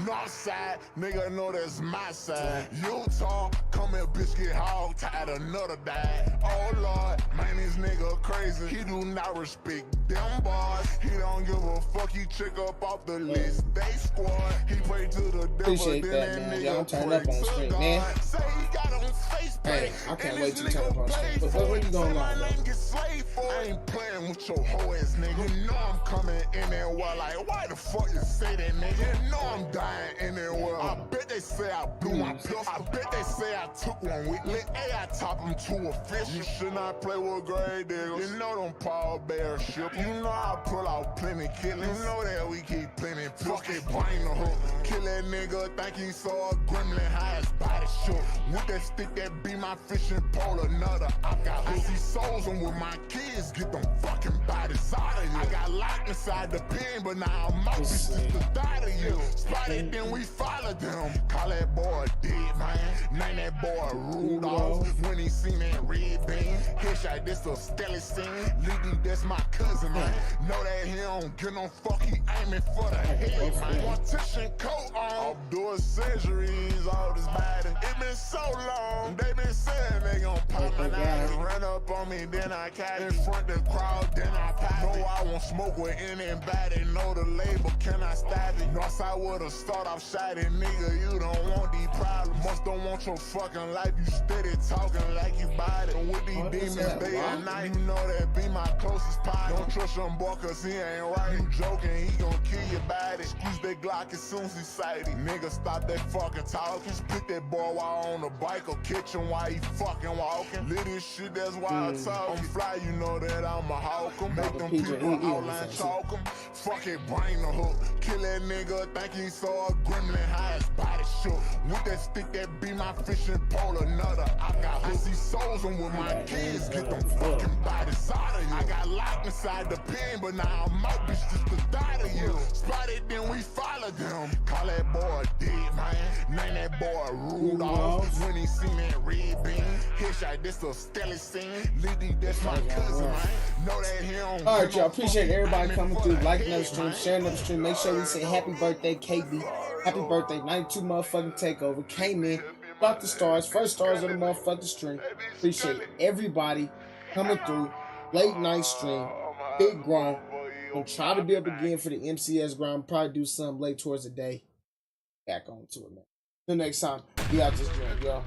North side, nigga know that's my side. Utah, come here, bitch, get hog tied, another die. Oh Lord, man, this nigga crazy. He do not respect them boys. He don't give a fuck, he check up off the list. They squad, he pray to the devil. Appreciate that, man. Y'all turn up on screen, man. Say he got on face Hey, I can't wait to turn up on screen. But what you going on, man? I ain't playing with your hoe ass nigga. You know I'm coming in there well, like, why the fuck you say that, nigga? You know I'm dying in there well. I bet they say I blew my bluff. I bet they say I took one with me. Hey, I top them to a fish. You should not play with grave diggers. You know them Paul Bear ship. You know I pull out plenty killings. You know that we keep plenty fucking brain the hook. Kill that nigga, think he saw a gremlin, how his body shook. With that stick that be my fishing pole, another. I see souls on with my kids, get them fucking bodies out of here. I got locked inside the pen, but now I'm out, bitch, just the thought of you. Spotted, then we followed them. Call that boy dead, man. Name that boy Rudolph. When he seen that red beam, headshot, this a Stelly scene. Legally, that's my cousin, man. Know that he don't get no fuck, he aiming for the head, man. Mortician coat on, doing surgeries, all this body. It been so long, they been saying they gon' pop my knife. Run up on me, then I catch in front the crowd, then I pop it. No, I won't smoke with anybody, know the label, can I stab it? Northside would've start off shotty, nigga, you don't want these problems. Must don't want your fucking life, you steady talking like you bought it. And with these demons day and night, you know that be my closest partner. Don't trust him boy, cause he ain't right. You joking, he gon' kill your body. Squeeze that Glock as soon as he sight it. Nigga, stop that fucking talking. Split that boy while on the bike or catch him while he fucking walking. Lit this shit, that's why I talk. I'm fly, you know that I'm a hawk 'em. Make them people outline chalk 'em. Fuck it, brain the hook. Kill that nigga, think he saw a gremlin, how his body shook. With that stick that be my fishing pole, another. I see souls on with my kids, get them fucking bodies out of here. I got locked inside the pen, but now I'm out, bitch, just the thought of you. Spotted, then we followed them. Call that boy dead, man. Name that boy Rudolph. When he seen that red beam, headshot, this a Stelly scene. Liddy, that's my cousin, man. Know that he don't. All right, y'all. Appreciate everybody coming through, liking up the stream, sharing up the stream. Make sure we say happy birthday, KB. Happy birthday, 92 motherfucking takeover. Came in, got the stars, first stars of the motherfucking stream. Appreciate everybody coming through. Late night stream, big grown. Gonna try to be up again for the MCS grind. Probably do something late towards the day. Back on to it, man. Till next time, be out this joint, y'all.